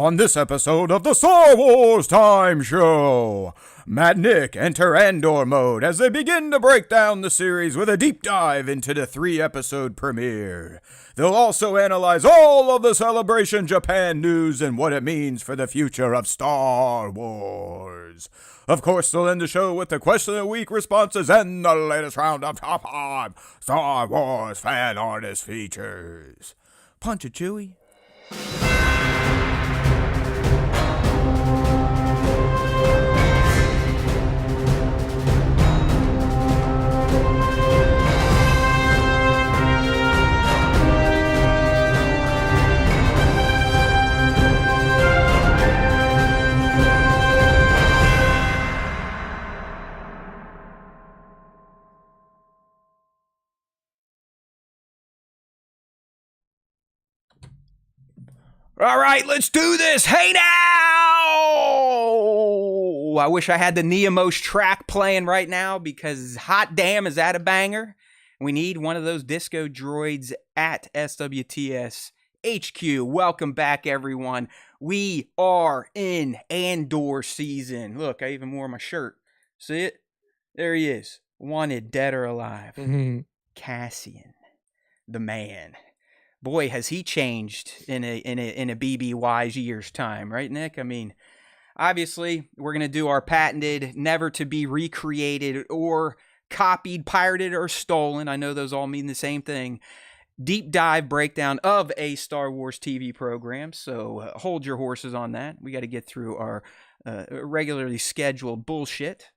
On this episode of the Star Wars Time Show, Matt and Nick enter Andor mode as they begin to break down the series with a deep dive into the 3-episode premiere. They'll also analyze all of the Celebration Japan news and what it means for the future of Star Wars. Of course, they'll end the show with the Question of the Week responses and the latest round of Top 5 Star Wars fan artist features. Punch it, Chewie. All right, let's do this. Hey now! I wish I had the Neomos track playing right now because hot damn, is that a banger? We need one of those disco droids at SWTS HQ. Welcome back, everyone. We are in Andor season. Look, I even wore my shirt. See it? There he is. Wanted, dead or alive. Cassian, the man. Boy, has he changed in a BBY's year's time, right, Nick? I mean, obviously, we're going to do our patented, never to be recreated or copied, pirated, or stolen. I know those all mean the same thing. Deep dive breakdown of a Star Wars TV program. So hold your horses on that. We got to get through our regularly scheduled bullshit.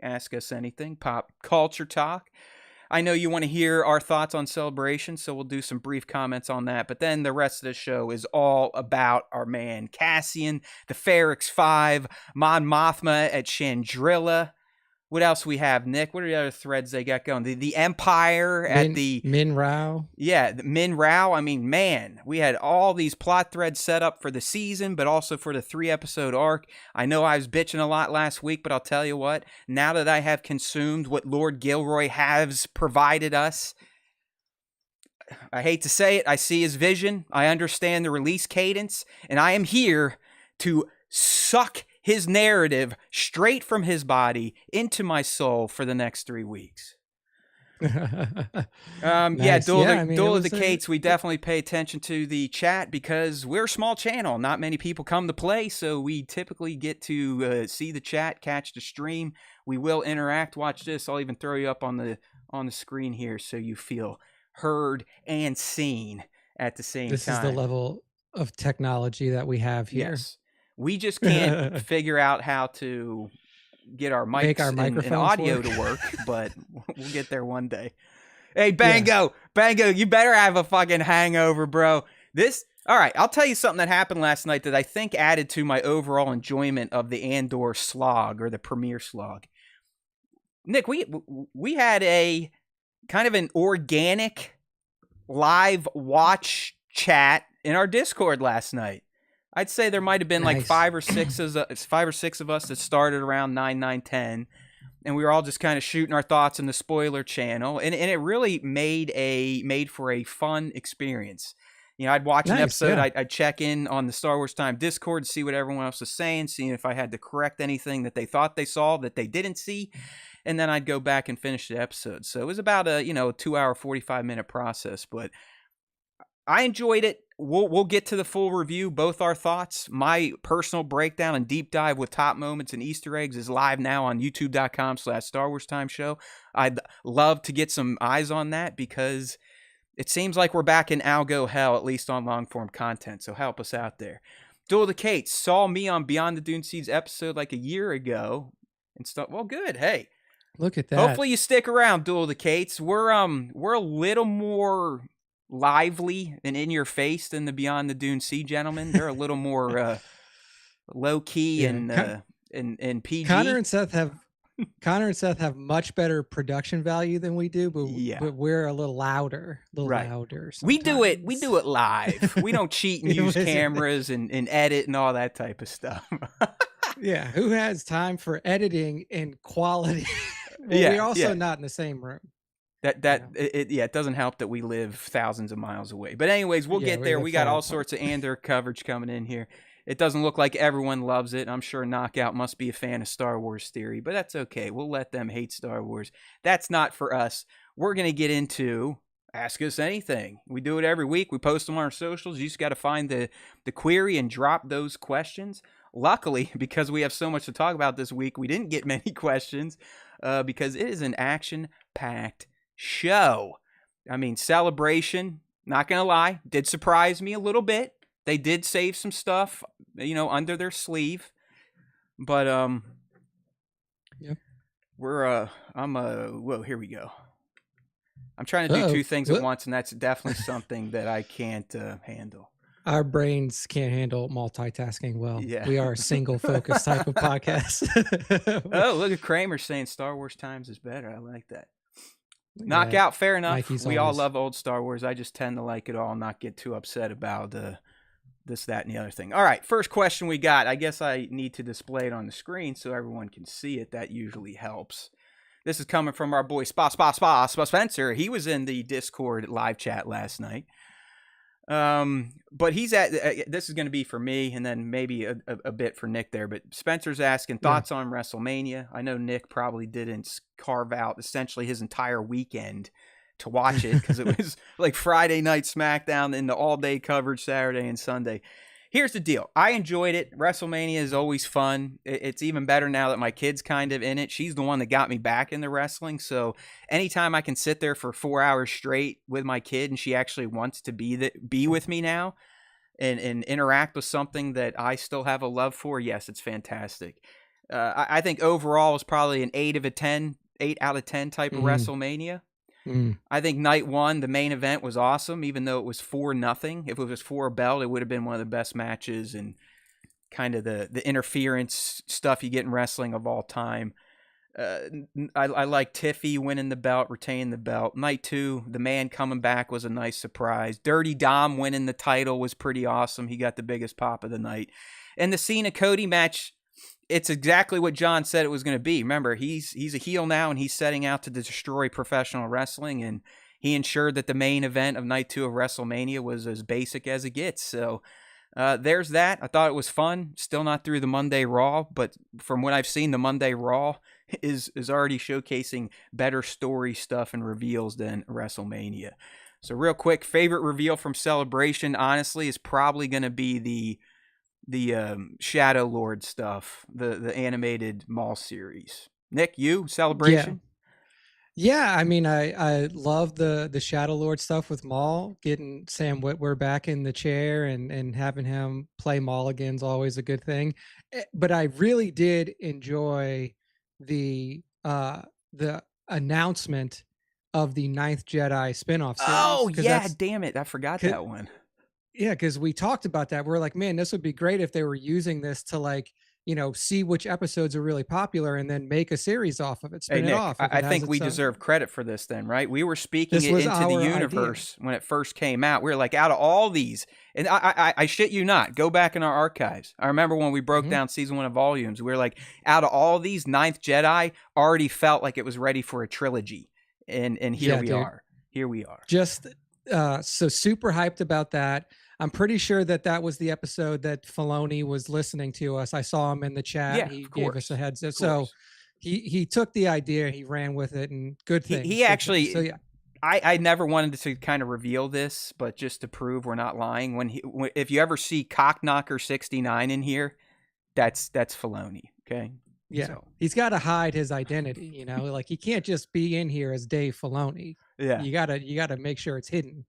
Ask us anything. Pop culture talk. I know you want to hear our thoughts on Celebration, so we'll do some brief comments on that. But then the rest of the show is all about our man Cassian, the Ferrix 5, Mon Mothma at Chandrilla. What else we have, Nick? What are the other threads they got going? The Empire at the... Min Rao. Yeah, the Min Rao. I mean, man, we had all these plot threads set up for the season, but also for the 3-episode arc. I know I was bitching a lot last week, but I'll tell you what, now that I have consumed what Lord Gilroy has provided us, I hate to say it, I see his vision, I understand the release cadence, and I am here to suck his narrative straight from his body into my soul for the next 3 weeks. Nice. Duel of the Cates, we definitely pay attention to the chat because we're a small channel. Not many people come to play, so we typically get to see the chat, catch the stream. We will interact. Watch this. I'll even throw you up on the screen here so you feel heard and seen at the same time. This is the level of technology that we have here. Yes. We just can't figure out how to get our mics and audio to work, but we'll get there one day. Hey, Bango, you better have a fucking hangover, bro. All right, I'll tell you something that happened last night that I think added to my overall enjoyment of the Andor slog or the premiere slog. Nick, we had a kind of an organic live watch chat in our Discord last night. I'd say there might have been like 5 or 6 of us that started around 9, 10, and we were all just kind of shooting our thoughts in the spoiler channel, and it really made for a fun experience. You know, I'd watch an episode, I'd check in on the Star Wars Time Discord, see what everyone else was saying, seeing if I had to correct anything that they thought they saw that they didn't see, and then I'd go back and finish the episode. So it was about a 2-hour, 45-minute process, but I enjoyed it. We'll get to the full review, both our thoughts. My personal breakdown and deep dive with top moments and Easter eggs is live now on youtube.com/Star Wars Time Show. I'd love to get some eyes on that because it seems like we're back in algo hell, at least on long-form content, so help us out there. Duel of the Cates saw me on Beyond the Dune Seeds episode like a year ago and stuff. Well, good. Hey. Look at that. Hopefully you stick around, Duel of the Cates. We're a little more lively and in your face than the Beyond the Dune Sea gentlemen. They're a little more low key and PG. Connor and Seth have much better production value than we do, but we're a little louder, louder. We do it live. We don't cheat and use cameras and edit and all that type of stuff. Yeah, who has time for editing and quality? We're also not in the same room. It doesn't help that we live thousands of miles away. But anyways, we'll get there. We got all sorts of Andor coverage coming in here. It doesn't look like everyone loves it. I'm sure Knockout must be a fan of Star Wars Theory, but that's okay. We'll let them hate Star Wars. That's not for us. We're going to get into Ask Us Anything. We do it every week. We post them on our socials. You just got to find the query and drop those questions. Luckily, because we have so much to talk about this week, we didn't get many questions because it is an action-packed show. I mean, Celebration, not going to lie, did surprise me a little bit. They did save some stuff, under their sleeve. But yeah. Whoa, here we go. I'm trying to do two things at once, and that's definitely something that I can't handle. Our brains can't handle multitasking well. Yeah. We are a single-focused type of podcast. Oh, look at Kramer saying Star Wars Times is better. I like that. Knockout, fair enough. We all love old Star Wars. I just tend to like it all and not get too upset about this, that, and the other thing. All right, first question we got. I guess I need to display it on the screen so everyone can see it. That usually helps. This is coming from our boy Spencer. He was in the Discord live chat last night. But he's this is going to be for me and then maybe a bit for Nick there. But Spencer's asking thoughts on WrestleMania. I know Nick probably didn't carve out essentially his entire weekend to watch it because it was like Friday night SmackDown and the all-day coverage Saturday and Sunday. Here's the deal. I enjoyed it. WrestleMania is always fun. It's even better now that my kid's kind of in it. She's the one that got me back into wrestling. So anytime I can sit there for 4 hours straight with my kid and she actually wants to be with me now and interact with something that I still have a love for, yes, it's fantastic. I think overall it's probably an 8 out of 10 type of WrestleMania. I think night one, the main event was awesome, even though it was 4-0. If it was for a belt, it would have been one of the best matches and kind of the interference stuff you get in wrestling of all time. I like Tiffy winning the belt, retaining the belt. Night two, the man coming back was a nice surprise. Dirty Dom winning the title was pretty awesome. He got the biggest pop of the night. And the Cena-Cody match, it's exactly what John said it was going to be. Remember, he's a heel now, and he's setting out to destroy professional wrestling, and he ensured that the main event of night 2 of WrestleMania was as basic as it gets. So there's that. I thought it was fun. Still not through the Monday Raw, but from what I've seen, the Monday Raw is already showcasing better story stuff and reveals than WrestleMania. So real quick, favorite reveal from Celebration, honestly, is probably going to be the Shadow Lord stuff, the animated Maul series. Nick, you Celebration? Yeah. I mean, I love the Shadow Lord stuff with Maul. Getting Sam Witwer back in the chair and having him play Maul again is always a good thing. But I really did enjoy the announcement of the Ninth Jedi spinoff series. Oh yeah, damn it, I forgot that one. Yeah, because we talked about that. We're like, man, this would be great if they were using this to see which episodes are really popular and then make a series off of it, spin it off. I think we deserve credit for this then, right? We were speaking it into the universe when it first came out. We were like, out of all these, and I shit you not, go back in our archives. I remember when we broke down season 1 of Volumes, we were like, out of all these, Ninth Jedi already felt like it was ready for a trilogy. And here we are. Here we are. Just so super hyped about that. I'm pretty sure that was the episode that Filoni was listening to us. I saw him in the chat. Yeah, he gave us a heads up. So he took the idea, he ran with it, and good thing. He actually. So yeah. I never wanted to kind of reveal this, but just to prove we're not lying, if you ever see Cockknocker 69 in here, that's Filoni. Okay. Yeah, so he's got to hide his identity. Like he can't just be in here as Dave Filoni. Yeah, you gotta make sure it's hidden.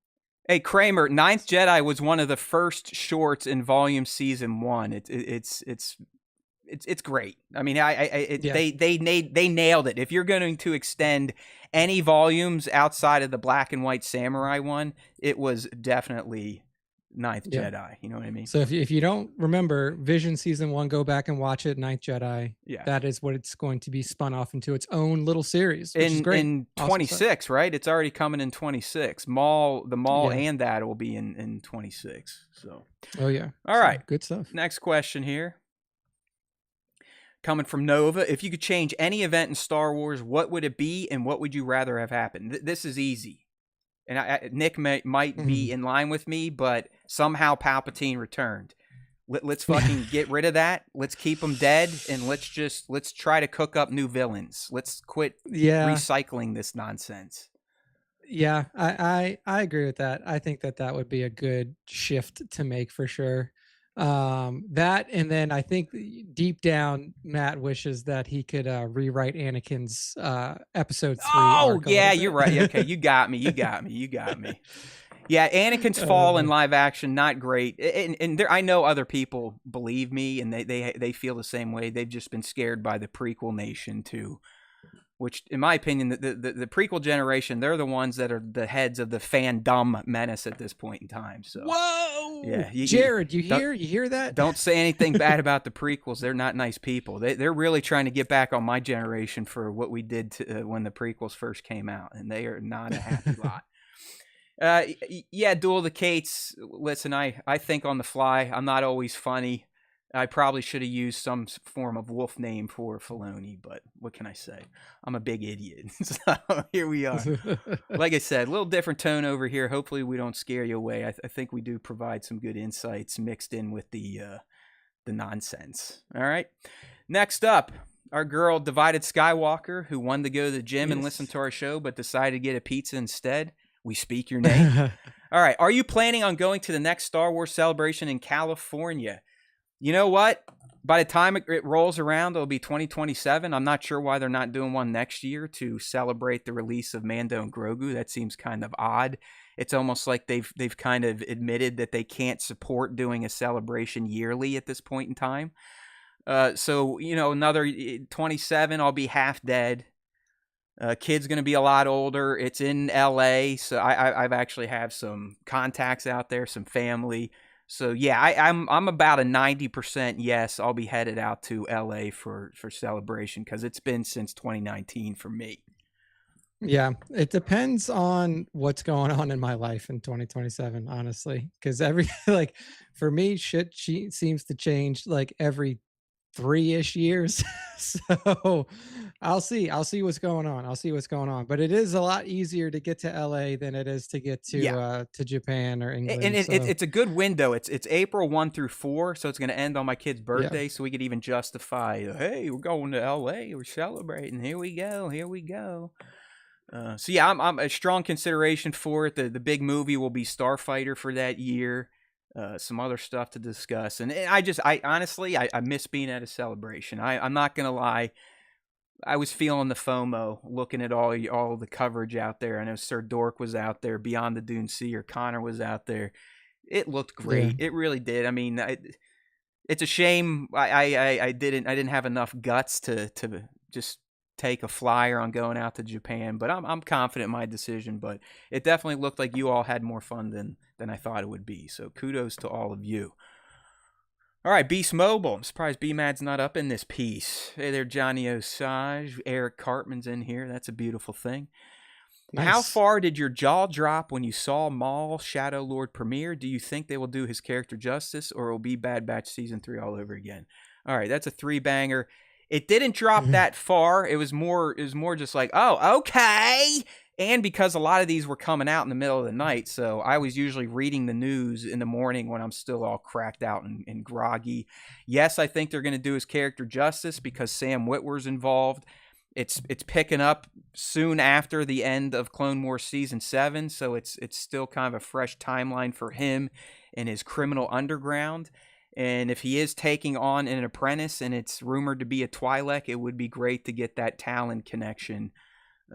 Hey Kramer, Ninth Jedi was one of the first shorts in Volume Season 1. It's great. I mean, they nailed it. If you're going to extend any volumes outside of the Black and White Samurai one, it was definitely Ninth Jedi. You know what I mean? So if you don't remember Vision Season 1, go back and watch it. Ninth Jedi. Yeah, that is what it's going to be spun off into its own little series. Which is great. In 26, awesome, right? It's already coming in 26. The Maul and that will be in 26. So. Oh yeah. All right. Good stuff. Next question here. Coming from Nova, if you could change any event in Star Wars, what would it be, and what would you rather have happen? This is easy. And Nick might be in line with me, but somehow Palpatine returned. Let's fucking get rid of that. Let's keep them dead, and let's try to cook up new villains. Let's quit recycling this nonsense. Yeah, I agree with that. I think that would be a good shift to make for sure. That, and then I think deep down, Matt wishes that he could rewrite Anakin's episode 3 arc. Oh yeah, you're right. Okay, you got me. Yeah, Anakin's fall in live action, not great. And there, I know other people believe me, and they feel the same way. They've just been scared by the prequel nation too. Which, in my opinion, the prequel generation, they're the ones that are the heads of the fandom menace at this point in time. So, whoa, yeah, Jared, you hear that? Don't say anything bad about the prequels. They're not nice people. They're really trying to get back on my generation for what we did when the prequels first came out, and they are not a happy lot. Yeah, Duel of the Kates. Listen, I think on the fly. I'm not always funny. I probably should have used some form of wolf name for Filoni, but what can I say? I'm a big idiot. So here we are. Like I said, a little different tone over here. Hopefully we don't scare you away. I think we do provide some good insights mixed in with the nonsense. All right. Next up, our girl Divided Skywalker, who wanted to go to the gym and listen to our show, but decided to get a pizza instead. We speak your name. All right. Are you planning on going to the next Star Wars celebration in California? You know what? By the time it rolls around, it'll be 2027. I'm not sure why they're not doing one next year to celebrate the release of Mando and Grogu. That seems kind of odd. It's almost like they've kind of admitted that they can't support doing a celebration yearly at this point in time. So, another 27, I'll be half dead. Kid's going to be a lot older. It's in LA, so I've actually have some contacts out there, some family. So yeah, I'm about a 90% yes. I'll be headed out to LA for celebration because it's been since 2019 for me. Yeah, it depends on what's going on in my life in 2027, honestly. Because for me, shit seems to change like every 3-ish years. So I'll see what's going on. But it is a lot easier to get to LA than it is to get to Japan or England. And it's a good window. It's April 1 through 4, so it's going to end on my kid's birthday. So we could even justify, hey, we're going to LA, we're celebrating. Here we go. So yeah, I'm a strong consideration for it. The big movie will be Starfighter for that year. Some other stuff to discuss, and I honestly miss being at a celebration. I'm not gonna lie, I was feeling the FOMO looking at all the coverage out there. I know Sir Dork was out there, Beyond the Dune Sea, or Connor was out there. It looked great. Yeah. It really did. I mean, it's a shame I didn't have enough guts to just take a flyer on going out to Japan, but I'm confident in my decision. But it definitely looked like you all had more fun than I thought it would be. So kudos to all of you. All right, Beast Mobile. I'm surprised B-Mad's not up in this piece. Hey there, Johnny Osage. Eric Cartman's in here. That's a beautiful thing. Nice. How far did your jaw drop when you saw Maul Shadow Lord premiere? Do you think they will do his character justice, or it will be Bad Batch Season 3 all over again? All right, that's a 3-banger. It didn't drop that far. It was more just like, oh, okay. And because a lot of these were coming out in the middle of the night, so I was usually reading the news in the morning when I'm still all cracked out and groggy. Yes, I think they're going to do his character justice because Sam Witwer's involved. It's picking up soon after the end of Clone Wars Season 7, so it's still kind of a fresh timeline for him and his criminal underground. And if he is taking on an apprentice and it's rumored to be a Twi'lek, it would be great to get that Talon connection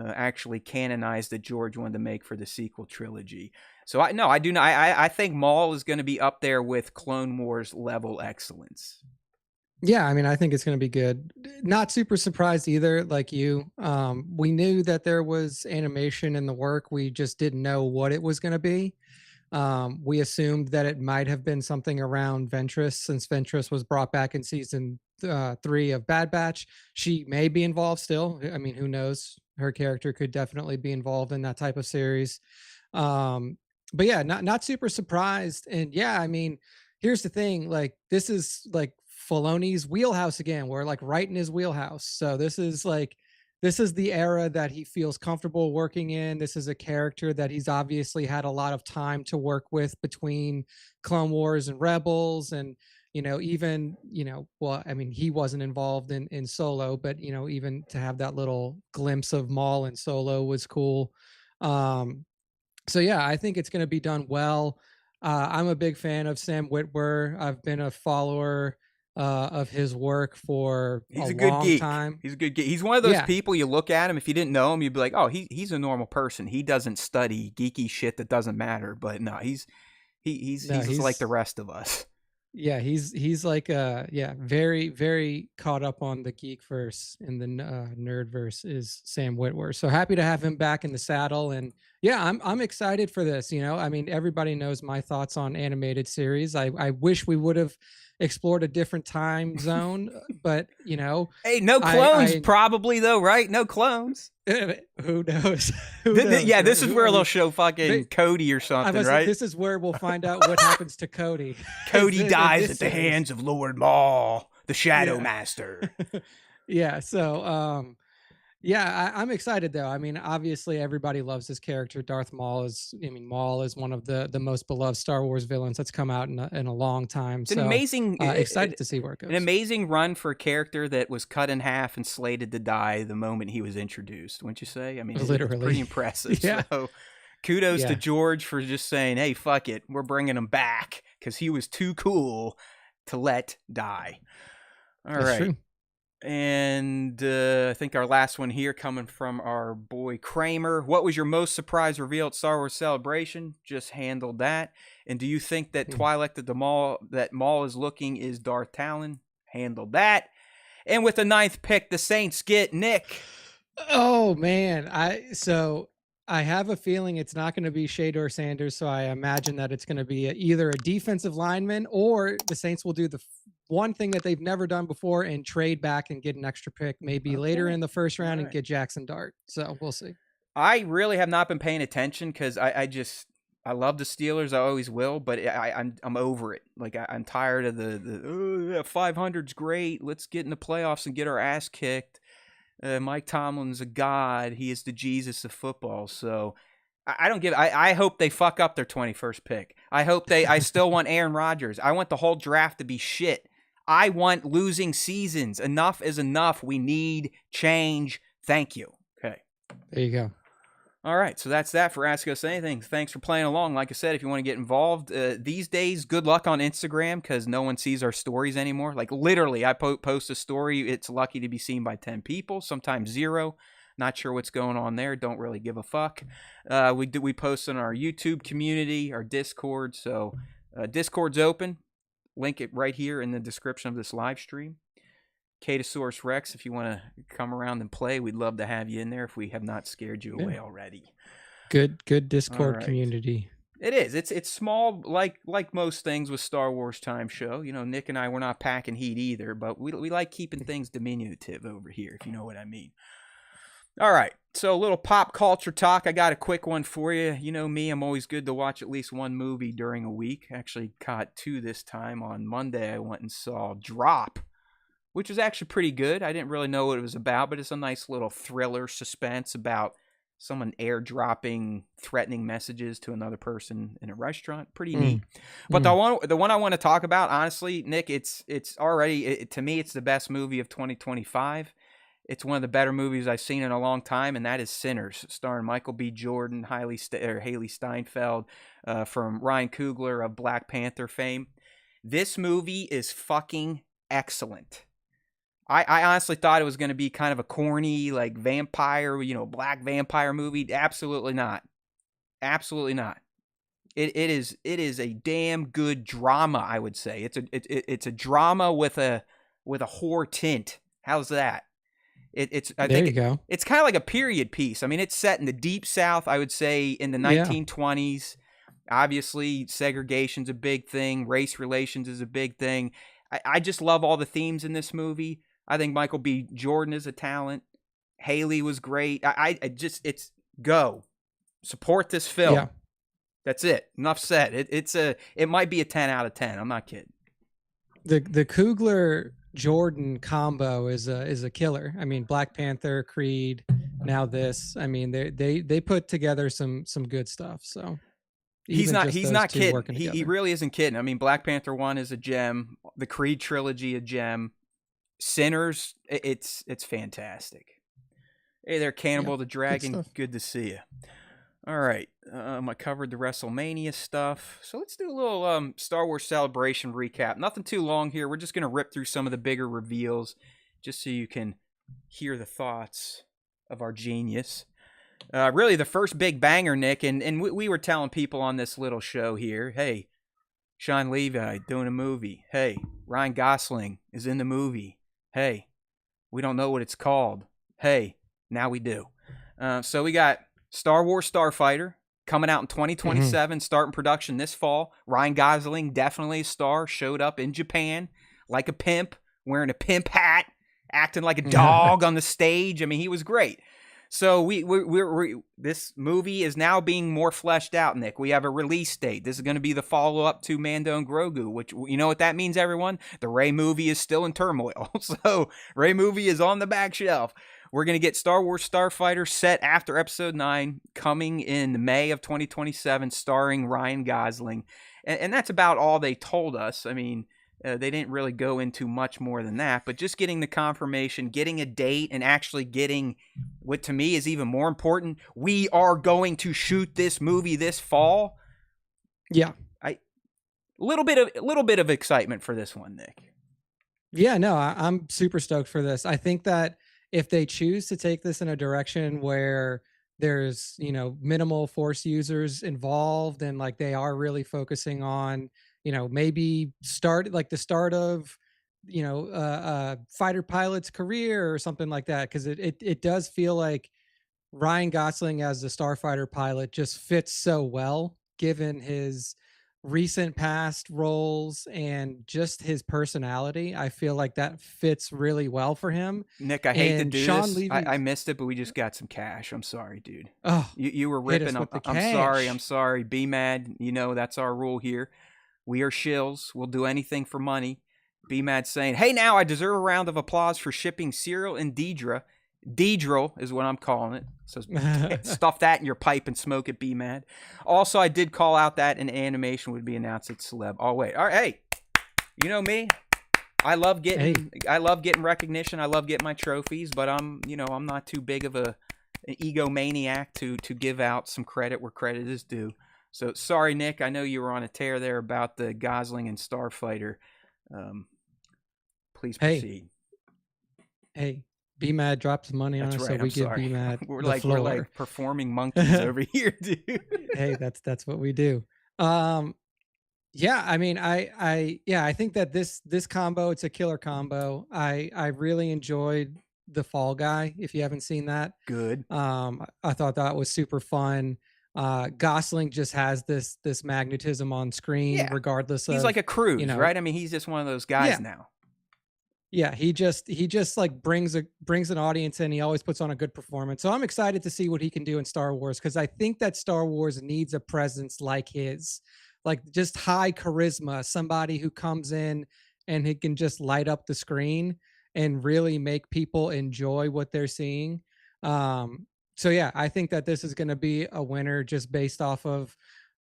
actually canonized that George wanted to make for the sequel trilogy. So I do not. I think Maul is going to be up there with Clone Wars level excellence. Yeah, I mean, I think it's going to be good. Not super surprised either, like you. We knew that there was animation in the work. We just didn't know what it was going to be. We assumed that it might have been something around Ventress, since Ventress was brought back in season 3 of Bad Batch. She may be involved still. I mean, who knows? Her character could definitely be involved in that type of series. But yeah, not super surprised. And yeah, I mean, here's the thing. Like, this is like Filoni's wheelhouse again. We're like right in his wheelhouse. So this is the era that he feels comfortable working in. This is a character that he's obviously had a lot of time to work with between Clone Wars and Rebels. And, even, well, I mean, he wasn't involved in Solo, but even to have that little glimpse of Maul in Solo was cool. So yeah, I think it's going to be done well. I'm a big fan of Sam Witwer. I've been a follower of his work for a He's a good long geek. time. He's a good geek. He's one of those Yeah, people you look at him, if you didn't know him, you'd be like, oh, he's a normal person. He doesn't study geeky shit that doesn't matter. But no, he's no, just like the rest of us. yeah, he's like very very caught up on the geek verse and the nerd verse is Sam Witwer. So happy to have him back in the saddle, and yeah, I'm excited for this. I mean, everybody knows my thoughts on animated series. I wish we would have explored a different time zone, but Hey, no clones, probably though, right? No clones. Who knows? Who knows, yeah, this is where they'll show fucking Cody or something, right? This is where we'll find out what happens to Cody. Cody dies at the hands of Lord Maul, the Shadow Master. Yeah, so yeah, I'm excited though. I mean, obviously everybody loves this character. Darth Maul is, Maul is one of the most beloved Star Wars villains that's come out in a long time. It's an amazing, excited to see where it goes. An amazing run for a character that was cut in half and slated to die the moment he was introduced. Wouldn't you say? I mean, literally, it's pretty impressive. Yeah. So, kudos to George for just saying, "Hey, fuck it, we're bringing him back," because he was too cool to let die. All right. True. And I think our last one here coming from our boy Kramer. What was your most surprise reveal at Star Wars Celebration? Just handled that. And do you think that Twi'lek that Maul is looking is Darth Talon? Handled that. And with the 9th pick, the Saints get Nick. Oh man, I have a feeling it's not going to be Shador Sanders, so I imagine that it's going to be either a defensive lineman or the Saints will do the one thing that they've never done before and trade back and get an extra pick maybe later in the first round and get Jackson Dart. So we'll see. I really have not been paying attention because I love the Steelers. I always will, but I'm over it. Like I'm tired of the 500's great. Let's get in the playoffs and get our ass kicked. Mike Tomlin's a god. He is the Jesus of football. So I don't give. I hope they fuck up their 21st pick. I still want Aaron Rodgers. I want the whole draft to be shit. I want losing seasons. Enough is enough. We need change. Thank you. Okay. There you go. All right, so that's that for Ask Us Anything. Thanks for playing along. Like I said, if you want to get involved, these days, good luck on Instagram because no one sees our stories anymore. Like literally, I post a story. It's lucky to be seen by 10 people, sometimes 0. Not sure what's going on there. Don't really give a fuck. We post on our YouTube community, our Discord. So Discord's open. Link it right here in the description of this live stream. Catosaurus Rex, if you want to come around and play, we'd love to have you in there if we have not scared you away already. Good Discord community. It is. It's small, like most things with Star Wars Time Show. Nick and I, we're not packing heat either, but we like keeping things diminutive over here, if you know what I mean. All right, so a little pop culture talk. I got a quick one for you. You know me, I'm always good to watch at least one movie during a week. Actually caught 2 this time. On Monday, I went and saw Drop, which was actually pretty good. I didn't really know what it was about, but it's a nice little thriller suspense about someone airdropping threatening messages to another person in a restaurant. Pretty neat. But the one I want to talk about, honestly, Nick, it's already, to me, it's the best movie of 2025. It's one of the better movies I've seen in a long time, and that is Sinners, starring Michael B. Jordan, Haley Steinfeld, from Ryan Coogler of Black Panther fame. This movie is fucking excellent. I honestly thought it was going to be kind of a corny, like vampire, black vampire movie. Absolutely not. Absolutely not. It is a damn good drama, I would say. It's a drama with a horror tint. How's that? There you go. It's kind of like a period piece. I mean, it's set in the Deep South, I would say, in the 1920s. Obviously, segregation's a big thing. Race relations is a big thing. I just love all the themes in this movie. I think Michael B. Jordan is a talent. Haley was great. It's go. Support this film. Yeah. That's it. Enough said. It might be a 10 out of 10. I'm not kidding. The Coogler Jordan combo is a killer. I mean, Black Panther, Creed, now this. I mean, they put together some good stuff. So He's Even not. just He's those not two kidding. working together. He really isn't kidding. I mean, Black Panther 1 is a gem. The Creed trilogy a gem. Sinners, it's fantastic. Hey there, Yeah, Cannibal the good Dragon. stuff. Good to see you. All right, I covered the WrestleMania stuff, so let's do a little Star Wars Celebration recap. Nothing too long here. We're just gonna rip through some of the bigger reveals, just so you can hear the thoughts of our genius. Really, the first big banger, Nick, and we were telling people on this little show here, hey, Sean Levi doing a movie. Hey, Ryan Gosling is in the movie. Hey, we don't know what it's called. Hey, now we do. So we got Star Wars Starfighter coming out in 2027, starting production this fall. Ryan Gosling, definitely a star, showed up in Japan like a pimp, wearing a pimp hat, acting like a dog on the stage. I mean, he was great. So we this movie is now being more fleshed out, Nick. We have a release date. This is going to be the follow-up to Mando and Grogu, which, you know what that means, everyone? The Rey movie is still in turmoil. So Rey movie is on the back shelf. We're going to get Star Wars Starfighter set after Episode 9, coming in May of 2027, starring Ryan Gosling. And that's about all they told us. I mean, they didn't really go into much more than that, but just getting the confirmation, getting a date, and actually getting what to me is even more important. We are going to shoot this movie this fall. Yeah. A little bit of excitement for this one, Nick. Yeah, no, I'm super stoked for this. I think that if they choose to take this in a direction where there's, minimal Force users involved, and like they are really focusing on, maybe the start of, fighter pilot's career or something like that. Cause it does feel like Ryan Gosling as the starfighter pilot just fits so well given his recent past roles and just his personality. I feel like that fits really well for him. Nick, I hate to And do Sean this. Levy, I missed it, but we just got some cash. I'm sorry, dude. oh, You were hit ripping. us with the I'm cash. sorry. Be mad. That's our rule here. We are shills. We'll do anything for money. Be mad saying, hey, now I deserve a round of applause for shipping Cyril and Deidre. Deidre is what I'm calling it. So stuff that in your pipe and smoke it, be mad. Also, I did call out that an animation would be announced at Celeb. Oh, wait. All right. Hey, you know me. I love getting recognition. I love getting my trophies, but I'm not too big of an egomaniac to give out some credit where credit is due. So sorry, Nick. I know you were on a tear there about the Gosling and Starfighter. Please proceed. Hey, B Mad drops money on us, right, so we give B Mad we're the floor. We're like performing monkeys over here, dude. Hey, that's what we do. Yeah, I mean, I think that this combo, it's a killer combo. I really enjoyed the Fall Guy. If you haven't seen that, good. I thought that was super fun. Gosling just has this magnetism on screen, regardless of, he's like a Cruise, right? I mean, he's just one of those guys now. Yeah, he just like brings an audience in. He always puts on a good performance. So I'm excited to see what he can do in Star Wars, because I think that Star Wars needs a presence like his, like just high charisma, somebody who comes in and he can just light up the screen and really make people enjoy what they're seeing. So yeah, I think that this is going to be a winner just based off of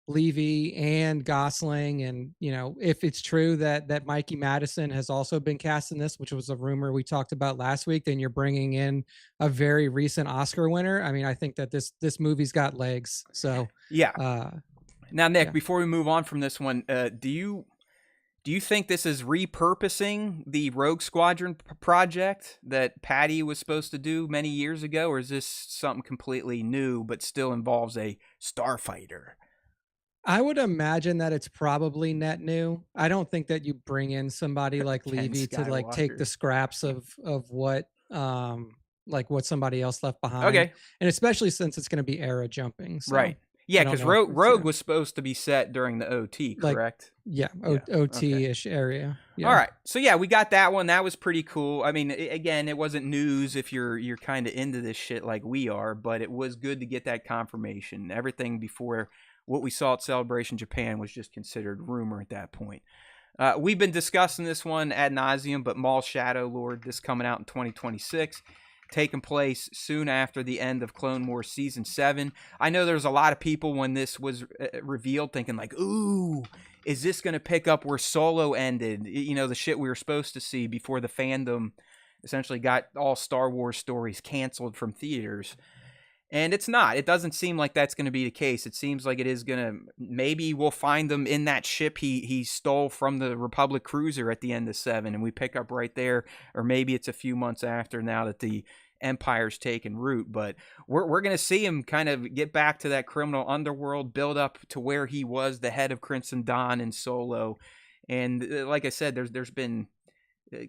Levy and Gosling. And if it's true that Mikey Madison has also been cast in this, which was a rumor we talked about last week, then you're bringing in a very recent Oscar winner. I mean, I think that this movie's got legs. So yeah. Now, Nick, before we move on from this one, do you think this is repurposing the Rogue Squadron project that Patty was supposed to do many years ago, or is this something completely new but still involves a starfighter? I would imagine that it's probably net new. I don't think that you bring in somebody like Levy to like take the scraps of what what somebody else left behind. Okay. And especially since it's going to be era jumping. So right. Yeah, because Rogue was supposed to be set during the OT, correct? OT-ish area. Yeah. All right. So yeah, we got that one. That was pretty cool. I mean, again, it wasn't news if you're kind of into this shit like we are, but it was good to get that confirmation. Everything before what we saw at Celebration Japan was just considered rumor at that point. We've been discussing this one ad nauseum, but Maul Shadow Lord, this coming out in 2026. taking place soon after the end of Clone Wars Season 7. I know there's a lot of people when this was revealed thinking like, ooh, is this going to pick up where Solo ended? You know, the shit we were supposed to see before the fandom essentially got all Star Wars stories canceled from theaters. And it's not. It doesn't seem like that's going to be the case. It seems like it is going to. Maybe we'll find them in that ship he stole from the Republic cruiser at the end of 7, and we pick up right there. Or maybe it's a few months after, now that the Empire's taken root. But we're going to see him kind of get back to that criminal underworld, build up to where he was the head of Crimson Dawn in Solo. And like I said, there's been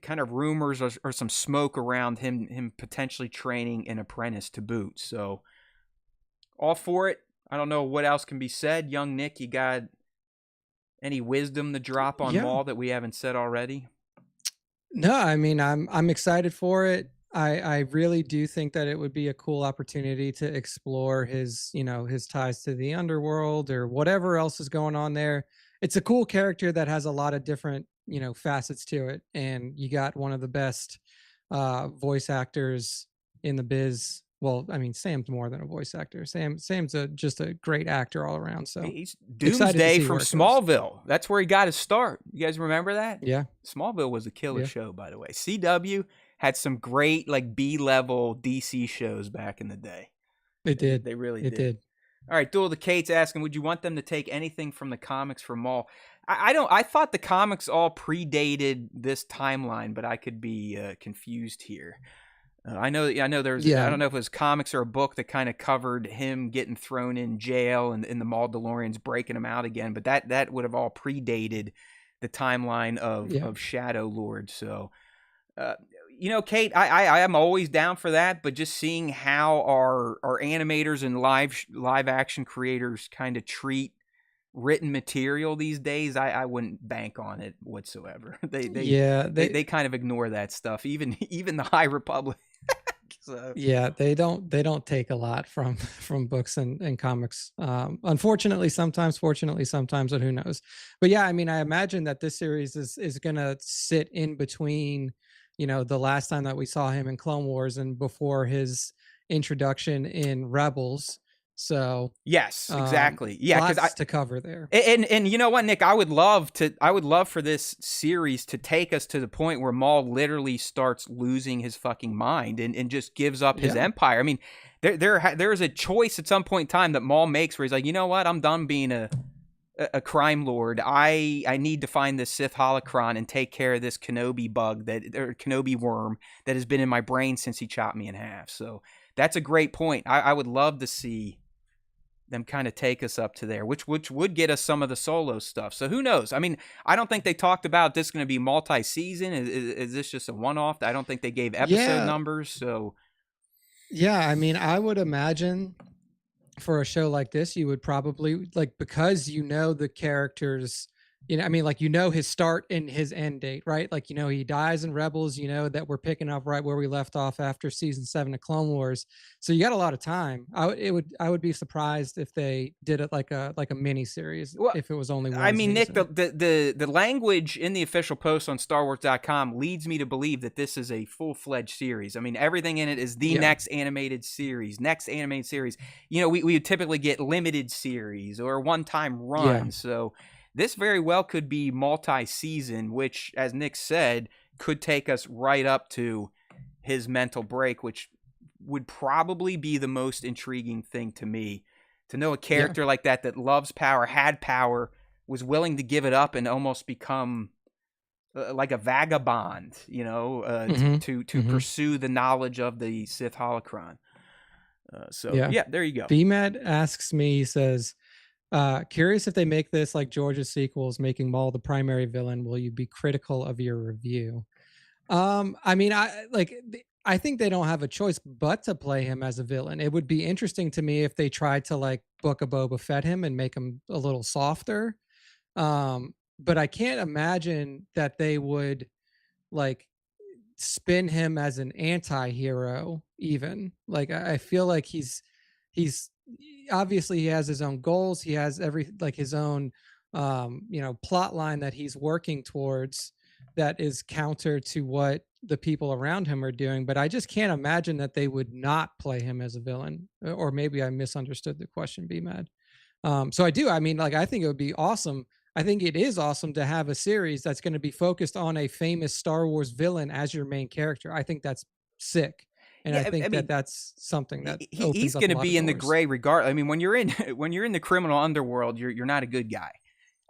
kind of rumors or some smoke around him potentially training an apprentice to boot. So all for it. I don't know what else can be said. Young Nick, you got any wisdom to drop on Maul that we haven't said already? No, I mean, I'm excited for it. I really do think that it would be a cool opportunity to explore his, you know, his ties to the underworld or whatever else is going on there. It's a cool character that has a lot of different, you know, facets to it. And you got one of the best voice actors in the biz. Well, I mean, Sam's more than a voice actor. Sam's just a great actor all around. So he's Doomsday from Smallville. That's where he got his start. You guys remember that? Yeah. Smallville was a killer show, by the way. CW had some great like B-level DC shows back in the day. It did. They really did. All right, Duel of the Kate's asking, would you want them to take anything from the comics for Maul? I don't. I thought the comics all predated this timeline, but I could be confused here. I know. There's. I don't know if it was comics or a book that kind of covered him getting thrown in jail and the Mauldalorians breaking him out again. But that would have all predated the timeline of Shadow Lord. So, you know, Kate, I am always down for that. But just seeing how our animators and live action creators kind of treat written material these days, I wouldn't bank on it whatsoever. They kind of ignore that stuff. Even the High Republic. So. Yeah, they don't take a lot from books and comics. Unfortunately, sometimes, fortunately, sometimes, but who knows? But yeah, I mean, I imagine that this series is gonna sit in between, you know, the last time that we saw him in Clone Wars and before his introduction in Rebels. So yes, exactly. Yeah, because to cover there. And you know what, Nick, I would love for this series to take us to the point where Maul literally starts losing his fucking mind and just gives up his empire. I mean, there is a choice at some point in time that Maul makes where he's like, you know what, I'm done being a crime lord. I need to find this Sith holocron and take care of this Kenobi Kenobi worm that has been in my brain since he chopped me in half. So that's a great point. I would love to see them kind of take us up to there, which would get us some of the Solo stuff. So who knows? I mean, I don't think they talked about this going to be multi-season. Is this just a one-off? I don't think they gave episode numbers. So yeah, I mean, I would imagine for a show like this, you would probably because you know the characters, you know, I mean, like, you know, his start and his end date, right? Like, you know, he dies in Rebels, you know, that we're picking up right where we left off after season 7 of Clone Wars. So you got a lot of time. I would be surprised if they did it like a mini series, if it was only one. I mean, season. Nick, the language in the official post on StarWars.com leads me to believe that this is a full-fledged series. I mean, everything in it is the next animated series. You know, we would typically get limited series or one-time run. So this very well could be multi-season, which, as Nick said, could take us right up to his mental break, which would probably be the most intriguing thing to me. To know a character like that loves power, had power, was willing to give it up and almost become like a vagabond, you know, to pursue the knowledge of the Sith holocron. There you go. BMAD asks me, he says, curious if they make this like George's sequels, making Maul the primary villain, will you be critical of your review? I mean, I think they don't have a choice but to play him as a villain. It would be interesting to me if they tried to like Book of Boba Fett him and make him a little softer. But I can't imagine that they would like spin him as an anti-hero even. Like, I feel like he's obviously he has his own goals. He has his own, you know, plot line that he's working towards. that is counter to what the people around him are doing. But I just can't imagine that they would not play him as a villain. Or maybe I misunderstood the question, Be Mad. So I do. I mean, like, I think it would be awesome. I think it is awesome to have a series that's going to be focused on a famous Star Wars villain as your main character. I think that's sick. And I Yeah, I think that mean, that's something that he's opens up going a to lot of be in the doors. gray regard. I mean, when you're in when you're in the criminal underworld, you're not a good guy.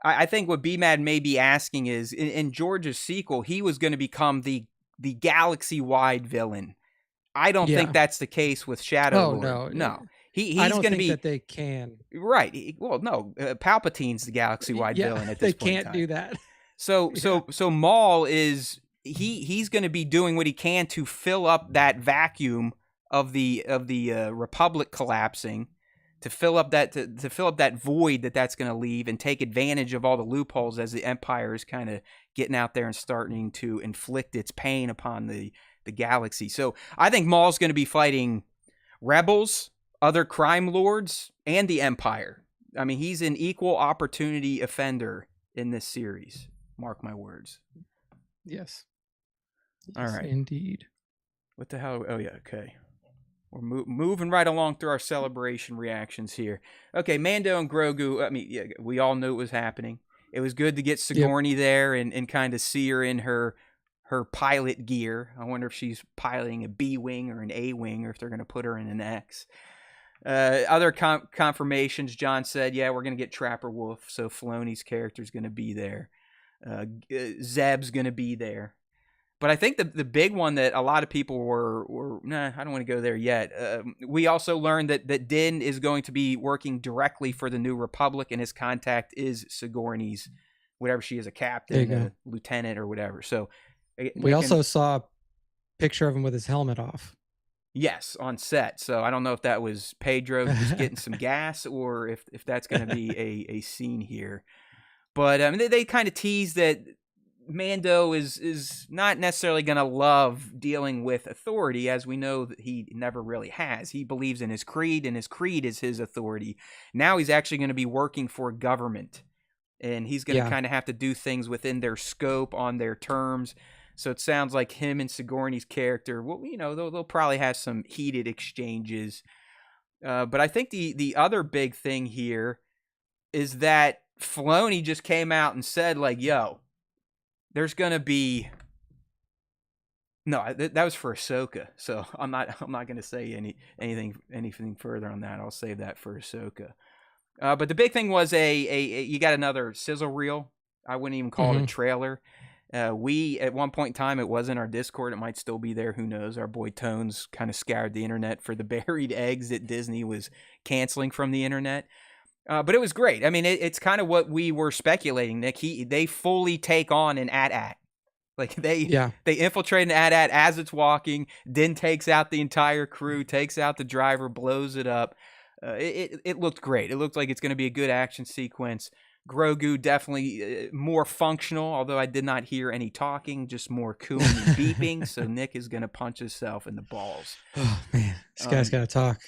I think what BMAD may be asking is in George's sequel, he was going to become the galaxy wide villain. I don't think Yeah. that's the case with Shadow Oh, Lord. no. No, I he's don't going to think be that they can. right. Well, no, Palpatine's the galaxy wide Yeah, villain at they this point in can't time. do that. So Yeah. Maul is he's going to be doing what he can to fill up that vacuum of the Republic collapsing, to fill up that to fill up that void that's going to leave, and take advantage of all the loopholes as the Empire is kind of getting out there and starting to inflict its pain upon the galaxy. So I think Maul's going to be fighting rebels, other crime lords, and the Empire. I mean, he's an equal opportunity offender in this series. Mark my words. Yes. All right. Indeed. What the hell? Oh, yeah. Okay. We're moving right along through our celebration reactions here. Okay, Mando and Grogu. I mean, yeah, we all knew it was happening. It was good to get Sigourney there and kind of see her in her pilot gear. I wonder if she's piloting a B-wing or an A-wing, or if they're going to put her in an X. Other confirmations, John said, yeah, we're going to get Trapper Wolf, so Filoni's character is going to be there. Zeb's going to be there. But I think the big one that a lot of people were nah, I don't want to go there yet. We also learned that Din is going to be working directly for the New Republic, and his contact is Sigourney's, whatever she is, a captain, a lieutenant, or whatever. So we also saw a picture of him with his helmet off. Yes, on set. So I don't know if that was Pedro just getting some gas, or if that's going to be a scene here. But I mean, they kind of tease that Mando is not necessarily going to love dealing with authority, as we know that he never really has. He believes in his creed, and his creed is his authority. Now he's actually going to be working for government, and he's going to kind of have to do things within their scope, on their terms. So it sounds like him and Sigourney's character, well, you know, they'll probably have some heated exchanges. But I think the other big thing here is that Filoni just came out and said, like, yo, there's going to be... No, that was for Ahsoka. So I'm not going to say anything further on that. I'll save that for Ahsoka. But the big thing was you got another sizzle reel. I wouldn't even call it a trailer. We, at one point in time, it was in our Discord. It might still be there. Who knows? Our boy Tones kind of scoured the internet for the buried eggs that Disney was canceling from the internet. But it was great. I mean, it's kind of what we were speculating, Nick. They fully take on an AT-AT. Like, they infiltrate an AT-AT as it's walking, then takes out the entire crew, takes out the driver, blows it up. It looked great. It looked like it's going to be a good action sequence. Grogu definitely more functional, although I did not hear any talking, just more cooing and beeping. So Nick is going to punch himself in the balls. Oh, man. This guy's got to talk.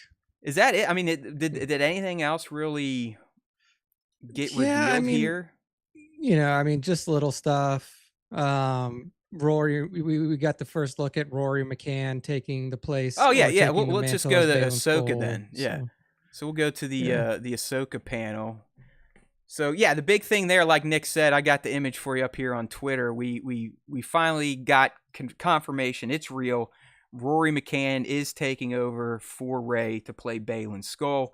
Is that it? I mean, did anything else really get revealed here? You know, I mean, just little stuff. Rory, we got the first look at Rory McCann taking the place. Oh yeah. Well, let's just go to Ahsoka then. Yeah. So we'll go to the Ahsoka panel. So yeah, the big thing there, like Nick said, I got the image for you up here on Twitter. We finally got confirmation. It's real. Rory McCann is taking over for Rey to play Baylan Skoll.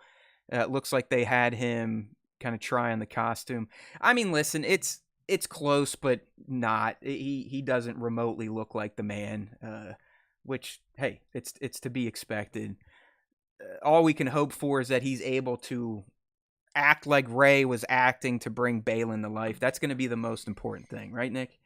It looks like they had him kind of try on the costume. I mean, listen, it's close, but not. He doesn't remotely look like the man, which, hey, it's to be expected. All we can hope for is that he's able to act like Rey was acting to bring Baylan to life. That's going to be the most important thing, right, Nick?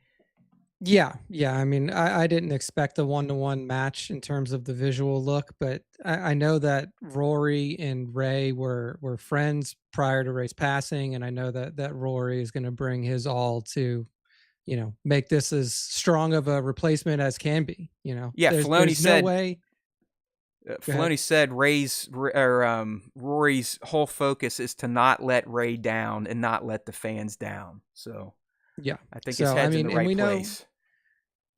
Yeah. I mean, I didn't expect a 1-to-1 match in terms of the visual look, but I know that Rory and Rey were friends prior to Rey's passing, and I know that Rory is going to bring his all to, you know, make this as strong of a replacement as can be. You know, yeah. Filoni said, no way. Filoni said Rory's whole focus is to not let Rey down and not let the fans down. So yeah, I think his head's in the right place.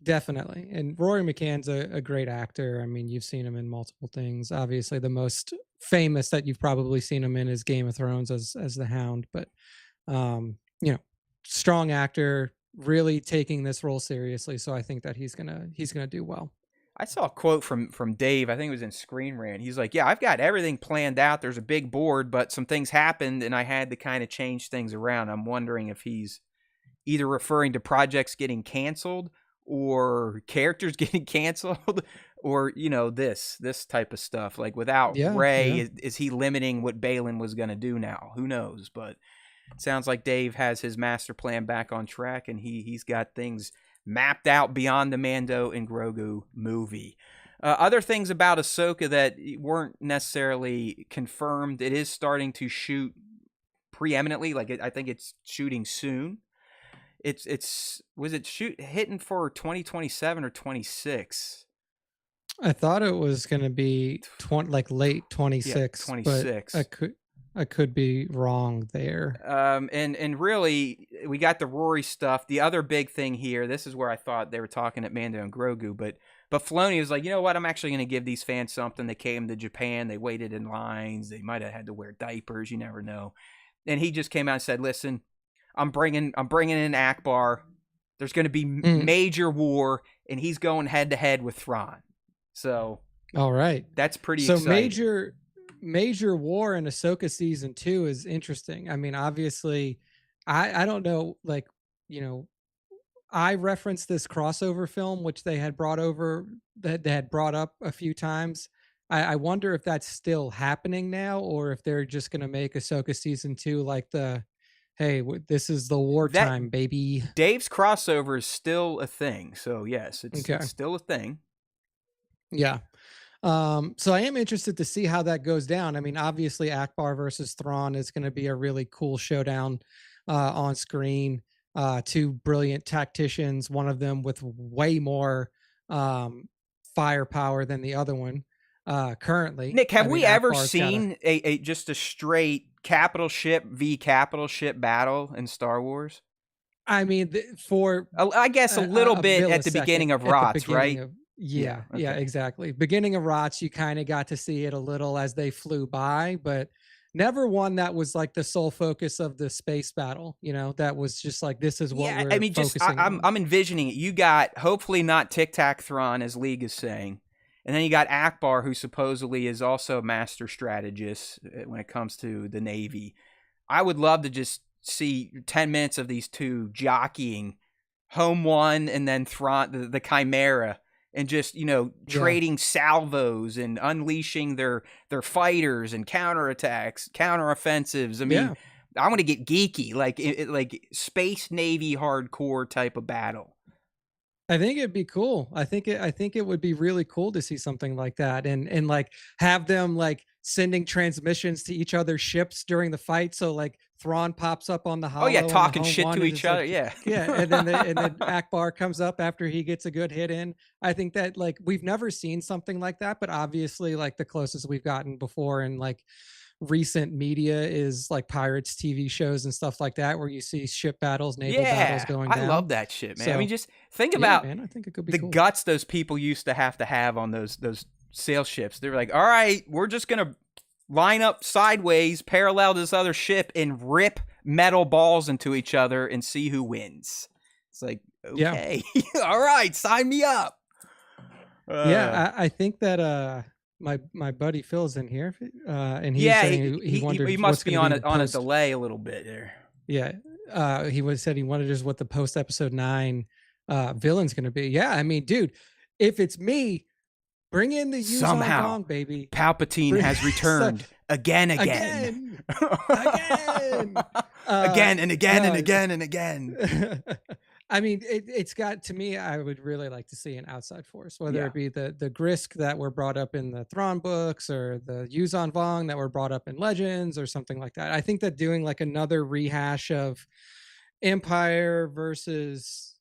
Definitely. And Rory McCann's a great actor. I mean, you've seen him in multiple things. Obviously, the most famous that you've probably seen him in is Game of Thrones as the Hound, but you know, strong actor, really taking this role seriously. So I think that he's gonna do well. I saw a quote from Dave. I think it was in Screen Rant. He's like, "Yeah, I've got everything planned out. There's a big board, but some things happened, and I had to kind of change things around." I'm wondering if he's either referring to projects getting canceled or characters getting canceled, or this type of stuff. Like without Yeah, Ray, yeah. is he limiting what Balin was going to do now? Who knows? But it sounds like Dave has his master plan back on track, and he's got things mapped out beyond the Mando and Grogu movie. Other things about Ahsoka that weren't necessarily confirmed: it is starting to shoot preeminently. Like I think it's shooting soon. It's was it hitting for 2027 or 26? I thought it was going to be like late Yeah, 26, but 26. I could be wrong there. And really, we got the Rory stuff. The other big thing here, this is where I thought they were talking at Mando and Grogu, but Filoni was like, you know what? I'm actually going to give these fans something. They came to Japan, they waited in lines, they might have had to wear diapers. You never know. And he just came out and said, "Listen, I'm bringing in Akbar. There's going to be major war, and he's going head to head with Thrawn." So, all right, that's pretty so exciting. Major war in Ahsoka season 2 is interesting. I mean, obviously, I don't know, like, you know, I referenced this crossover film which they had brought over, that they had brought up a few times. I wonder if that's still happening now, or if they're just going to make Ahsoka season 2 like the, hey, this is the That wartime, baby. Dave's crossover is still a thing. So yes, Okay. it's still a thing. Yeah. So I am interested to see how that goes down. I mean, obviously, Akbar versus Thrawn is going to be a really cool showdown on screen. Two brilliant tacticians, one of them with way more firepower than the other one. Currently, Nick, have I mean, we ever Akbar's got a. seen a just a straight capital ship v capital ship battle in Star Wars? I mean, for I guess a little a bit at the millisecond beginning of at the Rots, beginning right? of, Yeah. yeah, Okay. exactly. Beginning of Rots, you kind of got to see it a little as they flew by, but never one that was like the sole focus of the space battle. You know, that was just like, this is what Yeah, I we're mean, just focusing on. I'm envisioning it. You got hopefully not Tic Tac Thrawn, as League is saying, and then you got Akbar, who supposedly is also a master strategist when it comes to the Navy. I would love to just see 10 minutes of these two jockeying, home one, and then Thrawn, the Chimera, and just Yeah, trading salvos and unleashing their fighters and counterattacks, counteroffensives. I mean, yeah. I want to get geeky, like space navy hardcore type of battle. I think it'd be cool. I think it would be really cool to see something like that, and like have them like sending transmissions to each other's ships during the fight. So like Thrawn pops up on the Oh yeah, hollow on the talking home shit one to and each it's other. like, Yeah. yeah, and then Akbar comes up after he gets a good hit in. I think that like we've never seen something like that, but obviously like the closest we've gotten before in like recent media is like pirates TV shows and stuff like that, where you see ship battles, naval battles Yeah, going I down. love that shit, man. I mean, So just think yeah, about man, I think it could be the cool. guts those people used to have on those sail ships. They're like, all right, we're just gonna line up sideways, parallel to this other ship, and rip metal balls into each other and see who wins. It's like, Yeah. okay, all right, sign me up. I think that my buddy Phil's in here, and he was Yeah, saying he he wondered what's must going be to be on the a post. delay a little bit there. Yeah, he was said he wondered just what the post episode 9 villain's going to be. Yeah, I mean, dude, if it's me, bring in the Yuzon Somehow, Vong, baby. Palpatine Bring, has so, returned again, again, again. again and again and No, again and again. I mean, it's got, to me, I would really like to see an outside force, whether Yeah. it be the Grisk that were brought up in the Thrawn books, or the Yuzon Vong that were brought up in Legends, or something like that. I think that doing like another rehash of Empire versus,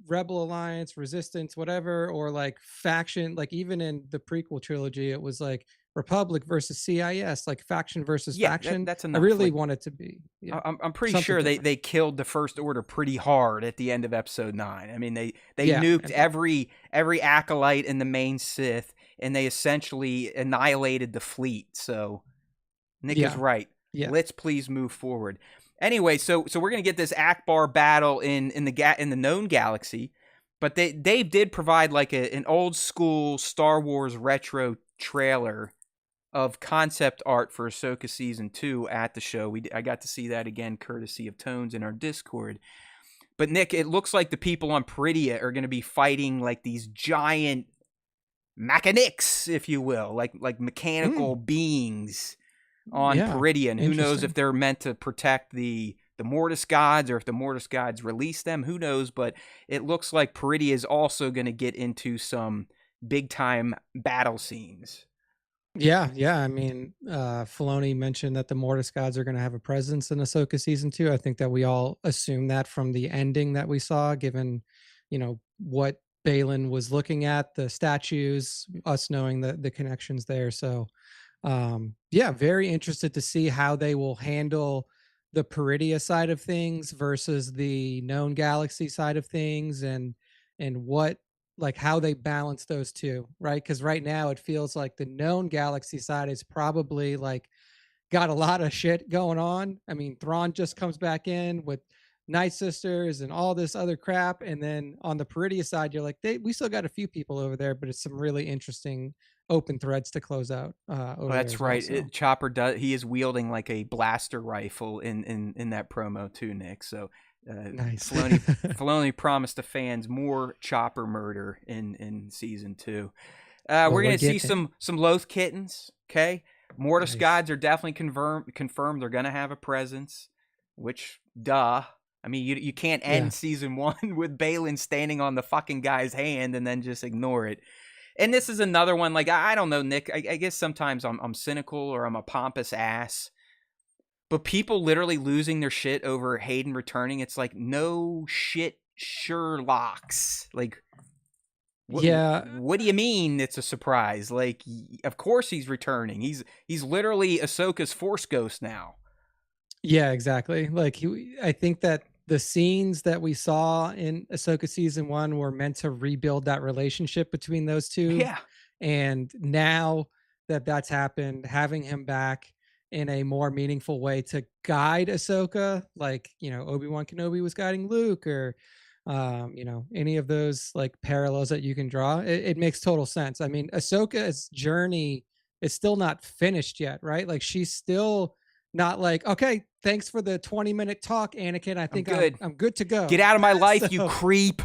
Rebel Alliance, Resistance, whatever, or like faction, like even in the prequel trilogy, it was like Republic versus CIS, like faction versus Yeah, faction. that's I enough. really Like, want it to be. Yeah, I'm pretty something sure different. they killed the First Order pretty hard at the end of Episode 9. I mean, they Yeah, nuked and every acolyte in the main Sith, and they essentially annihilated the fleet. So Nick is yeah, right. yeah, Let's please move forward. Anyway, so we're gonna get this Akbar battle in the known galaxy, but Dave did provide like an old school Star Wars retro trailer of concept art for Ahsoka season 2 at the show. I got to see that again, courtesy of Tones in our Discord. But Nick, it looks like the people on Peridia are going to be fighting like these giant mechanics, if you will, like mechanical beings on yeah. Peridia. And who knows if Interesting. they're meant to protect the Mortis gods or if the Mortis gods release them. Who knows? But it looks like Peridia is also going to get into some big time battle scenes. Yeah, yeah. I mean, Filoni mentioned that the Mortis gods are going to have a presence in Ahsoka season 2. I think that we all assume that from the ending that we saw, given, what Balin was looking at, the statues, us knowing the connections there. So, yeah, very interested to see how they will handle the Peridia side of things versus the known galaxy side of things, and what, like, how they balance those two, right? Because right now it feels like the known galaxy side is probably like got a lot of shit going on. I mean, Thrawn just comes back in with Night Sisters and all this other crap, and then on the Peridia side, you're like, we still got a few people over there, but it's some really interesting open threads to close out Oh, over there that's as well. right. So Chopper does. He is wielding like a blaster rifle in that promo too, Nick. So nice. Filoni promised the fans more Chopper murder in season 2. Well, We're we're gonna see getting it. some Loth kittens. Okay, Mortis Nice. gods are definitely confirmed. They're gonna have a presence. Which, duh. I mean, you can't Yeah. end season 1 with Balin standing on the fucking guy's hand and then just ignore it. And this is another one. Like, I don't know, Nick. I guess sometimes I'm cynical or I'm a pompous ass. But people literally losing their shit over Hayden returning. It's like, no shit, Sherlocks. Like, Yeah. what do you mean it's a surprise? Like, of course he's returning. He's literally Ahsoka's Force ghost now. Yeah, exactly. Like, I think that the scenes that we saw in Ahsoka season 1 were meant to rebuild that relationship between those two. Yeah, And now that that's happened, having him back in a more meaningful way to guide Ahsoka, like, Obi-Wan Kenobi was guiding Luke, or any of those like parallels that you can draw, it makes total sense. I mean, Ahsoka's journey is still not finished yet, right? Like, she's still not like, okay, thanks for the 20-minute talk, Anakin. I I'm think I'm good. I'm good to Get go. out of my life, you So creep.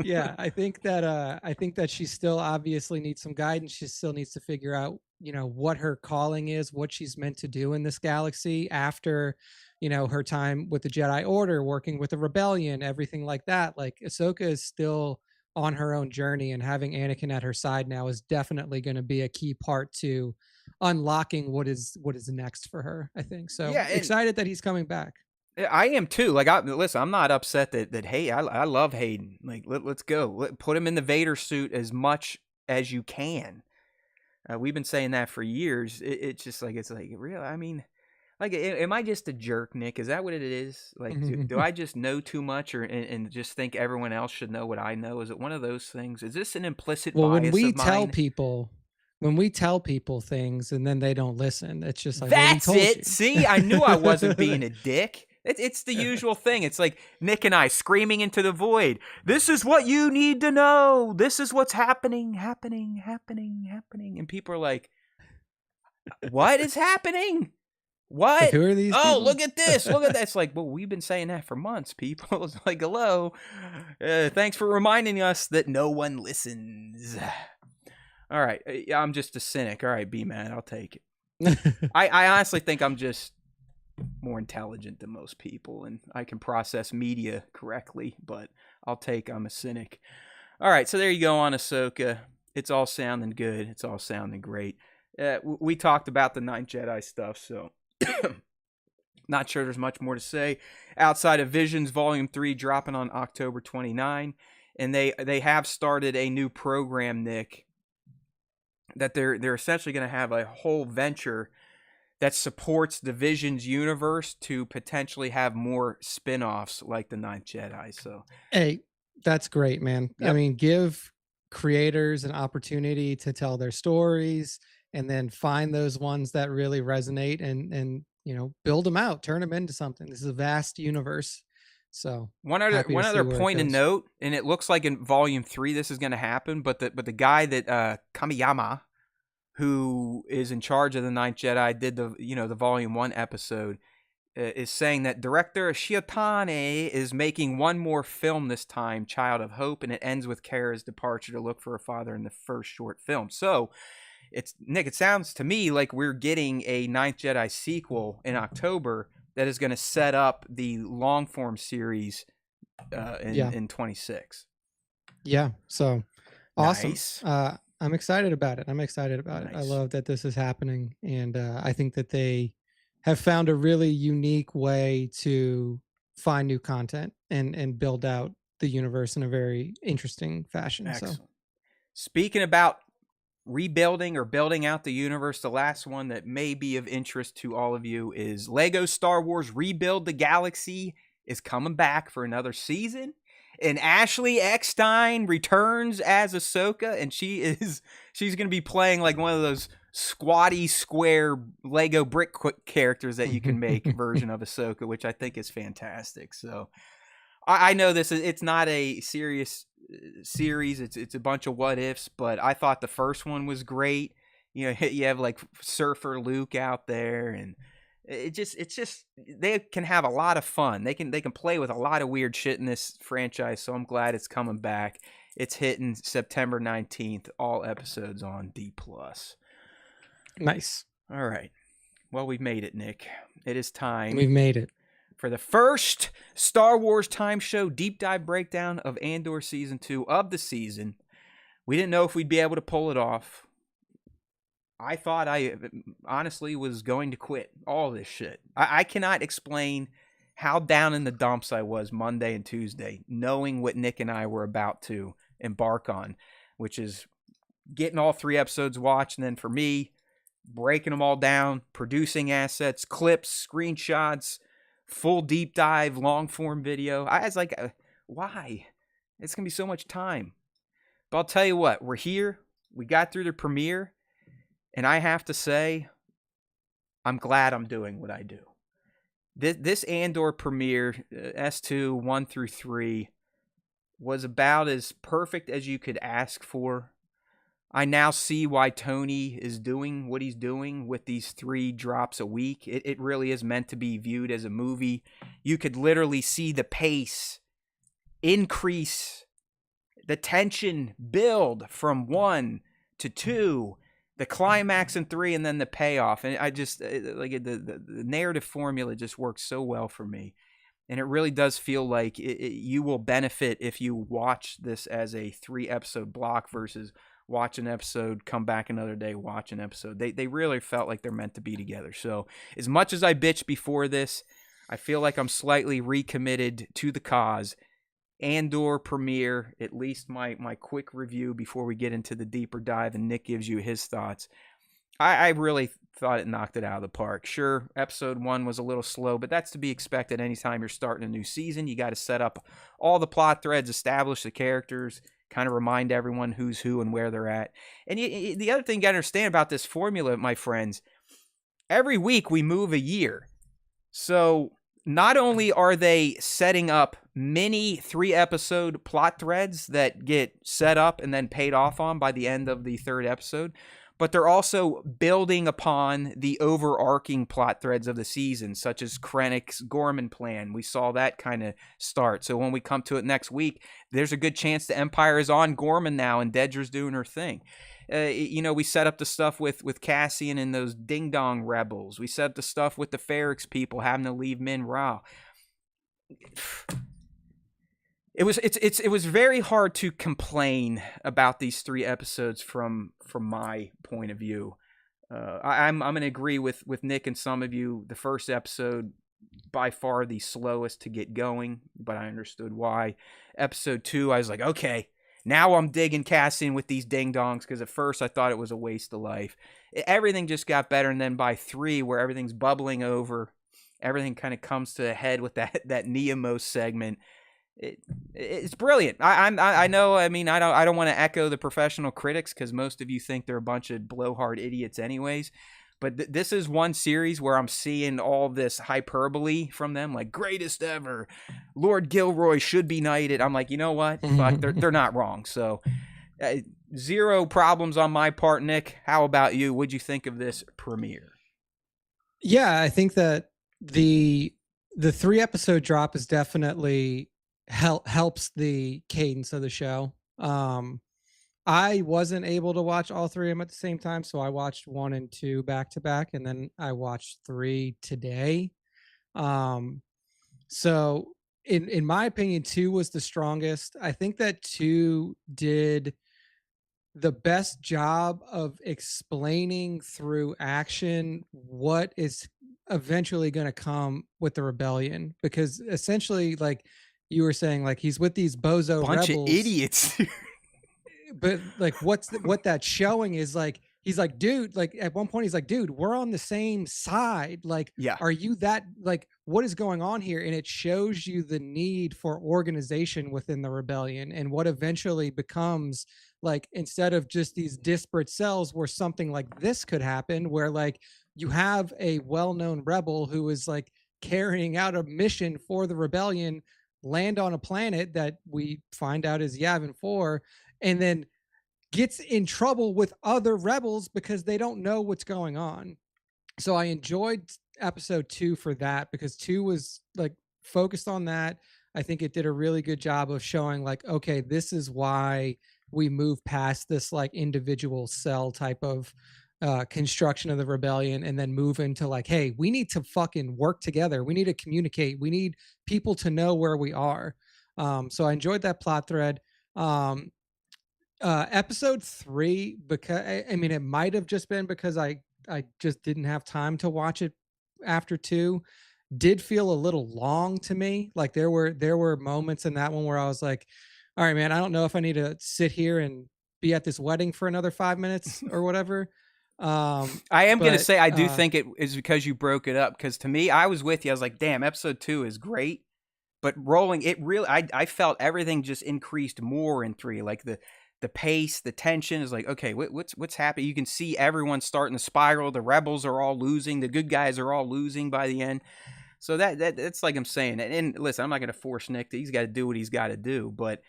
yeah, I think that she still obviously needs some guidance. She still needs to figure out, what her calling is, what she's meant to do in this galaxy after, her time with the Jedi Order, working with the rebellion, everything like that. Like, Ahsoka is still on her own journey, and having Anakin at her side now is definitely going to be a key part to unlocking what is next for her, I think. So Yeah, and excited that he's coming back. I am too. Like, listen, I'm not upset that hey, I love Hayden. Like, let's go. Put him in the Vader suit as much as you can. We've been saying that for years. It's just like, real. I mean, like, am I just a jerk, Nick? Is that what it is? Like, do I just know too much, or and just think everyone else should know what I know? Is it one of those things? Is this an implicit Well, when bias we of tell mine? people things and then they don't listen, it's just like, well, we That's told it. you. See, I knew I wasn't being a dick. It's the usual thing. It's like Nick and I screaming into the void. This is what you need to know. This is what's happening. And people are like, what is happening? Like, What? who are these Oh, people? look at this. Look at that. It's like, well, we've been saying that for months, people. It's like, hello. Thanks for reminding us that no one listens. All right. I'm just a cynic. All right, B-Man, I'll take it. I honestly think I'm just more intelligent than most people, and I can process media correctly, but I'm a cynic. All right, so there you go on Ahsoka. It's all sounding good. It's all sounding great. We talked about the Ninth Jedi stuff, so not sure there's much more to say outside of Visions Volume 3 dropping on October 29, and they have started a new program, Nick, that they're essentially going to have a whole venture that supports the Vision's universe to potentially have more spin-offs like the Ninth Jedi. So, hey, that's great, man. yep. I mean, give creators an opportunity to tell their stories, and then find those ones that really resonate, and build them out, turn them into something. This is a vast universe. So One happy to other see where it point and goes. note, and it looks like in Volume 3 this is going to happen, but the guy that Kamiyama, who is in charge of the Ninth Jedi, did the Volume 1 episode, is saying that director Shiotane is making one more film this time, Child of Hope, and it ends with Kara's departure to look for her father in the first short film. So, Nick, it sounds to me like we're getting a Ninth Jedi sequel in October that is going to set up the long form series in 26. Yeah. So awesome. Nice. I'm excited about it. I Nice. love that this is happening. And I think that they have found a really unique way to find new content and build out the universe in a very interesting fashion. Excellent. So Speaking about rebuilding or building out the universe, the last one that may be of interest to all of you is Lego Star Wars Rebuild the Galaxy is coming back for another season. And Ashley Eckstein returns as Ahsoka, and she's going to be playing like one of those squatty square Lego brick characters that you can make version of Ahsoka, which I think is fantastic. So I know it's not a serious series. It's a bunch of what ifs, but I thought the first one was great. You have like Surfer Luke out there, and it's just they can have a lot of fun. They can play with a lot of weird shit in this franchise. So I'm glad it's coming back. It's hitting September 19th. All episodes on D+. nice. All right. Well, we've made it, Nick. It is time. We've made it. For the first Star Wars Time Show deep dive breakdown of Andor Season 2 of the season. We didn't know if we'd be able to pull it off. I thought I honestly was going to quit all this shit. I cannot explain how down in the dumps I was Monday and Tuesday, knowing what Nick and I were about to embark on, which is getting all 3 episodes watched, and then for me, breaking them all down, producing assets, clips, screenshots, full deep dive, long form video. I was like, why? It's going to be so much time. But I'll tell you what, we're here. We got through the premiere. And I have to say, I'm glad I'm doing what I do. This Andor premiere, S2, 1 through 3, was about as perfect as you could ask for. I now see why Tony is doing what he's doing with these 3 drops a week. It really is meant to be viewed as a movie. You could literally see the pace increase, the tension build from 1 to 2, the climax in 3, and then the payoff. And I just like the narrative formula just works so well for me. And it really does feel like you will benefit if you watch this as a 3-episode block versus watch an episode, come back another day, watch an episode. They really felt like they're meant to be together. So as much as I bitched before this, I feel like I'm slightly recommitted to the cause. Andor premiere, at least my quick review before we get into the deeper dive and Nick gives you his thoughts. I really thought it knocked it out of the park. Sure, episode 1 was a little slow, but that's to be expected anytime you're starting a new season. You got to set up all the plot threads, establish the characters, kind of remind everyone who's who and where they're at. And the other thing you got to understand about this formula, my friends, every week we move a year. So not only are they setting up mini 3-episode plot threads that get set up and then paid off on by the end of the 3rd episode, but they're also building upon the overarching plot threads of the season, such as Krennic's Gorman plan. We saw that kind of start. So when we come to it next week, there's a good chance the Empire is on Gorman now and Dedra's doing her thing. We set up the stuff with Cassian and those ding-dong rebels. We set up the stuff with the Ferrix people having to leave Min Ra. It was very hard to complain about these 3 episodes from my point of view. I'm going to agree with Nick and some of you. The first episode, by far the slowest to get going, but I understood why. Episode 2, I was like, okay, Now I'm digging Cassian with these ding-dongs, because at first I thought it was a waste of life. Everything just got better, and then by 3, where everything's bubbling over, everything kind of comes to a head with that Neomos segment. It's brilliant. I know. I mean, I don't want to echo the professional critics, because most of you think they're a bunch of blowhard idiots anyways. But this is one series where I'm seeing all this hyperbole from them, like greatest ever, Lord Gilroy should be knighted. I'm like, you know what? Fuck, they're not wrong. So, zero problems on my part, Nick. How about you? What'd you think of this premiere? Yeah, I think that the 3-episode drop is definitely helps the cadence of the show. I wasn't able to watch all 3 of them at the same time, so I watched 1 and 2 back to back, and then I watched 3 today. So in my opinion, 2 was the strongest. I think that 2 did the best job of explaining through action what is eventually going to come with the rebellion, because essentially, like you were saying, like he's with these bozo bunch rebels, of idiots. but like what that's showing is like he's like, dude, like at one point he's like, dude, we're on the same side, like Yeah. are you that, like what is going on here? And it shows you the need for organization within the rebellion, and what eventually becomes, like, instead of just these disparate cells, where something like this could happen, where like you have a well-known rebel who is like carrying out a mission for the rebellion, land on a planet that we find out is Yavin 4, and then gets in trouble with other rebels because they don't know what's going on. So I enjoyed episode 2 for that, because 2 was like focused on that. I think it did a really good job of showing like, okay, this is why we move past this like individual cell type of construction of the rebellion, and then move into like, hey, we need to fucking work together. We need to communicate. We need people to know where we are. So I enjoyed that plot thread. Episode 3, because I mean, it might have just been because I just didn't have time to watch it after 2, did feel a little long to me. Like there were moments in that one where I was like, all right, man, I don't know if I need to sit here and be at this wedding for another 5 minutes or whatever. I am going to say, I do think it is because you broke it up, because to me, I was with you. I was like, damn, episode 2 is great, but rolling it really, I felt everything just increased more in 3. Like the pace, the tension is like, okay, what's happening? You can see everyone starting to spiral. The rebels are all losing. The good guys are all losing by the end. So that's like I'm saying. And listen, I'm not going to force Nick. He's got to do what he's got to do. But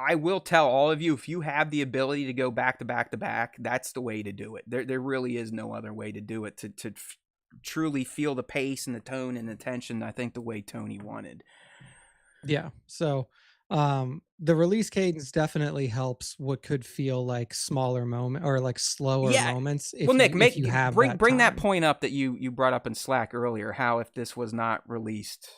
I will tell all of you, if you have the ability to go back to back to back, that's the way to do it. There really is no other way to do it, to truly feel the pace and the tone and the tension, I think, the way Tony wanted. Yeah. So the release cadence definitely helps what could feel like smaller moment or like slower moments. Well, Nick, bring that point up that you brought up in Slack earlier, how if this was not released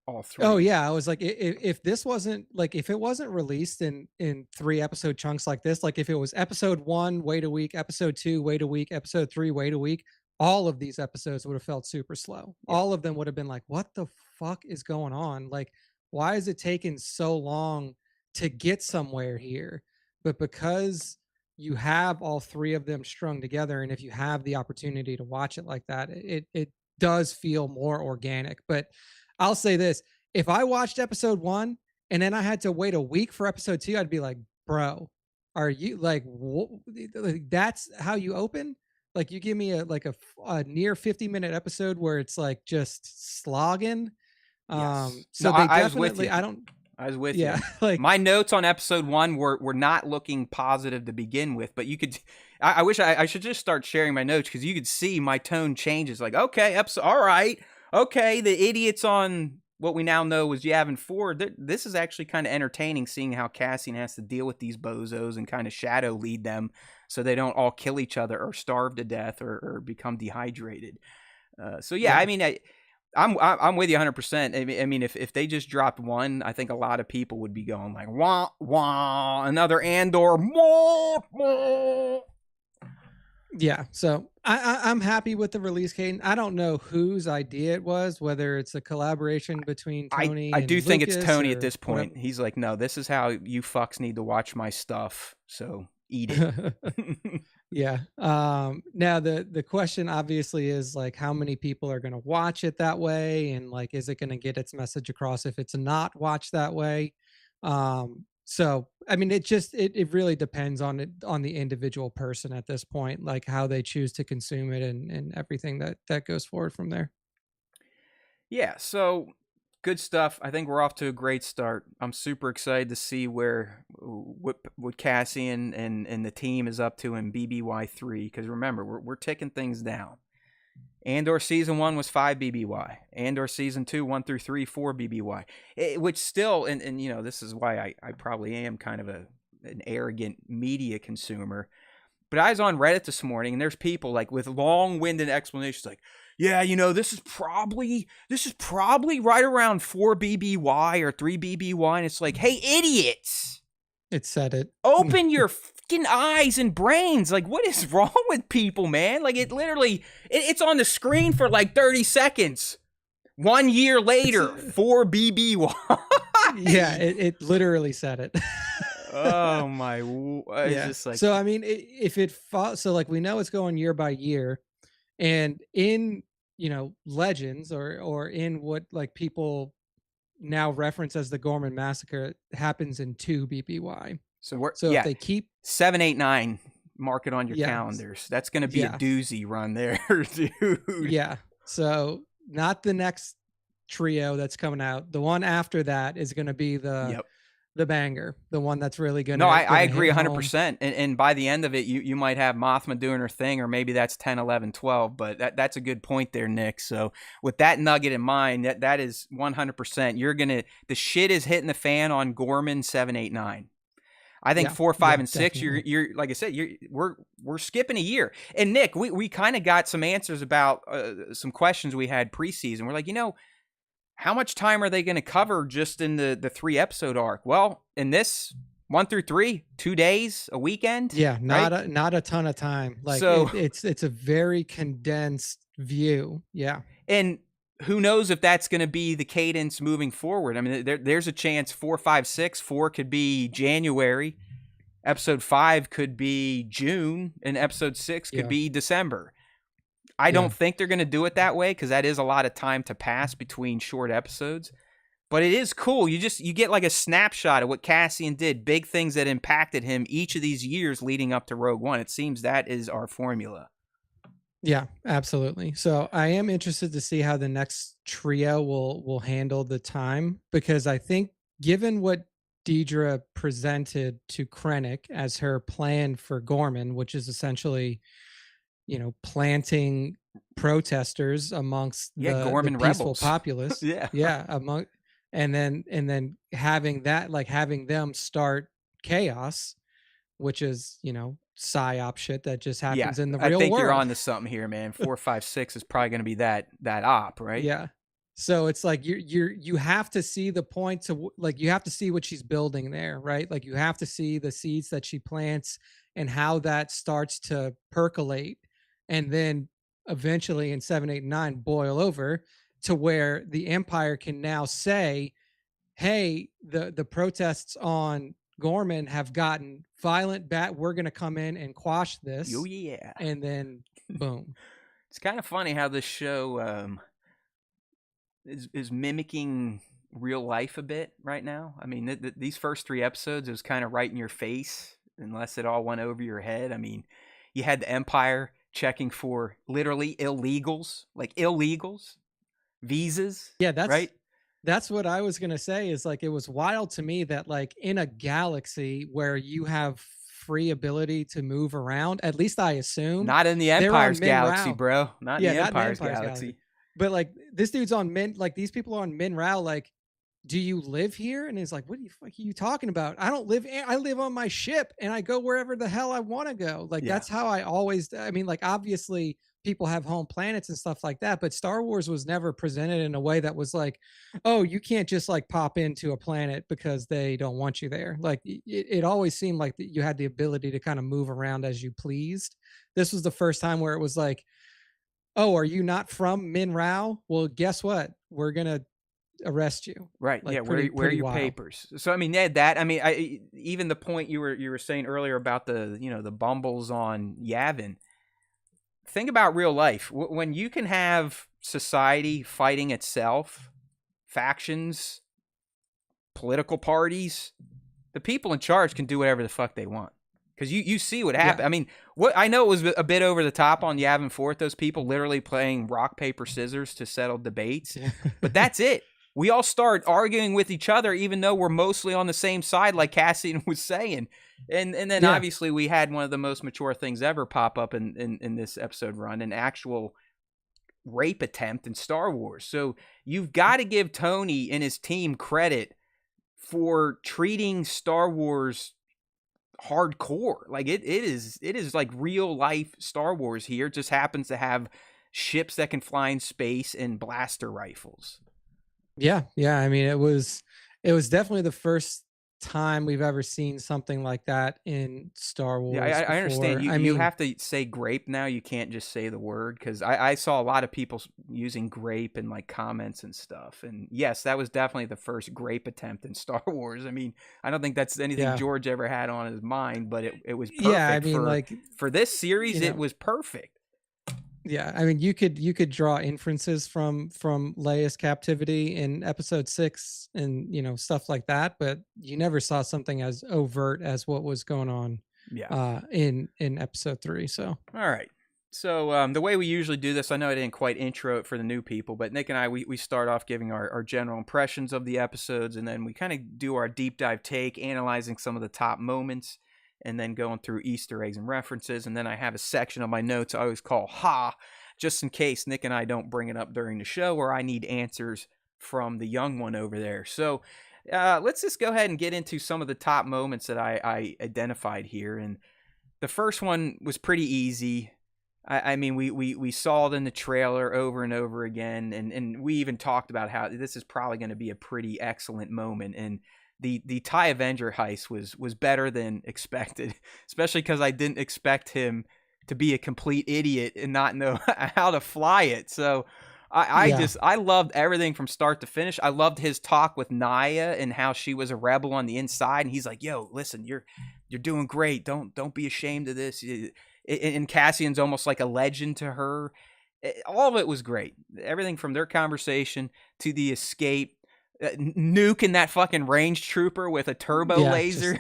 all 3. Oh yeah, I was like, if this wasn't like, if it wasn't released in 3-episode chunks like this, like if it was episode 1, wait a week, episode 2, wait a week, episode 3, wait a week, all of these episodes would have felt super slow. Yeah. All of them would have been like, what the fuck is going on? Like, why is it taking so long to get somewhere here? But because you have all 3 of them strung together, and if you have the opportunity to watch it like that, it does feel more organic. But I'll say this, if I watched episode 1 and then I had to wait a week for episode 2, I'd be like, bro, are you like, that's how you open? Like, you give me a near 50-minute episode where it's like just slogging. Yes. So no, they I was with you. I was with you. Like, my notes on episode 1 were not looking positive to begin with, but you could, I wish I should just start sharing my notes, because you could see my tone changes. Like, okay, all right. Okay, the idiots on what we now know was Yavin 4. This is actually kind of entertaining, seeing how Cassian has to deal with these bozos and kind of shadow lead them so they don't all kill each other or starve to death or become dehydrated. So yeah, I mean, I'm with you 100%. I mean, if they just dropped 1, I think a lot of people would be going like, wah, wah, another Andor, wah, wah. Yeah, so I'm happy with the release cadence. I don't know whose idea it was, whether it's a collaboration between Tony I do and think it's Lucas Tony at or this whatever. point. He's like, no, this is how you fucks need to watch my stuff. So eat it. Yeah. Now the question obviously is like how many people are going to watch it that way, and like is it going to get its message across if it's not watched that way? So I mean it really depends on the individual person at this point, like how they choose to consume it and everything that goes forward from there. Yeah, so good stuff. I think we're off to a great start. I'm super excited to see what Cassian and the team is up to in BBY3, because remember, we're ticking things down. Andor season 1 was 5 BBY. Andor season 2, 1 through 3, 4 BBY. Which still, and you know, this is why I probably am kind of an arrogant media consumer. But I was on Reddit this morning, and there's people like with long-winded explanations, like, yeah, you know, this is probably right around 4 BBY or 3 BBY, and it's like, hey, idiots, It said it. open your fucking eyes and brains. Like, what is wrong with people, man? Like, it literally, it's on the screen for like 30 seconds. 1 year later, 4 BBY. Yeah, it literally said it. Oh my! It's Yeah. just like, So I mean, if it so like we know it's going year by year, and in legends or in what like people now reference as the Gorman massacre happens in 2 BBY. so we're So if they keep 7, 8, 9. Mark it on your yeah calendars. That's going to be a yeah doozy run there, dude. yeah so not the next trio that's coming out. The one after that is going to be Yep. the banger, the one that's really No, I gonna agree hit home. 100%. And by the end of it, you might have Mothma doing her thing, or maybe that's 10, 11, 12. But that's a good point there, Nick. So with that nugget in mind, that is 100%. The shit is hitting the fan on Gorman 7, 8, 9. I think 4, 5, and 6. Definitely. You're like I said. We're skipping a year. And Nick, we kind of got some answers about some questions we had preseason. We're like, how much time are they going to cover just in the 3 episode arc? Well, in this 1 through 3, 2 days, a weekend. Yeah, right? not a ton of time. Like So it's a very condensed view. Yeah. And who knows if that's going to be the cadence moving forward? I mean, there's a chance 4, 5, 6. 4 could be January, episode 5 could be June, and episode 6 could be December. I don't think they're going to do it that way, because that is a lot of time to pass between short episodes. But it is cool. You get like a snapshot of what Cassian did, big things that impacted him each of these years leading up to Rogue One. It seems that is our formula. Yeah, absolutely. So I am interested to see how the next trio will handle the time, because I think given what Deidre presented to Krennic as her plan for Gorman, which is essentially, planting protesters amongst Gorman the peaceful rebels. populace. Yeah. And then having them start chaos, which is, psyop shit that just happens in the real world. I think you're on to something here, man. 4, 5, 6 is probably going to be that op, right? Yeah. So it's like you have to see the point to, like, you have to see what she's building there, right? Like you have to see the seeds that she plants and how that starts to percolate, and then eventually in 7, 8, 9 boil over to where the Empire can now say, hey, the protests on Gorman have gotten violent. We're going to come in and quash this. Oh, yeah. And then boom. It's kind of funny how this show is mimicking real life a bit right now. I mean, these first 3 episodes, it was kind of right in your face, unless it all went over your head. I mean, you had the Empire checking for literally illegals, visas. Yeah, right. That's what I was going to say, is like, it was wild to me that like in a galaxy where you have free ability to move around, at least I assume. Not in the Empire's galaxy, bro. Not in the Empire's galaxy. But like this dude's on these people are on Min Rao, like do you live here? And he's like, what the fuck are you talking about? I don't live, I live on my ship and I go wherever the hell I want to go. Like, Yeah. that's how I always, I mean, like, obviously people have home planets and stuff like that, but Star Wars was never presented in a way that was like, oh, you can't just like pop into a planet because they don't want you there. Like, it always seemed like that you had the ability to kind of move around as you pleased. This was the first time where it was like, oh, are you not from Min Rao? Well, guess what? We're going to arrest you. Right. Yeah. Like, Where are pretty your wild. papers? So I mean, yeah, that. I mean, even the point you were saying earlier about the the bumbles on Yavin. Think about real life. When you can have society fighting itself, factions, political parties, the people in charge can do whatever the fuck they want. Because you see what happened. Yeah. I mean, what I know it was a bit over the top on Yavin 4th, those people literally playing rock, paper, scissors to settle debates. But that's it. We all start arguing with each other, even though we're mostly on the same side, like Cassian was saying. And then Yeah. obviously we had one of the most mature things ever pop up in this episode run, an actual rape attempt in Star Wars. So you've got to give Tony and his team credit for treating Star Wars hardcore. Like it is like real life Star Wars here. It just happens to have ships that can fly in space and blaster rifles. Yeah. Yeah. I mean, it was definitely the first time we've ever seen something like that in Star Yeah, Wars I understand. before. You I you mean, have to say grape now. You can't just say the word, because I saw a lot of people using grape in like comments and stuff. And yes, that was definitely the first grape attempt in Star Wars. I mean, I don't think that's anything yeah. George ever had on his mind, but it was Yeah. I perfect mean, like, for this series. you It know, was perfect. yeah. I mean, you could draw inferences from Leia's captivity in episode 6 and, stuff like that, but you never saw something as overt as what was going on Yeah. in episode 3. So, All right. So the way we usually do this, I know I didn't quite intro it for the new people, but Nick and I, we start off giving our general impressions of the episodes, and then we kind of do our deep dive take, analyzing some of the top moments, and then going through Easter eggs and references. And then I have a section of my notes I always call Ha, just in case Nick and I don't bring it up during the show, or I need answers from the young one over there. So let's just go ahead and get into some of the top moments that I identified here. And the first one was pretty easy. I mean, we saw it in the trailer over and over again, and we even talked about how this is probably going to be a pretty excellent moment. And the TIE Avenger heist was better than expected, especially because I didn't expect him to be a complete idiot and not know how to fly it. So yeah. I loved everything from start to finish. I loved his talk with Naya and how she was a rebel on the inside, and he's like, "Yo, listen, you're doing great. Don't be ashamed of this." And Cassian's almost like a legend to her. All of it was great. Everything from their conversation to the escape, nuking that fucking range trooper with a turbo Yeah. laser.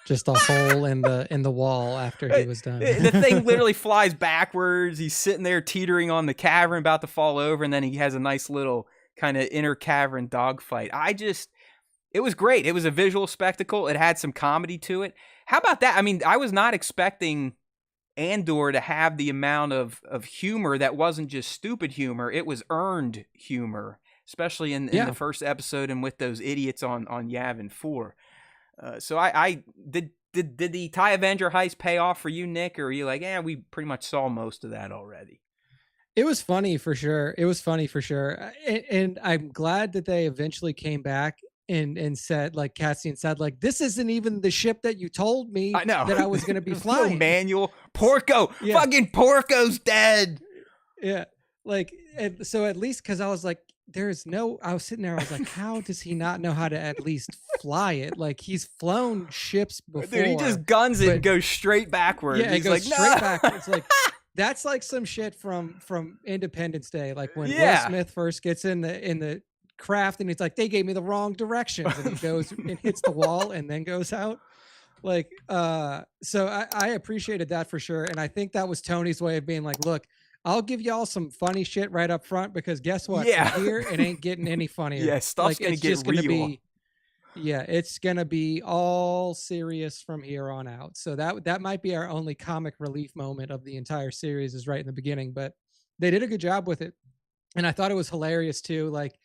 Just a hole in the wall after he was done. The thing literally flies backwards. He's sitting there teetering on the cavern, about to fall over, and then he has a nice little kind of inner cavern dogfight. It was great. It was a visual spectacle. It had some comedy to it. How about that? I mean, I was not expecting Andor to have the amount of humor that wasn't just stupid humor. It was earned humor, especially in the first episode and with those idiots on Yavin 4. So I did the TIE Avenger heist pay off for you, Nick, or are you like, we pretty much saw most of that already? It was funny for sure. And I'm glad that they eventually came back and said, like Cassian said, like, this isn't even the ship that you told me I know that I was going to be flying. No manual. Porco, fucking Porco's dead. Yeah, like, and so at least because I was like, I was sitting there, I was like, how does he not know how to at least fly it? Like, he's flown ships before. Dude, he just guns it and goes straight backwards. Yeah, it goes like, straight backwards. Like, that's like some shit from Independence Day, like when Will Smith first gets in the craft and it's like, they gave me the wrong directions, and he goes and hits the wall and then goes out. Like, so I appreciated that for sure. And I think that was Tony's way of being like, look, I'll give y'all some funny shit right up front, because guess what? Yeah. From here, it ain't getting any funnier. Yeah, stuff's like, gonna get real. It's gonna be all serious from here on out. So that might be our only comic relief moment of the entire series, is right in the beginning. But they did a good job with it, and I thought it was hilarious too. Like,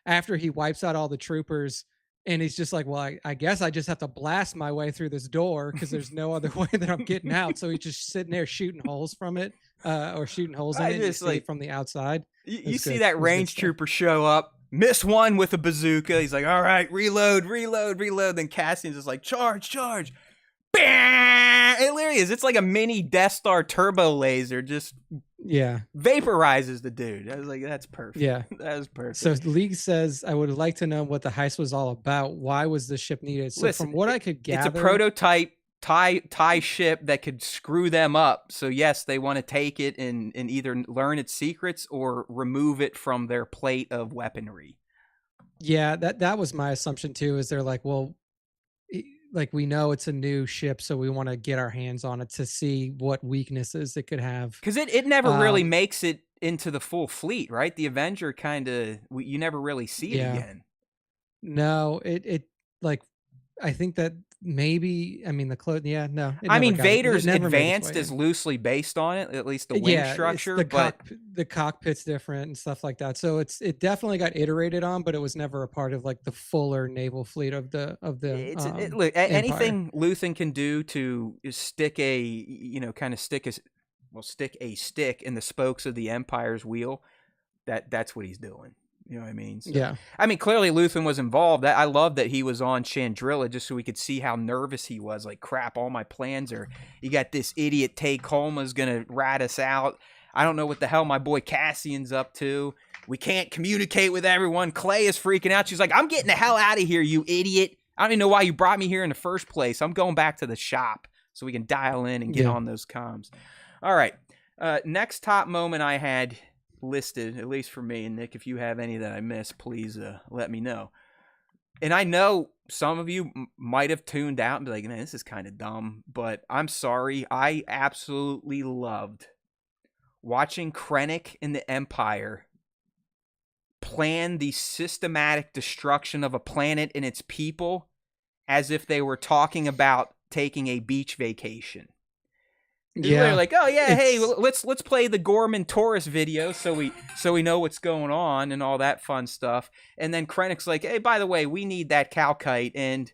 after he wipes out all the troopers, and he's just like, well, I guess I just have to blast my way through this door because there's no other way that I'm getting out. So he's just sitting there shooting holes from it, or shooting holes in I it, and you just see like it from the outside. you see that range trooper show up, miss one with a bazooka. He's like, all right, reload, reload, reload. Then Cassian's just like, charge, charge. Bam! It literally is. It's like a mini Death Star turbo laser, just vaporizes the dude. I was like, that's perfect. Yeah, that was perfect. So League says, I would like to know what the heist was all about. Why was the ship needed? So Listen, from what I could gather, it's a prototype TIE ship that could screw them up. So yes, they want to take it and either learn its secrets or remove it from their plate of weaponry. Yeah, that was my assumption too. Is they're like, well, like we know it's a new ship, so we want to get our hands on it to see what weaknesses it could have. Because it never really makes it into the full fleet, right? The Avenger kind of, you never really see it again. No, it like, I think that maybe, I mean, no. I mean, Vader's Advanced is loosely based on it, at least the wing structure. The cockpit's different and stuff like that. So it definitely got iterated on, but it was never a part of like the fuller naval fleet of the look, anything Luthen can do to stick a stick in the spokes of the Empire's wheel. That's what he's doing. You know what I mean? So, yeah. I mean, clearly Luthen was involved. I love that he was on Chandrilla just so we could see how nervous he was. Like, crap, all my plans are... You got this idiot Tacoma's going to rat us out. I don't know what the hell my boy Cassian's up to. We can't communicate with everyone. Clay is freaking out. She's like, I'm getting the hell out of here, you idiot. I don't even know why you brought me here in the first place. I'm going back to the shop so we can dial in and get on those comms. All right. Next top moment I had... listed, at least for me, and Nick, if you have any that I missed, please let me know. And I know some of you might have tuned out and be like, man, this is kind of dumb, but I'm sorry. I absolutely loved watching Krennic and the Empire plan the systematic destruction of a planet and its people as if they were talking about taking a beach vacation. They're like, oh yeah, hey, let's play the Gorman Taurus video so we know what's going on and all that fun stuff. And then Krennic's like, hey, by the way, we need that calcite, and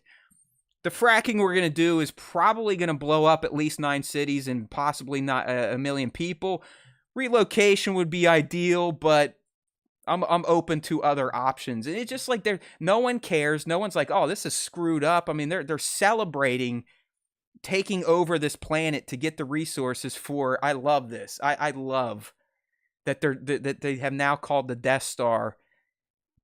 the fracking we're gonna do is probably gonna blow up at least 9 cities and possibly not a million people. Relocation would be ideal, but I'm open to other options. And it's just like no one cares. No one's like, oh, this is screwed up. I mean, they're celebrating taking over this planet to get the resources for. I love this. I love that they have now called the Death Star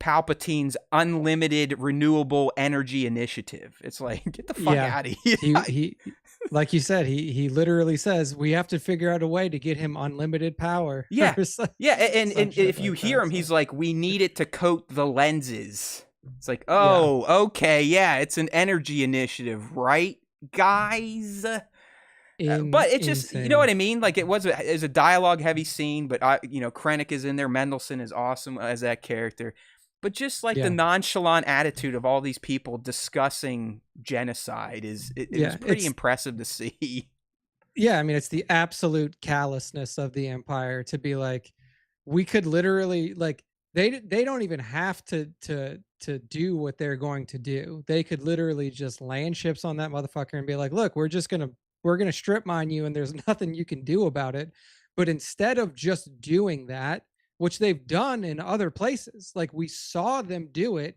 Palpatine's Unlimited Renewable Energy Initiative. It's like, get the fuck out of here. He like you said, he literally says we have to figure out a way to get him unlimited power. Yeah, and if you hear him, he's like, we need it to coat the lenses. It's like, oh, okay, yeah, it's an energy initiative, right, guys? But it's just insane. You know what I mean? Like, it was a dialogue heavy scene, but Krennic is in there. Mendelsohn is awesome as that character. But just like the nonchalant attitude of all these people discussing genocide it was pretty impressive to see. Yeah, I mean, it's the absolute callousness of the Empire to be like, we could literally, like, they don't even have to do what they're going to do. They could literally just land ships on that motherfucker and be like, look, we're gonna strip mine you, and there's nothing you can do about it. But instead of just doing that, which they've done in other places, like we saw them do it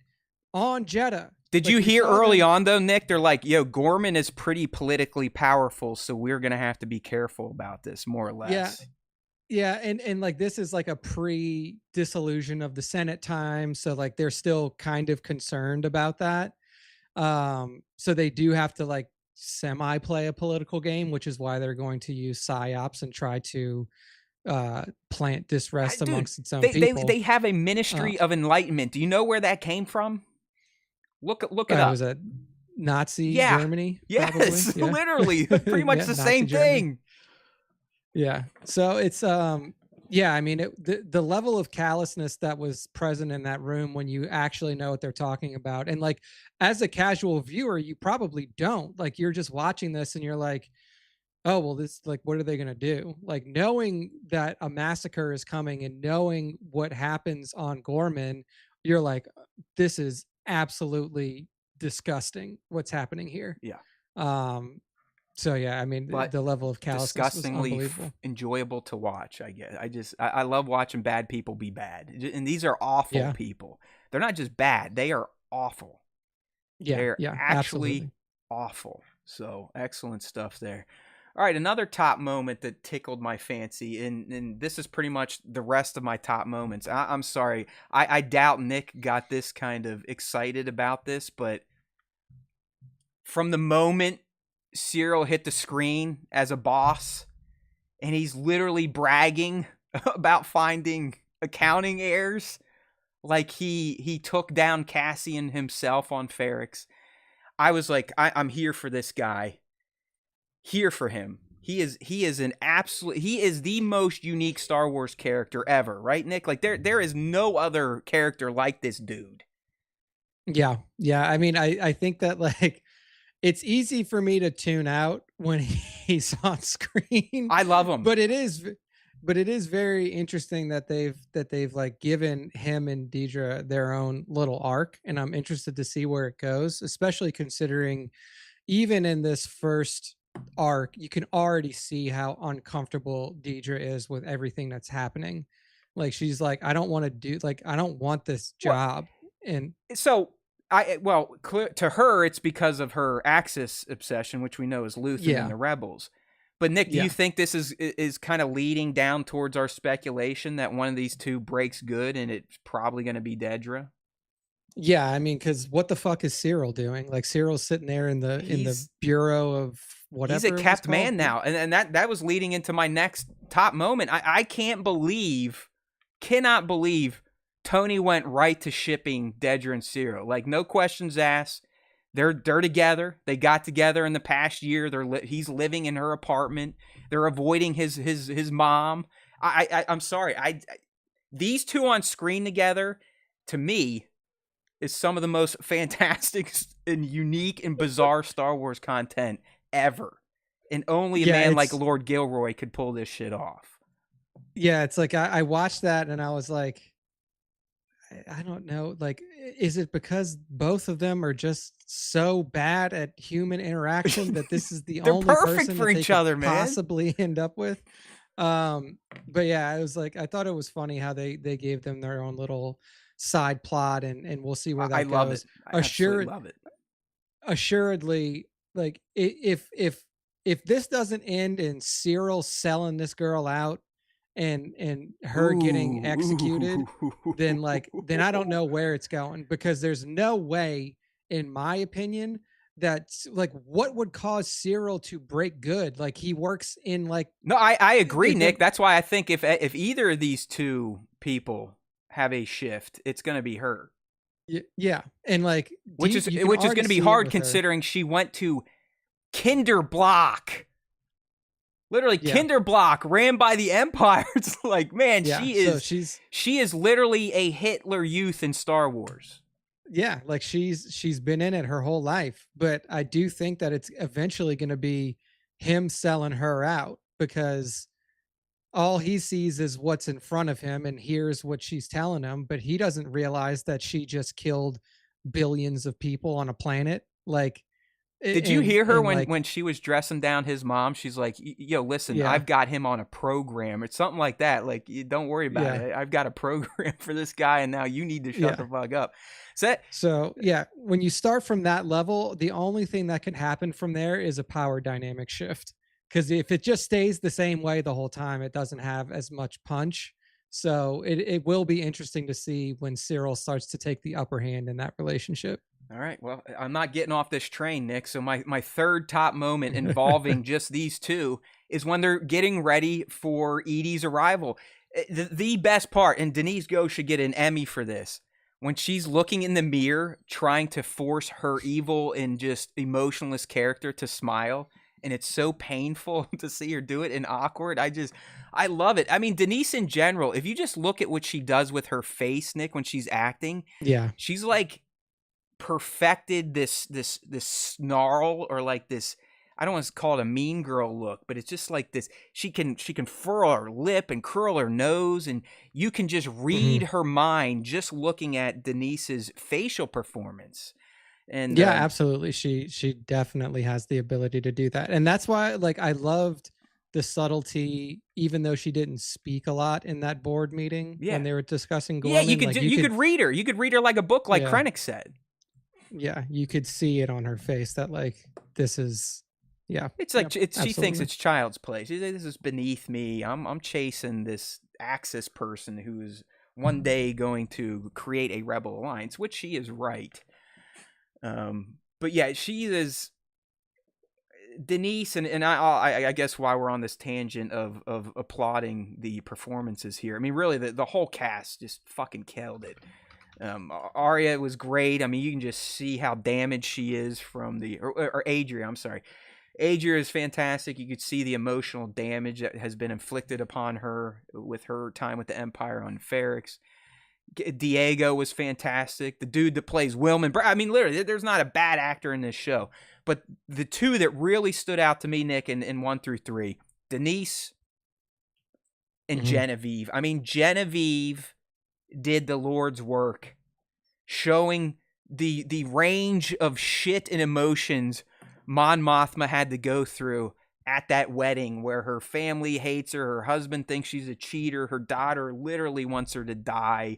on Jeddah. Did you hear early on though, Nick? They're like, yo, Gorman is pretty politically powerful, so we're gonna have to be careful about this, more or less. Yeah, and like this is like a pre-dissolution of the Senate time, so like they're still kind of concerned about that. So they do have to like semi-play a political game, which is why they're going to use psyops and try to plant disrest amongst its own people. They have a Ministry of Enlightenment. Do you know where that came from? Look it up. Was it Nazi Germany? Yes, literally, pretty much the same thing. Yeah. So it's I mean, the level of callousness that was present in that room when you actually know what they're talking about, and like as a casual viewer, you probably don't. Like, you're just watching this and you're like, oh, well, this, like, what are they going to do? Like, knowing that a massacre is coming and knowing what happens on Gorman, you're like, this is absolutely disgusting what's happening here. Yeah. So yeah, I mean, But the level of callousness was disgustingly unbelievable. enjoyable to watch, I guess. I love watching bad people be bad. And these are awful Yeah. people. They're not just bad, they are awful. Yeah. They're Yeah. actually Absolutely. awful. So excellent stuff there. All right, another top moment that tickled my fancy, and this is pretty much the rest of my top moments. I'm sorry. I doubt Nick got this kind of excited about this, but from the moment Cyril hit the screen as a boss, and he's literally bragging about finding accounting errors, like he took down Cassian himself on Ferrix. I was like, I'm here for this guy. Here for him. He is the most unique Star Wars character ever, right, Nick? Like there is no other character like this dude. Yeah. Yeah. I mean, I think that like it's easy for me to tune out when he's on screen. I love him. But it is very interesting that they've like given him and Deidre their own little arc, and I'm interested to see where it goes, especially considering even in this first arc, you can already see how uncomfortable Deidre is with everything that's happening. Like she's like, I don't want to do like I don't want this job. And so to her it's because of her Axis obsession, which we know is Luthen and the Rebels. But Nick, do you think this is kind of leading down towards our speculation that one of these two breaks good and it's probably going to be Dedra? Yeah, I mean, because what the fuck is Cyril doing? Like Cyril's sitting there in the bureau of whatever. He's a kept man now, and that was leading into my next top moment. I cannot believe Tony went right to shipping Dedra and Cyril. Like no questions asked. They're together. They got together in the past year. He's living in her apartment. They're avoiding his mom. I'm sorry. These two on screen together, to me, is some of the most fantastic and unique and bizarre Star Wars content ever. And only a man like Lord Gilroy could pull this shit off. Yeah, it's like I watched that and I was like, I don't know. Like, is it because both of them are just so bad at human interaction that this is the only person for that each they other, could man. possibly end up with? But yeah, I was like, I thought it was funny how they gave them their own little side plot, and we'll see where that goes. Love it. I absolutely love it. Assuredly, like if this doesn't end in Cyril selling this girl out and her getting executed, then I don't know where it's going, because there's no way, in my opinion, that's like what would cause Cyril to break good. Like he works in like no, I agree, Nick. That's why I think if either of these two people have a shift, it's going to be her. Yeah, and like which is going to be hard considering she went to Kinderblock. Literally, Kinderblock, ran by the Empire. It's like, man, she is literally a Hitler Youth in Star Wars. Yeah, like she's been in it her whole life. But I do think that it's eventually going to be him selling her out, because all he sees is what's in front of him and hears what she's telling him, but he doesn't realize that she just killed billions of people on a planet. Like, did you hear her when she was dressing down his mom? She's like, yo, listen, I've got him on a program. It's something like that. Like, don't worry about it. I've got a program for this guy, and now you need to shut the fuck up. So yeah, when you start from that level, the only thing that can happen from there is a power dynamic shift. Because if it just stays the same way the whole time, it doesn't have as much punch. So it will be interesting to see when Cyril starts to take the upper hand in that relationship. All right. Well, I'm not getting off this train, Nick. So my third top moment involving just these two is when they're getting ready for Edie's arrival. The best part, and Denise Go should get an Emmy for this, when she's looking in the mirror trying to force her evil and just emotionless character to smile. And it's so painful to see her do it and awkward. I love it. I mean, Denise in general, if you just look at what she does with her face, Nick, when she's acting, she's like perfected this snarl, or like this, I don't want to call it a mean girl look, but it's just like this. She can furl her lip and curl her nose, and you can just read her mind just looking at Denise's facial performance. And yeah, absolutely. She definitely has the ability to do that. And that's why like I loved the subtlety, even though she didn't speak a lot in that board meeting when they were discussing Gorman. Yeah, you could read her. You could read her like a book, like Krennic said. Yeah, you could see it on her face that like this is It's like she thinks it's child's play. She says, this is beneath me. I'm chasing this Axis person who's one day going to create a rebel alliance, which she is right. But yeah, she is Denise, and I guess why we're on this tangent of applauding the performances here. I mean, really, the whole cast just fucking killed it. Arya was great. I mean, you can just see how damaged she is from or Adria. I'm sorry. Adria is fantastic. You could see the emotional damage that has been inflicted upon her with her time with the Empire on Ferrix. Diego was fantastic. The dude that plays Wilman, I mean, literally, there's not a bad actor in this show. But the two that really stood out to me, Nick, in 1 through 3, Denise and Genevieve. I mean, Genevieve did the Lord's work, showing the range of shit and emotions Mon Mothma had to go through at that wedding, where her family hates her husband thinks she's a cheater, her daughter literally wants her to die,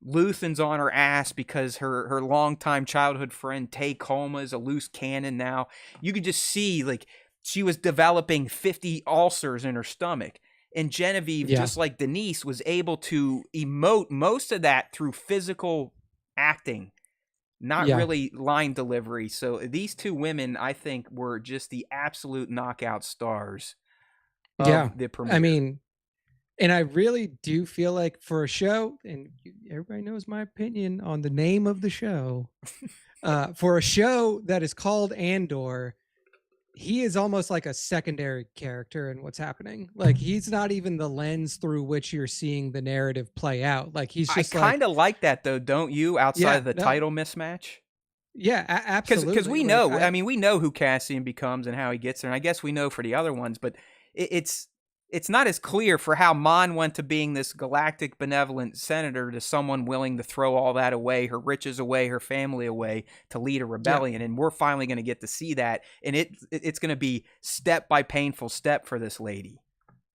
Luthen's on her ass because her longtime childhood friend Tay Colma is a loose cannon now. You could just see like she was developing 50 ulcers in her stomach. And Genevieve, just like Denise, was able to emote most of that through physical acting, not really line delivery. So these two women, I think, were just the absolute knockout stars of the premiere. I mean, and I really do feel like for a show, and everybody knows my opinion on the name of the show, for a show that is called Andor, he is almost like a secondary character in what's happening. Like he's not even the lens through which you're seeing the narrative play out. Like he's just I kind of like that though, don't you? Outside of the title mismatch. Yeah, absolutely. Because we know, I mean, we know who Cassian becomes and how he gets there, and I guess we know for the other ones, but it's not as clear for how Mon went to being this galactic benevolent senator to someone willing to throw all that away, her riches away, her family away, to lead a rebellion. And we're finally going to get to see that. And it's going to be step by painful step for this lady.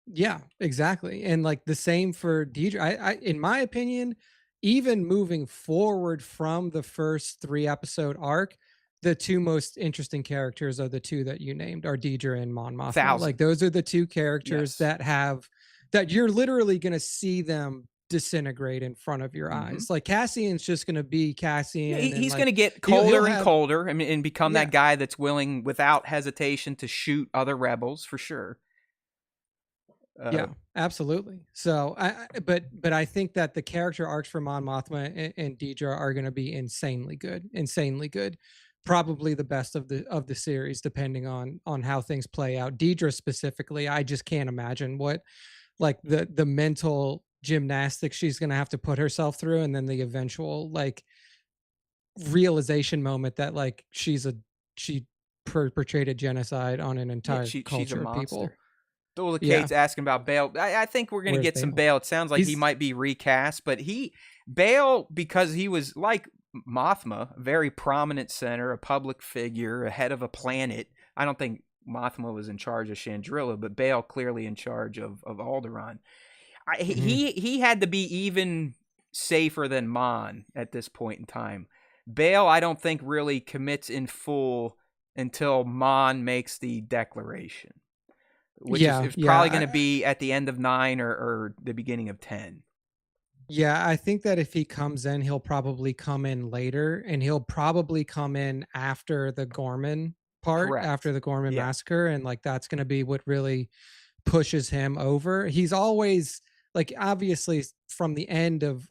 Yeah, exactly. And like the same for Deidre. I in my opinion, even moving forward from the first 3-episode arc, the two most interesting characters are the two that you named, are Deidre and Mon Mothma. Like those are the two characters that you're literally going to see them disintegrate in front of your eyes. Like Cassian's just going to be Cassian. Yeah, he's going to get colder and colder. I mean, and become that guy that's willing, without hesitation, to shoot other rebels for sure. Yeah, absolutely. So, but I think that the character arcs for Mon Mothma and Deidre are going to be insanely good. Probably the best of the series, depending on how things play out. Deidre specifically, I just can't imagine what like the mental gymnastics she's going to have to put herself through, and then the eventual like realization moment that like she perpetrated genocide on an entire culture of people. Dola Kate's asking about Bail. I think we're going to get some Bail. It sounds like he might be recast, but Bail, because he was like Mothma, a very prominent senator, a public figure, a head of a planet. I don't think Mothma was in charge of Chandrilla, but Bail clearly in charge of Alderaan. He had to be even safer than Mon at this point in time. Bail, I don't think really commits in full until Mon makes the declaration, which is probably going to be at the end of 9 or the beginning of 10. Yeah, I think that if he comes in, he'll probably come in later, and he'll probably come in after the Gorman part, after the Gorman massacre, and like that's going to be what really pushes him over. He's always like, obviously from the end of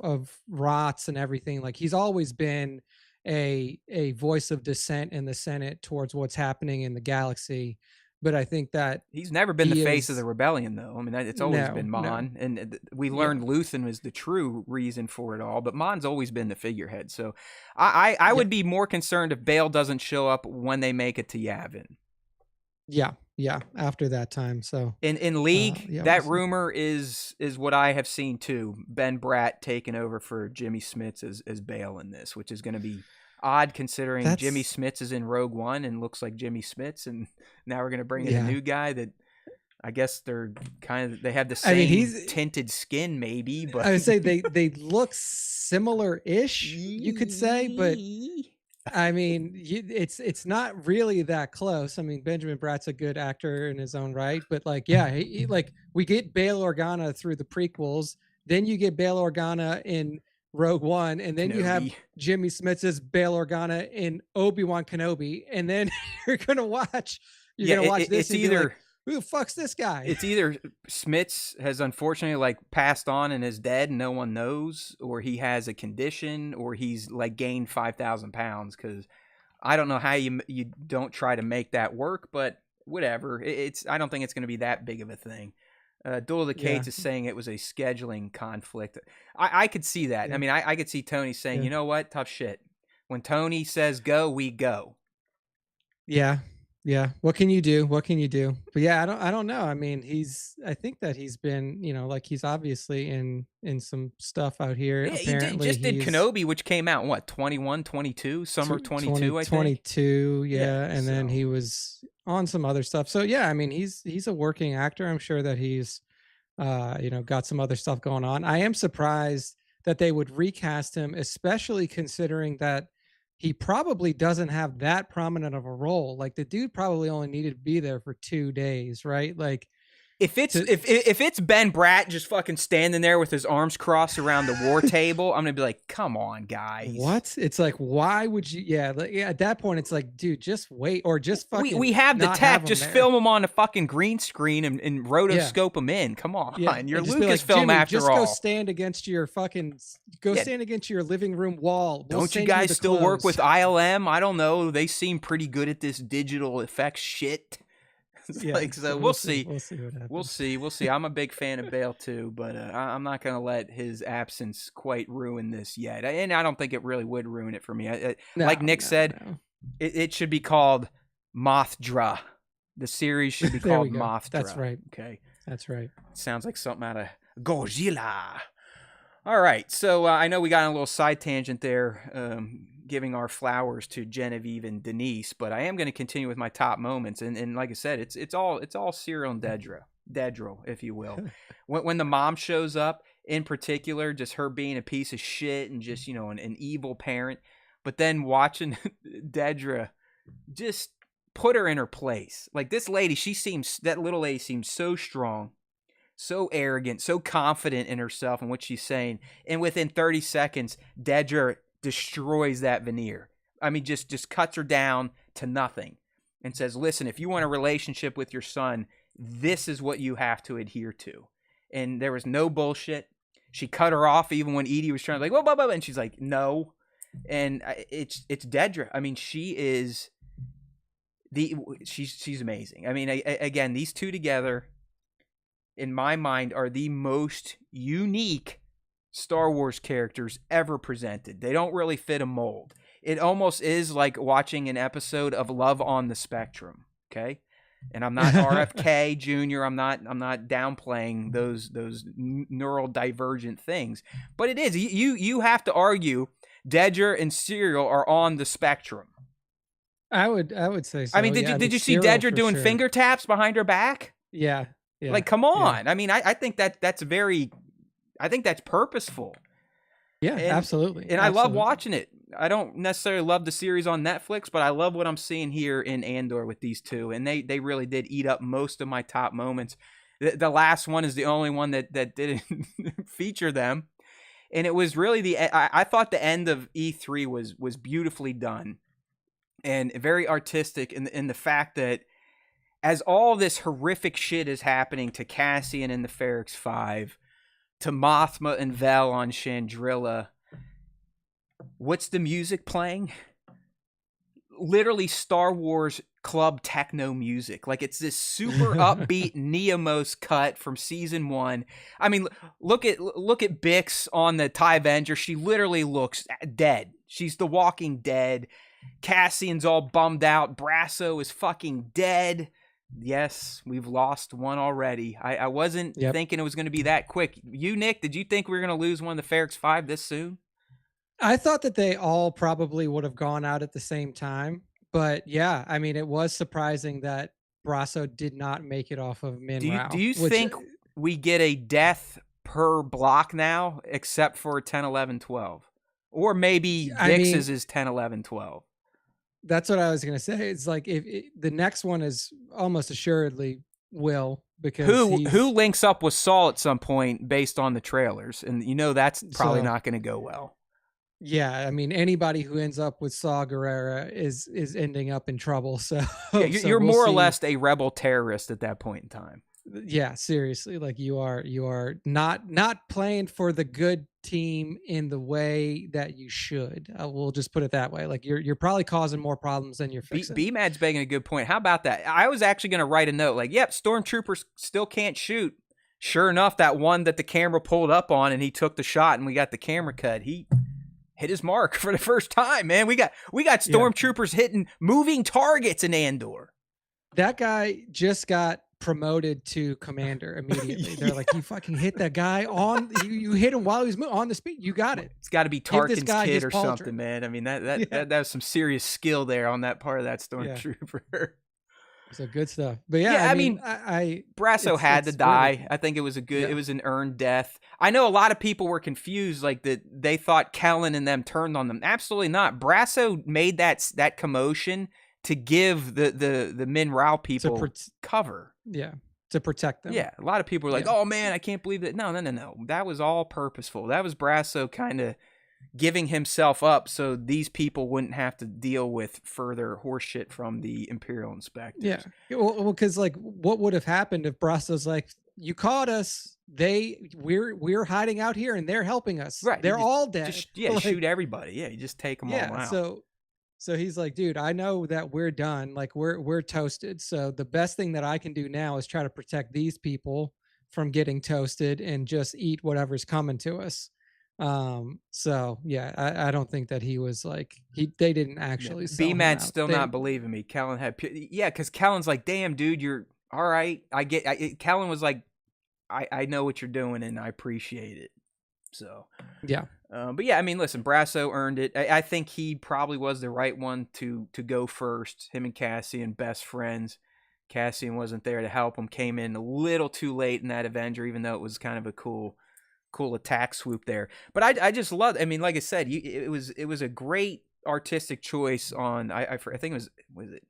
Rots and everything, like he's always been a voice of dissent in the Senate towards what's happening in the galaxy. But I think that he's never been the face of the rebellion, though. I mean, it's always been Mon, and we learned Luthen was the true reason for it all. But Mon's always been the figurehead. So I would be more concerned if Bail doesn't show up when they make it to Yavin. Yeah, after that time. So in League, yeah, we'll that see. rumor is what I have seen too. Ben Bratt taking over for Jimmy Smits as Bale in this, which is going to be odd considering Jimmy That's Smits is in Rogue One and looks like Jimmy Smits, and now we're going to bring in a yeah. new guy that I guess they have the I mean, same tinted skin maybe, but I would say they look similar-ish, you could say, but I mean, it's not really that close. I mean, Benjamin Bratt's a good actor in his own right, but like, yeah, like we get Bail Organa through the prequels, then you get Bail Organa in Rogue One, and then you have Kenobi. Jimmy Smits as Bail Organa in Obi-Wan Kenobi, and then you're Yeah, gonna watch this it's and be like, either who the fuck's this guy? Smits has unfortunately like passed on and is dead and no one knows, or he has a condition, or he's like gained 5,000 pounds. Because I don't know how you don't try to make that work, but whatever. It's I don't think it's going to be that big of a thing. Duel of the Yeah, Cates is saying it was a scheduling conflict. I could see that. I yeah, mean, I could see Tony saying, yeah. you know what, tough shit. When Tony says go, we go. Yeah. Yeah. What can you do? What can you do? But yeah, I don't know. I mean, I think that he's been, like he's obviously in some stuff out here. Yeah, Apparently just did he's Kenobi, which came out, what, 21, 22, summer 22, I think. 2022, Yeah, yeah, and then so he was on some other stuff. So yeah, I mean, he's a working actor. I'm sure that he's got some other stuff going on. I am surprised that they would recast him, especially considering that he probably doesn't have that prominent of a role. Like the dude probably only needed to be there for 2 days, right? Like if it's to if it's Ben Bratt just fucking standing there with his arms crossed around the war table, I'm gonna be like, come on, guys. what? It's like, why would you? Yeah, yeah. At that point, it's like, dude, just wait, or just We fucking have the not have tech, him just there. film them on a fucking green screen and Yeah, rotoscope them in. Come yeah, on, you're and just be like, Lucasfilm Jimmy, after just go all. stand against your fucking, go Yeah, stand against your living room wall. We'll don't you send you guys the still work with clothes. ILM? I don't know. They seem pretty good at this digital effects shit. It's Yeah, like, so so we'll we'll see. see. We'll see what We'll happens. see. We'll see. I'm a big fan of Bale too, but I'm not going to let his absence quite ruin this yet. And I don't think it really would ruin it for me. Like No, Nick no, said, no. it should be called Mothra. The series should be There we called go. Mothra. That's right. Okay. That's right. Sounds like something out of Godzilla. All right. So I know we got on a little side tangent there, giving our flowers to Genevieve and Denise, but I am going to continue with my top moments. And like I said, it's all Cyril and Dedra, if you will. When the mom shows up, in particular, just her being a piece of shit and just an evil parent, but then watching Dedra just put her in her place. Like this lady, that little lady seems so strong, so arrogant, so confident in herself and what she's saying. And within 30 seconds, Dedra destroys that veneer. I mean, just cuts her down to nothing and says, listen, if you want a relationship with your son, this is what you have to adhere to. And there was no bullshit. She cut her off even when Edie was trying to like, whoa, and she's like, no. And it's Dedra. I mean, she's amazing. I mean, again, these two together, in my mind, are the most unique Star Wars characters ever presented. They don't really fit a mold. It almost is like watching an episode of Love on the Spectrum. Okay, and I'm not RFK Jr. I'm not downplaying those neural divergent things, but it is. You have to argue Dedra and Cyril are on the spectrum. I would say so. I mean, did you see Cyril Dedra for doing sure. finger taps behind her back? Yeah. Yeah. Like, come Yeah. on. I mean, I think that's purposeful. Yeah, absolutely. And I love watching it. I don't necessarily love the series on Netflix, but I love what I'm seeing here in Andor with these two. And they really did eat up most of my top moments. The last one is the only one that didn't feature them. And it was really I thought the end of E3 was beautifully done and very artistic in the fact that as all this horrific shit is happening to Cassian and the Ferrix 5, to Mothma and Vel on Chandrilla, what's the music playing? Literally Star Wars club techno music. Like it's this super upbeat Neomos cut from season 1. I mean, look at Bix on the TIE Avenger. She literally looks dead. She's the Walking Dead. Cassian's all bummed out. Brasso is fucking dead. Yes, we've lost one already. I wasn't thinking it was going to be that quick. You, Nick, did you think we were going to lose one of the Ferrex 5 this soon? I thought that they all probably would have gone out at the same time. But yeah, I mean, it was surprising that Brasso did not make it off of Min Rao. Do you think we get a death per block now, except for 10, 11, 12? Or maybe Dix's is 10, 11, 12? That's what I was going to say. It's like if the next one is almost assuredly Will, because who links up with Saul at some point based on the trailers, and that's probably not going to go well. Yeah, I mean, anybody who ends up with Saw Gerrera is ending up in trouble. So you're more or less a rebel terrorist at that point in time. Yeah, seriously, like you are not playing for the good team in the way that you should. We'll just put it that way. Like you're probably causing more problems than you're fixing. B-Mad's begging a good point. How about that? I was actually going to write a note like, yep, stormtroopers still can't shoot. Sure enough, that one that the camera pulled up on and he took the shot and we got the camera cut. He hit his mark for the first time, man. We got stormtroopers hitting moving targets in Andor. That guy just got promoted to commander immediately. They're like, you fucking hit that guy on you hit him while he was on the speed. You got it. It's got to be Tarkin's kid or something, man. I mean, that was some serious skill there on that part of that stormtrooper. Yeah. So good stuff. But yeah, I mean, Brasso had to die. Really, I think it was it was an earned death. I know a lot of people were confused, like that they thought Kellen and them turned on them. Absolutely not. Brasso made that commotion to give the Min Rao people cover. Yeah, to protect them. Yeah, a lot of people were like, oh man, I can't believe that. No. That was all purposeful. That was Brasso kind of giving himself up so these people wouldn't have to deal with further horseshit from the Imperial inspectors. Yeah, well, because like what would have happened if Brasso's like, you caught us, we're hiding out here and they're helping us. Right. They're all dead. Like, shoot everybody. Yeah, you just take them all out. So he's like, dude, I know that we're done. Like we're toasted. So the best thing that I can do now is try to protect these people from getting toasted and just eat whatever's coming to us. So yeah, I don't think that he was like they didn't actually. B-Mad's still not believing me. Kellen had because Kellen's like, damn, dude, you're all right. Kellen was like, I know what you're doing and I appreciate it. So yeah. But yeah, I mean, listen, Brasso earned it. I think he probably was the right one to go first. Him and Cassian, best friends. Cassian wasn't there to help him. Came in a little too late in that Avenger, even though it was kind of a cool attack swoop there. But I just loved. I mean, like I said, it was a great artistic choice on. I think it was it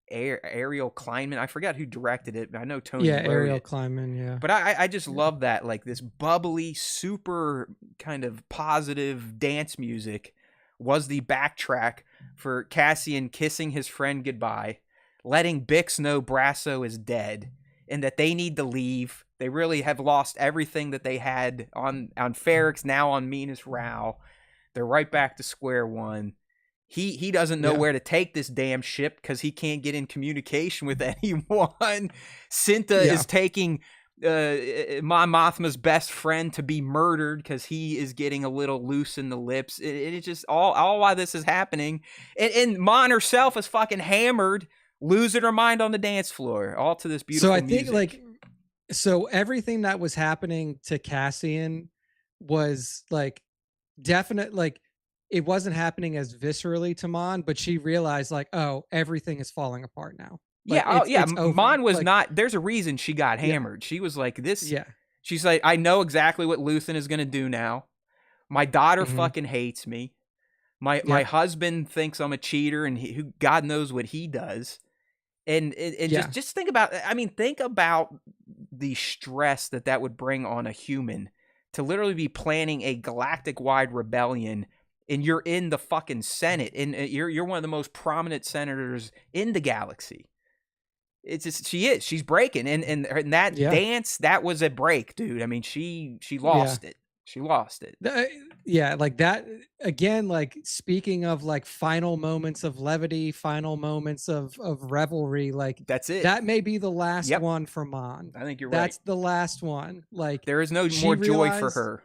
Ariel Kleinman. I forgot who directed it. I know Tony. Yeah, Ariel Kleinman. Yeah. But I just love that, like this bubbly, super kind of positive dance music was the backtrack for Cassian kissing his friend goodbye, letting Bix know Brasso is dead and that they need to leave. They really have lost everything that they had on Ferrex, now on Minas Rao. They're right back to square one. He doesn't know where to take this damn ship because he can't get in communication with anyone. Cinta is taking Mon Mothma's best friend to be murdered because he is getting a little loose in the lips. It's just all while this is happening. And Mon herself is fucking hammered, losing her mind on the dance floor, all to this beautiful music. So I think so everything that was happening to Cassian was like definite, like it wasn't happening as viscerally to Mon, but she realized like, oh, everything is falling apart now. Like, it's Mon was like, not, there's a reason she got hammered. She was like this. Yeah. She's like, I know exactly what Luthen is going to do now. My daughter fucking hates me. My husband thinks I'm a cheater and who God knows what he does. And just think about, I mean, think about the stress that would bring on a human to literally be planning a galactic-wide rebellion, and you're in the fucking Senate, and you're one of the most prominent senators in the galaxy. It's just, she's breaking, and that dance, that was a break, dude. I mean, she lost it. She lost it. Like that again, like speaking of like final moments of levity, final moments of revelry, like that's it. That may be the last one for Mon. I think you're right. That's the last one. Like there is no more joy for her.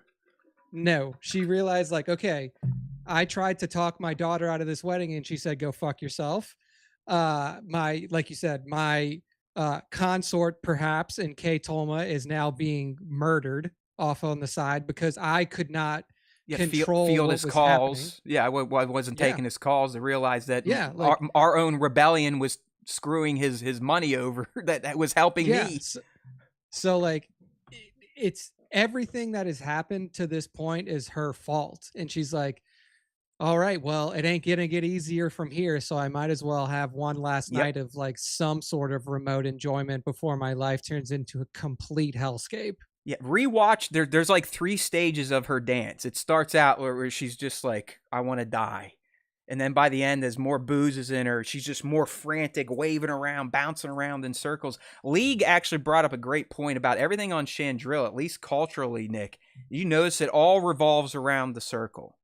No, she realized like, okay, I tried to talk my daughter out of this wedding and she said, go fuck yourself. Like you said, my consort perhaps in K Tolma is now being murdered off on the side because I could not control field what his was happening. calls. Yeah, I wasn't Yeah. taking his calls to realize that Yeah. Like, our own rebellion was screwing his money over that was helping yeah. me. So like, it's everything that has happened to this point is her fault. And she's like, all right, well, it ain't gonna get easier from here, so I might as well have one last Yep. night of like some sort of remote enjoyment before my life turns into a complete hellscape. Yeah, rewatch. There's like 3 stages of her dance. It starts out where she's just like, I want to die. And then by the end, as more booze is in her, she's just more frantic, waving around, bouncing around in circles. League actually brought up a great point about everything on Chandrila, at least culturally, Nick. You notice it all revolves around the circle.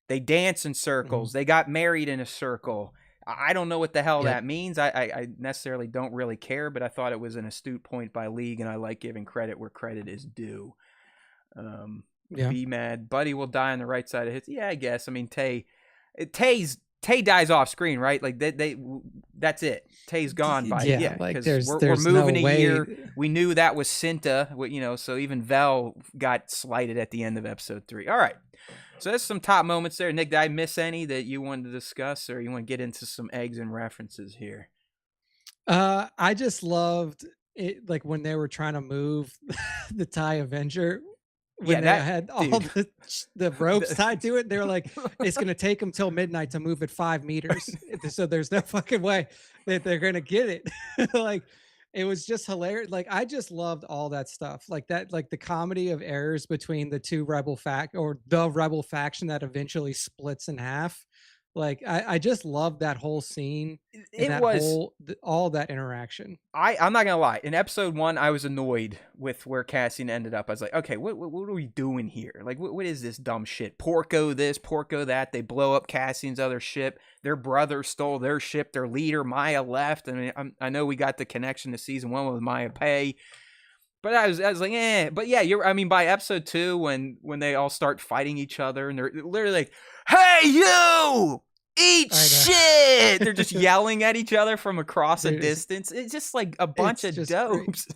They dance in circles. They got married in a circle. I don't know what the hell Yep. that means. I necessarily don't really care, but I thought it was an astute point by League, and I like giving credit where credit is due. Yeah. Be mad. Buddy will die on the right side of his. Yeah, I guess. I mean, Tay dies off screen, right? Like that's it. Tay's gone by Yeah, like because we're there's moving no a way. year. We knew that was Cinta, so even Vel got slighted at the end of episode 3. All right. So there's some top moments there. Nick, did I miss any that you wanted to discuss, or you want to get into some eggs and references here? I just loved it, like when they were trying to move the TIE Avenger, when they had all the ropes tied to it. They were like, it's gonna take them till midnight to move it 5 meters, so there's no fucking way that they're gonna get it. Like, it was just hilarious. Like, I just loved all that stuff, like that, like the comedy of errors between the two the rebel faction that eventually splits in half. Like, I just love that whole scene and It that was. all that interaction. I'm not gonna lie. In episode 1, I was annoyed with where Cassian ended up. I was like, okay, what are we doing here? Like, what is this dumb shit? Porco this, Porco that. They blow up Cassian's other ship. Their brother stole their ship. Their leader Maya left. I mean, I know we got the connection to season 1 with Maya Pei, but I was like, eh. But yeah, by episode 2, when they all start fighting each other and they're literally like, hey, you! Eat shit! They're just yelling at each other from across a distance. It's just like a bunch of dopes.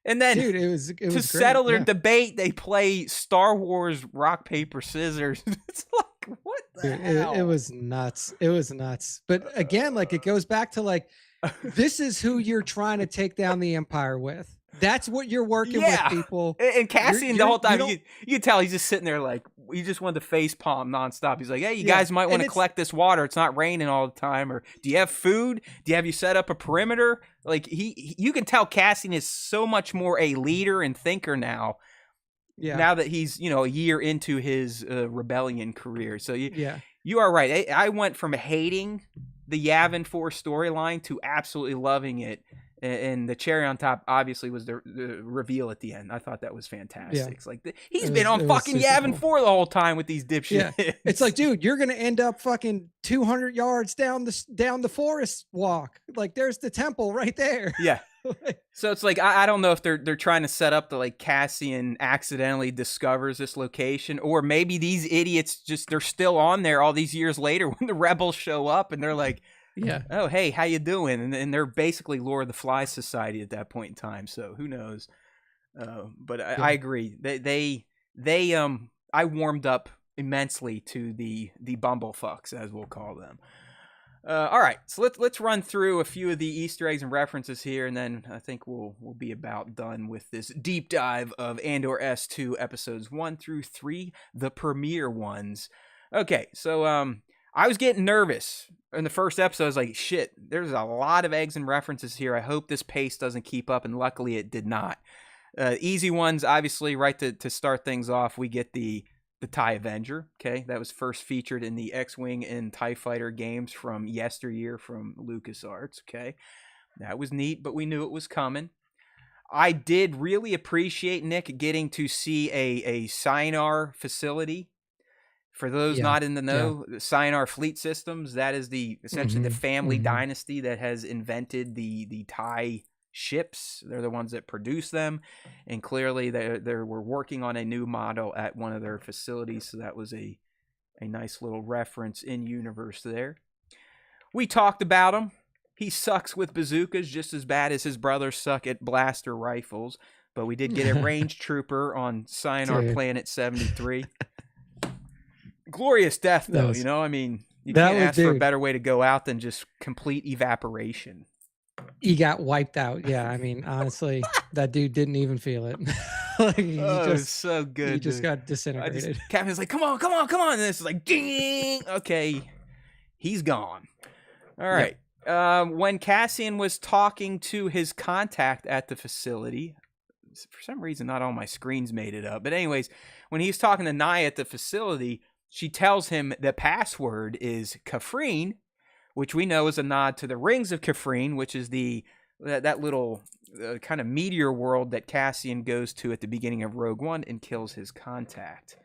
And then, dude, it was to settle their debate, they play Star Wars rock, paper, scissors. It's like, what the hell? It was nuts. It was nuts. But again, like, it goes back to like, this is who you're trying to take down the Empire with. That's what you're working with, people. And Cassian, the whole time, you can tell he's just sitting there like, he just wanted to face palm nonstop. He's like, hey, you guys might want to collect this water. It's not raining all the time. Or do you have food? Do you set up a perimeter? Like, you can tell Cassian is so much more a leader and thinker now. Yeah. Now that he's, a year into his rebellion career. So you are right. I went from hating the Yavin 4 storyline to absolutely loving it. And the cherry on top, obviously, was the reveal at the end. I thought that was fantastic. Yeah. It's like, he's been on fucking Yavin 4 the whole time with these dipshits. Yeah. It's like, dude, you're going to end up fucking 200 yards down the forest walk. Like, there's the temple right there. Yeah. So it's like, I don't know if they're trying to set up the, like, Cassian accidentally discovers this location, or maybe these idiots they're still on there all these years later when the rebels show up and they're like, yeah. Oh, hey, how you doing? And they're basically Lord of the Flies Society at that point in time. So who knows? But I agree. I warmed up immensely to the bumblefucks, as we'll call them. All right, so let's run through a few of the Easter eggs and references here, and then I think we'll be about done with this deep dive of Andor S2 episodes 1 through 3, the premiere ones. Okay, so I was getting nervous in the first episode. I was like, shit, there's a lot of eggs and references here. I hope this pace doesn't keep up, and luckily it did not. Easy ones, obviously, right to start things off, we get the TIE Avenger, okay? That was first featured in the X-Wing and TIE Fighter games from yesteryear from LucasArts, okay? That was neat, but we knew it was coming. I did really appreciate, Nick, getting to see a Sienar facility. For those not in the know, Sienar Fleet Systems, that is essentially the family dynasty that has invented the TIE ships. They're the ones that produce them, and clearly they were working on a new model at one of their facilities, so that was a nice little reference in universe there. We talked about them. He sucks with bazookas just as bad as his brothers suck at blaster rifles. But we did get a range trooper on Cyanar Planet 73. Glorious death, though. You know, I mean, you can't ask for a better way to go out than just complete evaporation. He got wiped out. Yeah, I mean, honestly, that dude didn't even feel it. Like, it's so good. He just got disintegrated. Captain's like, come on. And it's like, ding. Okay, he's gone. All right. Yep. When Cassian was talking to his contact at the facility, for some reason, not all my screens made it up. But anyways, when he's talking to Nia at the facility, she tells him the password is Kafrene, which we know is a nod to the Rings of Kafrene, which is that little kind of meteor world that Cassian goes to at the beginning of Rogue One and kills his contact.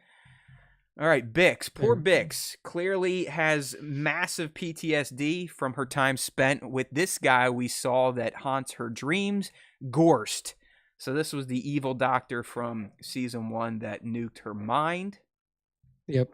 All right, Bix. Poor Bix clearly has massive PTSD from her time spent with this guy we saw that haunts her dreams, Gorst. So this was the evil doctor from season 1 that nuked her mind. Yep.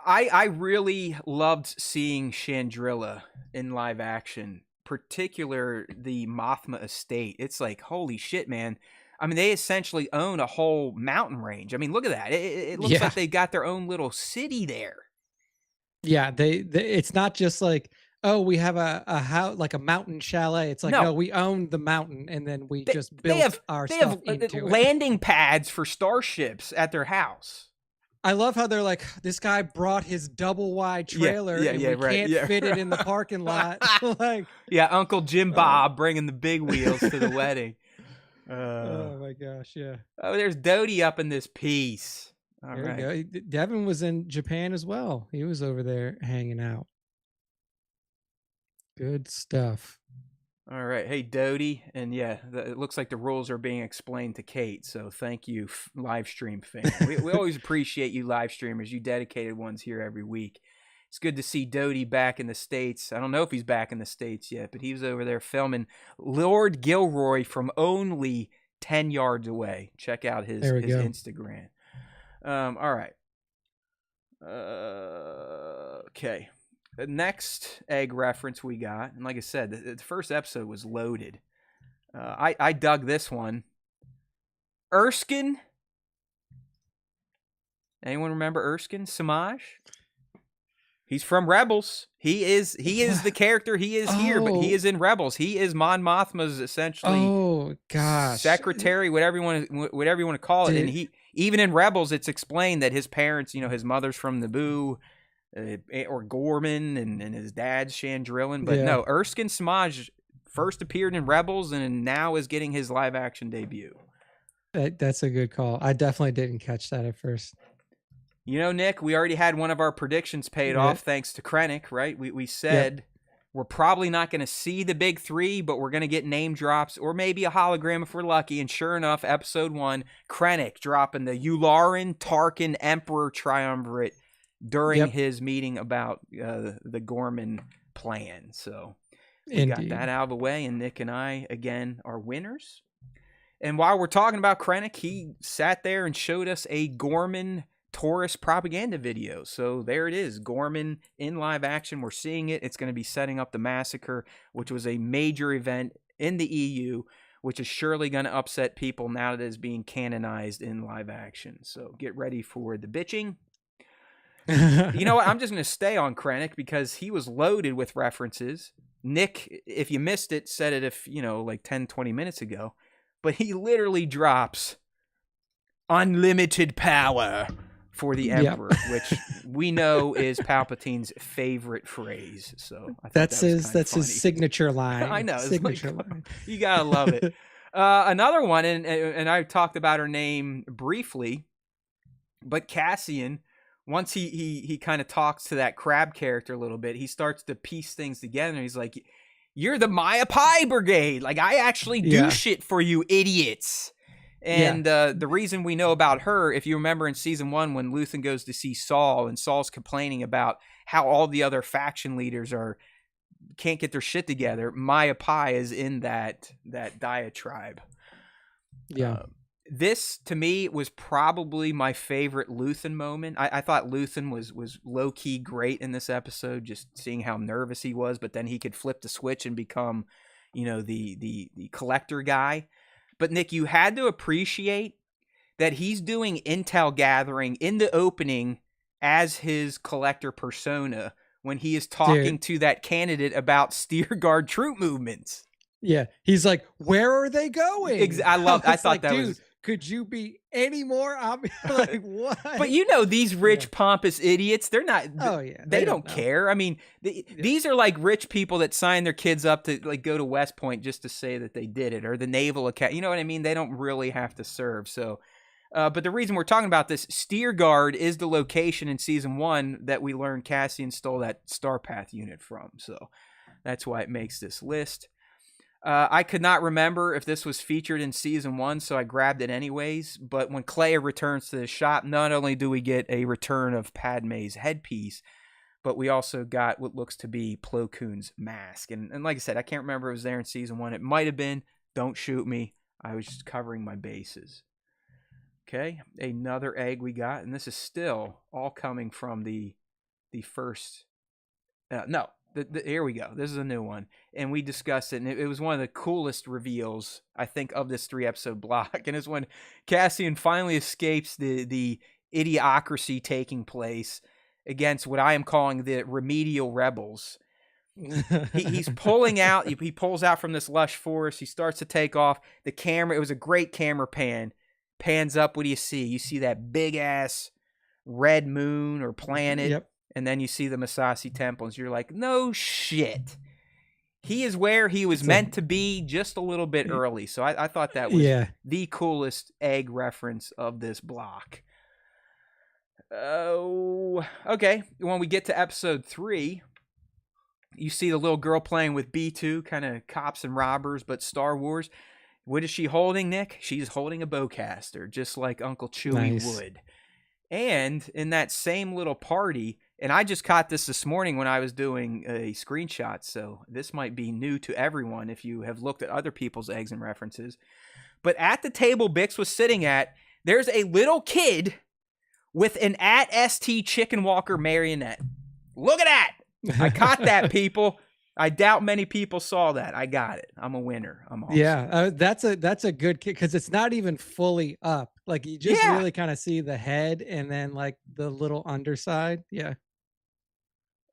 I really loved seeing Chandrila in live action, particular the Mothma estate. It's like, holy shit, man. I mean, they essentially own a whole mountain range. I mean, look at that. It looks like they got their own little city there. Yeah, they it's not just like, oh, we have a house, like a mountain chalet. It's like, no, we own the mountain, and then we just built our stuff into it. Landing pads for starships at their house. I love how they're like, this guy brought his double wide trailer and we can't fit it in the parking lot. Like, Uncle Jim Bob bringing the big wheels to the wedding. Oh my gosh, yeah. Oh, there's Dodie up in this piece. All right. There you go. Devin was in Japan as well. He was over there hanging out. Good stuff. All right. Hey, Dodie. And it looks like the rules are being explained to Kate. So thank you, live stream fans. we always appreciate you live streamers, you dedicated ones here every week. It's good to see Dodie back in the States. I don't know if he's back in the States yet, but he was over there filming Lord Gilroy from only 10 yards away. Check out his Instagram. All right. Okay. The next egg reference we got, and like I said, the first episode was loaded. I dug this one. Erskine. Anyone remember Erskine Samaj? He's from Rebels. He is the character he is here, but he is in Rebels. He is Mon Mothma's essentially secretary, whatever you want to call it. And he even in Rebels, it's explained that his parents, his mother's from Naboo, or Gorman, and his dad's Chandrilan. But no, Erskine Samaj first appeared in Rebels and now is getting his live action debut. That's a good call. I definitely didn't catch that at first. Nick, we already had one of our predictions paid off thanks to Krennic, right? We said we're probably not going to see the big 3, but we're going to get name drops or maybe a hologram if we're lucky. And sure enough, episode 1, Krennic dropping the Yularen Tarkin Emperor triumvirate during his meeting about the Gorman plan. So we got that out of the way, and Nick and I, again, are winners. And while we're talking about Krennic, he sat there and showed us a Gorman Taurus propaganda video. So there it is, Gorman in live action. We're seeing it. It's going to be setting up the massacre, which was a major event in the EU, which is surely going to upset people now that it is being canonized in live action. So get ready for the bitching. You know what? I'm just going to stay on Krennic because he was loaded with references. Nick, if you missed it, said it like 10, 20 minutes ago. But he literally drops unlimited power for the Emperor, which we know is Palpatine's favorite phrase. So that's his signature line. I know, signature line. You gotta love it. Another one, and I talked about her name briefly, but Cassian, once he kind of talks to that crab character a little bit, he starts to piece things together. And he's like, "You're the Maya Pai Brigade. Like I actually do shit for you, idiots." And the reason we know about her, if you remember in season 1 when Luthen goes to see Saul and Saul's complaining about how all the other faction leaders can't get their shit together, Maya Pai is in that diatribe. This, to me, was probably my favorite Luthen moment. I thought Luthen was low-key great in this episode, just seeing how nervous he was, but then he could flip the switch and become, the collector guy. But, Nick, you had to appreciate that he's doing intel gathering in the opening as his collector persona when he is talking to that candidate about steer guard troop movements. Yeah, he's like, where are they going? I thought like, that was... Could you be any more obvious? Like, what? But these rich, pompous idiots, they're not... Oh, yeah. They don't care. I mean, these are like rich people that sign their kids up to like go to West Point just to say that they did it, or the Naval Academy. You know what I mean? They don't really have to serve. So, but the reason we're talking about this, Steer Guard is the location in Season 1 that we learned Cassian stole that Starpath unit from. So that's why it makes this list. I could not remember if this was featured in Season 1, so I grabbed it anyways. But when Clea returns to the shop, not only do we get a return of Padme's headpiece, but we also got what looks to be Plo Koon's mask. And like I said, I can't remember if it was there in Season 1. It might have been. Don't shoot me. I was just covering my bases. Okay, another egg we got. And this is still all coming from the first... no. Here we go. This is a new one. And we discussed it, and it was one of the coolest reveals, I think, of this 3-episode block. And it's when Cassian finally escapes the idiocracy taking place against what I am calling the remedial rebels. He's pulling out. He pulls out from this lush forest. He starts to take off. The camera, it was a great camera pan. Pans up. What do you see? You see that big-ass red moon or planet. Yep. And then you see the Massassi temples. You're like, no shit. He is where he was meant to be just a little bit early. So I thought that was the coolest egg reference of this block. Oh, okay. When we get to episode 3, you see the little girl playing with B2, kind of cops and robbers, but Star Wars. What is she holding, Nick? She's holding a bowcaster, just like Uncle Chewie would. And in that same little party... And I just caught this morning when I was doing a screenshot, so this might be new to everyone if you have looked at other people's eggs and references. But at the table Bix was sitting at, there's a little kid with an @ST Chicken Walker marionette. Look at that! I caught that, people. I doubt many people saw that. I got it. I'm a winner. I'm awesome. Yeah, that's a good kid because it's not even fully up. Like you just really kind of see the head and then like the little underside. Yeah.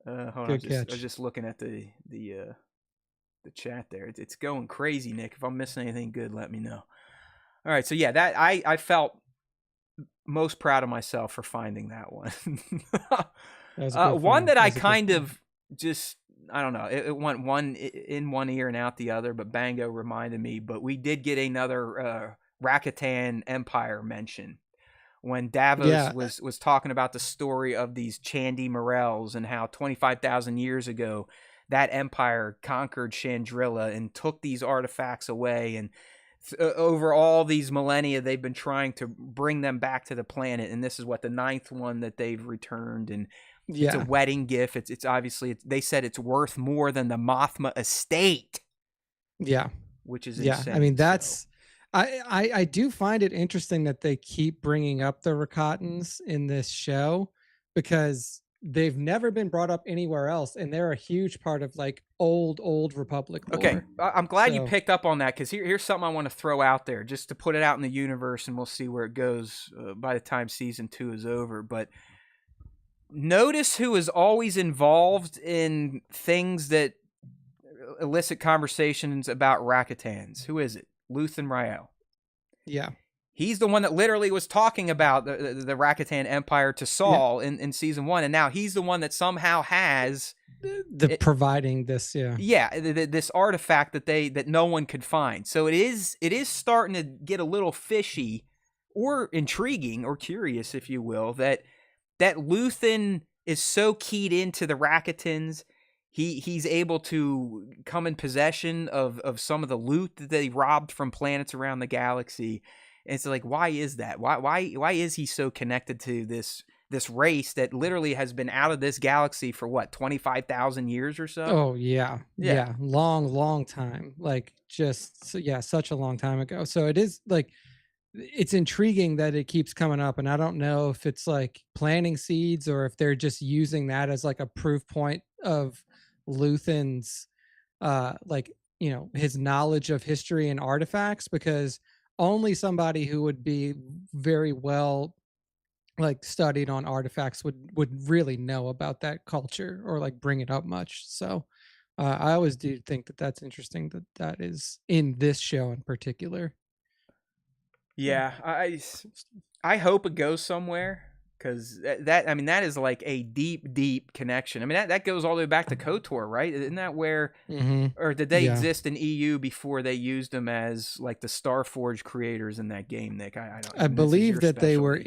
Hold on, I was just looking at the chat there. It's going crazy, Nick. If I'm missing anything good, let me know. All right, so yeah, that I felt most proud of myself for finding that one. One that I kind of just, I don't know, it went one in one ear and out the other, but Bango reminded me. But we did get another Rakatan Empire mention. When Davos was talking about the story of these Chandi Morels and how 25,000 years ago that empire conquered Chandrila and took these artifacts away, and over all these millennia they've been trying to bring them back to the planet, and this is what the 9th one that they've returned, and it's a wedding gift. It's obviously they said it's worth more than the Mothma estate. Yeah, which is insane. I mean that's. I do find it interesting that they keep bringing up the Rakatans in this show because they've never been brought up anywhere else, and they're a huge part of like old Republic lore. Okay, I'm glad you picked up on that because here's something I want to throw out there just to put it out in the universe, and we'll see where it goes by the time season 2 is over. But notice who is always involved in things that elicit conversations about Rakatans. Who is it? Luthen Rael. Yeah. He's the one that literally was talking about the Rakatan Empire to Saul in season 1, and now he's the one that somehow has providing this. This artifact that no one could find. So it is starting to get a little fishy, or intriguing, or curious, if you will, that Luthen is so keyed into the Rakatans. He's able to come in possession of some of the loot that they robbed from planets around the galaxy. And it's like, why is that? Why is he so connected to this race that literally has been out of this galaxy for what, 25,000 years or so? Oh yeah. Long time. Like just such a long time ago. So it is like it's intriguing that it keeps coming up, and I don't know if it's like planting seeds or if they're just using that as like a proof point of Luthen's like, you know, his knowledge of history and artifacts, because only somebody who would be very well like studied on artifacts would really know about that culture or like bring it up much. So I always do think that that's interesting that that is in this show in particular. Yeah, I hope it goes somewhere, because that I mean that is like a deep connection. I mean that goes all the way back to KOTOR, right? Isn't that where, or did they exist in EU before they used them as like the Starforge creators in that game, Nick? I don't. I believe that they were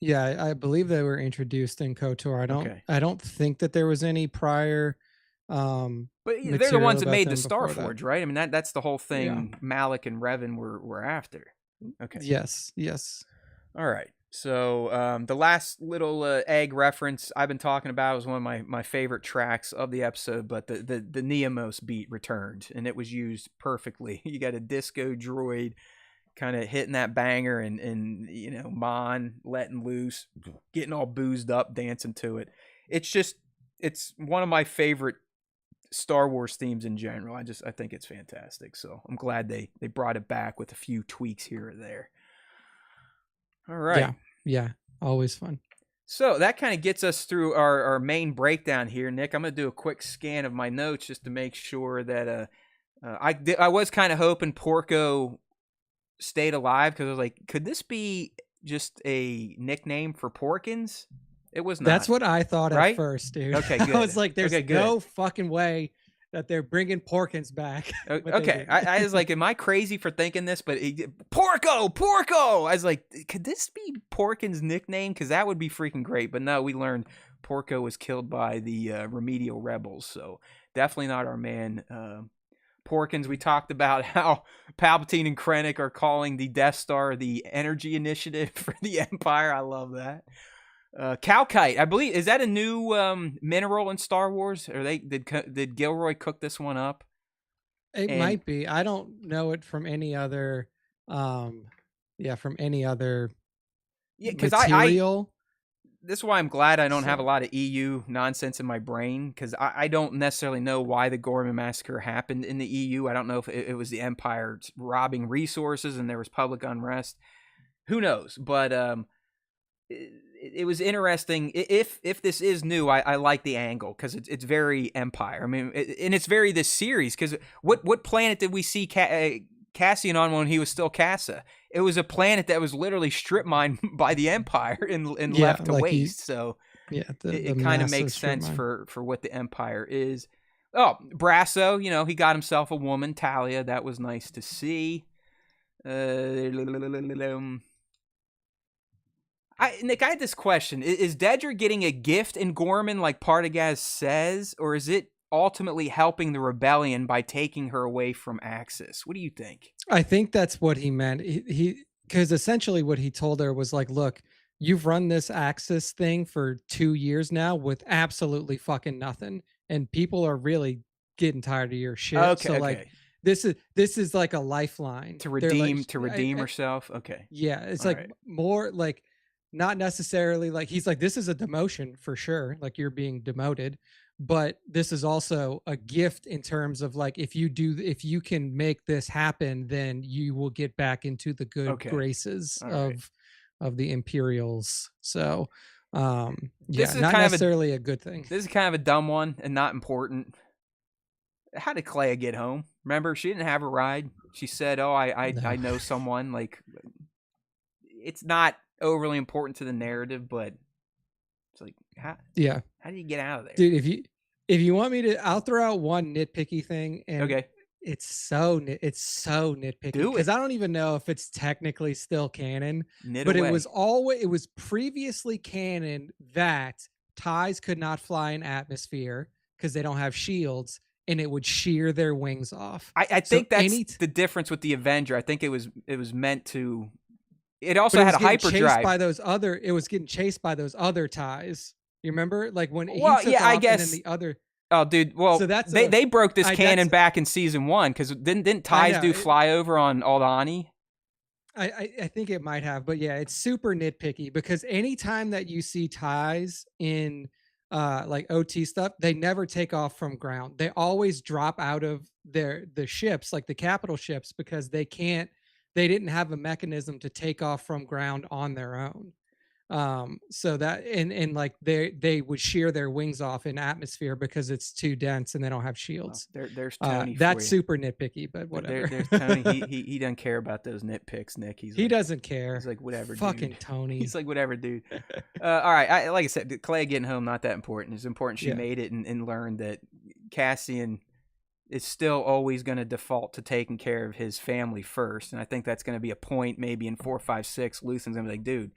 yeah, I believe they were introduced in KOTOR. I don't think that there was any prior but they're the ones that made the Starforge, right? I mean that's the whole thing Malik and Revan were after. Okay. Yes. All right. So the last little egg reference I've been talking about was one of my favorite tracks of the episode, but the Neomos beat returned, and it was used perfectly. You got a disco droid kind of hitting that banger, and you know, Mon letting loose, getting all boozed up, dancing to it. It's one of my favorite Star Wars themes in general. I think it's fantastic. So I'm glad they brought it back with a few tweaks here or there. All right. Yeah. Always fun. So that kind of gets us through our main breakdown here, Nick. I'm going to do a quick scan of my notes just to make sure that I was kind of hoping Porco stayed alive, because I was like, could this be just a nickname for Porkins? It was not. That's what I thought at first, dude. Okay, good. I was like, there's no fucking way that they're bringing Porkins back. Okay, I was like, am I crazy for thinking this? But Porco! I was like, could this be Porkins' nickname? Because that would be freaking great. But no, we learned Porco was killed by the remedial rebels. So definitely not our man. Porkins, we talked about how Palpatine and Krennic are calling the Death Star the energy initiative for the Empire. I love that. Calcite, I believe, is that a new mineral in Star Wars? Or did Gilroy cook this one up? It might be. I don't know it from any other material. This is why I'm glad I don't have a lot of EU nonsense in my brain, because I don't necessarily know why the Gorman Massacre happened in the EU. I don't know if it was the Empire robbing resources and there was public unrest. Who knows? But it was interesting. If this is new, I like the angle, because it's very Empire. I mean, and it's very this series, because what planet did we see Cassian on when he was still Cassa? It was a planet that was literally strip mined by the Empire and left to waste. So it kind of makes sense for what the Empire is. Oh, Brasso, you know, he got himself a woman, Talia. That was nice to see. Nick, I had this question. Is Dedra getting a gift in Gorman like Partagaz says, or is it ultimately helping the rebellion by taking her away from Axis? What do you think? I think that's what he meant. He because essentially what he told her was like, look, you've run this Axis thing for 2 years now with absolutely fucking nothing, and people are really getting tired of your shit. Okay, so like this is like a lifeline to redeem herself. Okay. Yeah, it's all like more like, not necessarily like, he's like, this is a demotion for sure, like you're being demoted, but this is also a gift in terms of like, if you can make this happen, then you will get back into the good graces of the Imperials. So this is not necessarily a good thing. This is kind of a dumb one and not important. How did Clea get home? Remember, she didn't have a ride. She said, oh, I know someone. Like, it's not overly important to the narrative, but it's like, how do you get out of there, dude? If you want me to, I'll throw out one nitpicky thing, and it's so nitpicky, because I don't even know if it's technically still canon, but it was previously canon that TIEs could not fly in atmosphere because they don't have shields, and it would shear their wings off. I think that's the difference with the Avenger. I think it was meant to. It also had a hyperdrive. It was getting chased by those other TIEs. You remember, like when he took off, I guess. And then the other. Oh, dude. Well, so they broke this canon back in season 1, because didn't TIEs do flyover on Aldhani? I think it might have, but yeah, it's super nitpicky because anytime that you see ties in like OT stuff, they never take off from ground. They always drop out of the ships, like the capital ships, because they didn't have a mechanism to take off from ground on their own. So that and like they would shear their wings off in atmosphere because it's too dense and they don't have Well, shields. there's Tony for That's you. super nitpicky, but whatever. There's Tony. He doesn't care about those nitpicks, Nick. He doesn't care. He's like whatever, Fucking dude. He's Tony. like whatever, dude. All right. Like I said, Clay getting home not that important. It's important she Yeah. made it and learned that Cassian is still always going to default to taking care of his family first, and I think that's going to be a point maybe in 4, 5, 6. Luthen's going to be like, dude,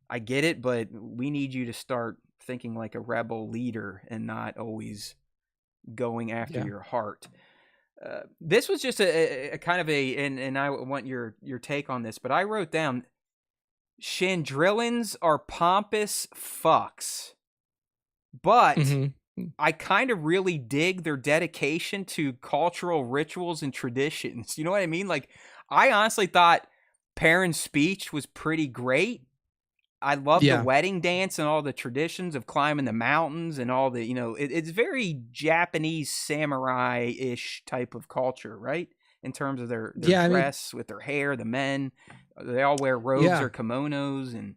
I get it, but we need you to start thinking like a rebel leader and not always going after your heart. This was just a kind of and I want your take on this, but I wrote down Chandrillans are pompous fucks, but I kind of really dig their dedication to cultural rituals and traditions. You know what I mean? Like, I honestly thought Perrin's speech was pretty great. I love the wedding dance and all the traditions of climbing the mountains and all the, it's very Japanese samurai-ish type of culture, right? In terms of their dress, with their hair, the men, they all wear robes or kimonos. And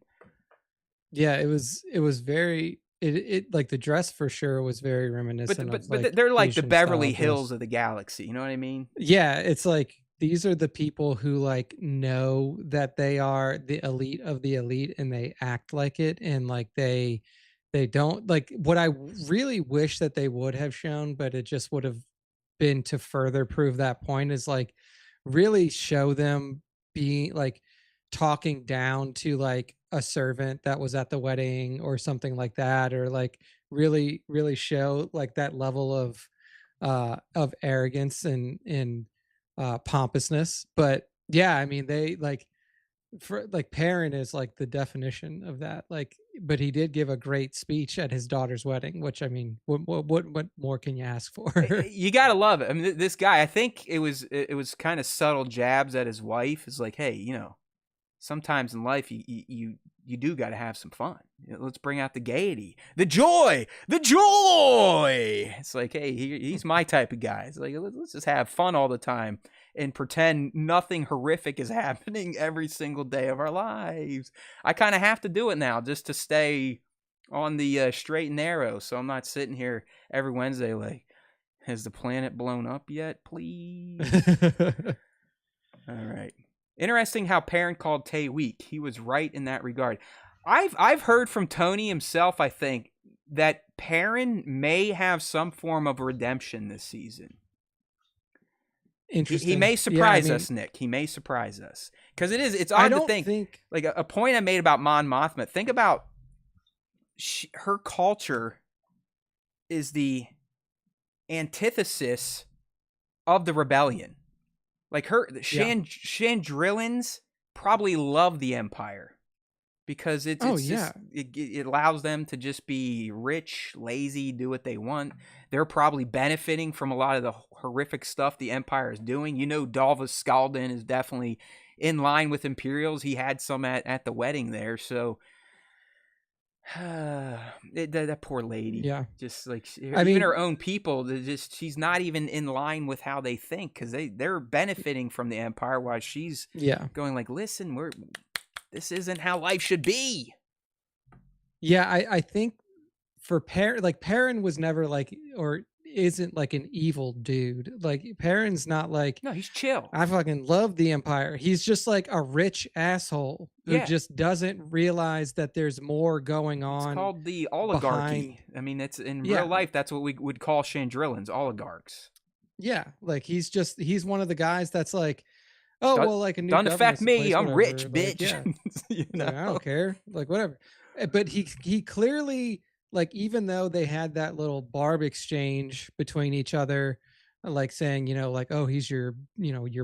it was very, it like the dress for sure was very reminiscent of but they're like Asian the Beverly Hills of the galaxy. You know what I mean? Yeah. It's like, these are the people who like know that they are the elite of the elite and they act like it. And like, they don't like what I really wish that they would have shown, but it just would have been to further prove that point, is like really show them being like talking down to like a servant that was at the wedding or something like that, or like really show like that level of arrogance and pompousness. But yeah, I mean, they like, for like, Perrin is like the definition of that. Like, but he did give a great speech at his daughter's wedding, which, I mean, what more can you ask for? You gotta love it. I mean, this guy, I think it was kind of subtle jabs at his wife. It's like, hey, sometimes in life you do got to have some fun. Let's bring out the gaiety, the joy. It's like, hey, he's my type of guy. It's like, let's just have fun all the time and pretend nothing horrific is happening every single day of our lives. I kind of have to do it now just to stay on the straight and narrow, so I'm not sitting here every Wednesday like, has the planet blown up yet, please? All right. Interesting how Perrin called Tay weak. He was right in that regard. I've heard from Tony himself, I think, that Perrin may have some form of redemption this season. Interesting. He may surprise us, Nick. He may surprise us. Because it's odd to think like a point I made about Mon Mothma. Think about her culture is the antithesis of the rebellion. Like Chandrillans probably love the Empire because it allows them to just be rich, lazy, do what they want. They're probably benefiting from a lot of the horrific stuff the Empire is doing. Dalvas Skaldin is definitely in line with Imperials. He had some at the wedding there, so that poor lady. Yeah, just like even her own people. She's not even in line with how they think because they're benefiting from the Empire while she's going like, listen, this isn't how life should be. Yeah, I think for Perrin was never like, or isn't like an evil dude. Like, Perrin's not like, no, he's chill. I fucking love the Empire. He's just like a rich asshole who just doesn't realize that there's more going on. It's called the oligarchy. I mean, it's in real life, that's what we would call Chandrillans, oligarchs. Yeah, like he's one of the guys that's like, like a new don't affect me. I'm rich, bitch. Like, I don't care. Like, whatever. But he clearly, like, even though they had that little barb exchange between each other, like saying, like, oh, he's your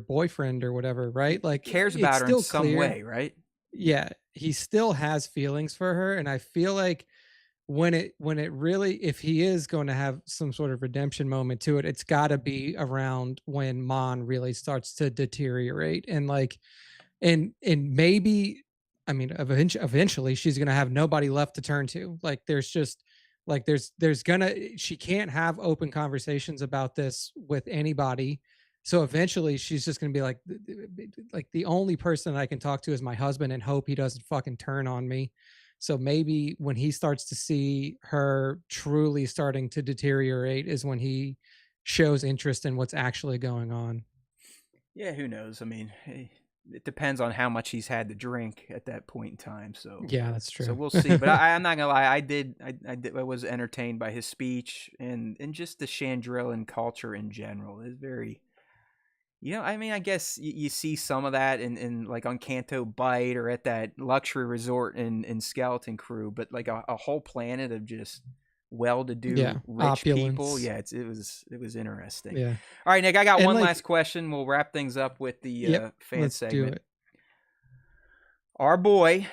boyfriend or whatever, right? Like, cares about her in some way, right? Yeah, he still has feelings for her, and I feel like when it really, if he is going to have some sort of redemption moment to it, it's got to be around when Mon really starts to deteriorate and like and maybe, I mean, eventually she's gonna have nobody left to turn to. Like there's just like there's gonna she can't have open conversations about this with anybody. So eventually she's just gonna be like the only person I can talk to is my husband and hope he doesn't fucking turn on me. So maybe when he starts to see her truly starting to deteriorate is when he shows interest in what's actually going on. Yeah, who knows? I mean, it depends on how much he's had to drink at that point in time. So, Yeah, that's so true. we'll see. But I'm not gonna lie, I was entertained by his speech and just the Chandrillan culture in general. It's very, I mean, I guess you see some of that in like on Canto Bight or at that luxury resort in Skeleton Crew, but like a whole planet of just well-to-do Yeah, rich people. opulence. Yeah, it was interesting. Yeah. All right, Nick, I got And one last like, question. We'll wrap things up with the yep, fan let's do segment. it. Our boy,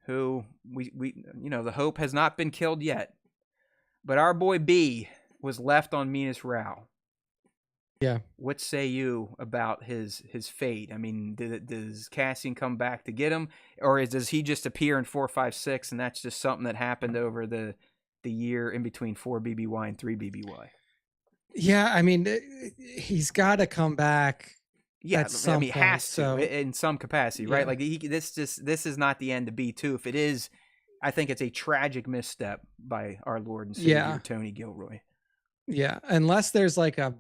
who the hope has not been killed yet, but our boy B was left on Minas Rao. Yeah. What say you about his fate? I mean, does Cassian come back to get him, or does he just appear in 456, and that's just something that happened over the year in between 4 BBY and 3 BBY? Yeah, I mean, he's got to come back Yeah, at I some mean, point. has to So, in some capacity, right? yeah. Like this is not the end of B2. If it is, I think it's a tragic misstep by our Lord and Savior Yeah. Tony Gilroy. Yeah, unless there's like a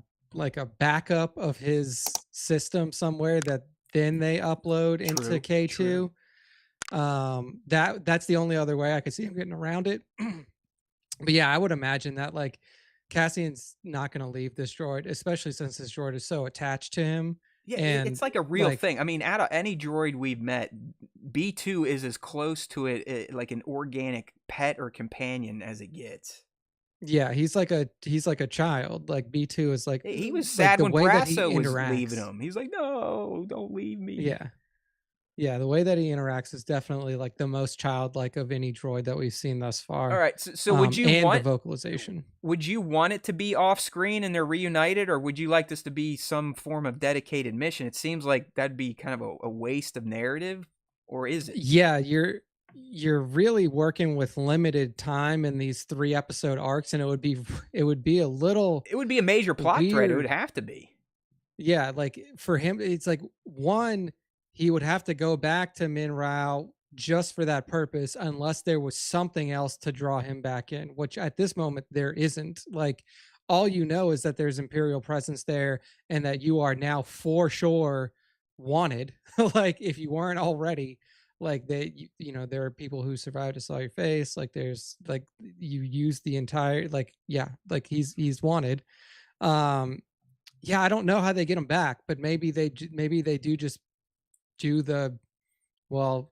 backup of his system somewhere that then they upload into K2. True. That's the only other way I could see him getting around it. But yeah, I would imagine that like Cassian's not going to leave this droid, especially since this droid is so attached to him. Yeah, it's And like a real like, thing. I mean, out of any droid we've met, B2 is as close to it like an organic pet or companion as it gets. yeah, he's like a child. Like B2 is He was like sad the when way that he Brasso was leaving interacts. him. He's like, "No, don't leave me." Yeah. Yeah, the way that he interacts is definitely like the most childlike of any droid that we've seen thus All far. right. So And the vocalization. would you want it to be off screen and they're reunited, or would you like this to be some form of dedicated mission? It seems like that'd be kind of a waste of narrative, or is it? Yeah, you're really working with limited time in these 3 episode arcs, and it would be a little It would be a major plot thread. It would weird. have to be. Yeah, like for him, it's like one, he would have to go back to Minrao just for that purpose, unless there was something else to draw him back in, which at this moment there isn't. Like all you know is that there's Imperial presence there and that you are now for sure wanted. Like if you weren't already, like there are people who survived to saw your face. Like there's like you use the entire like yeah, like he's wanted. Um yeah, I don't know how they get him back, but maybe they do just do the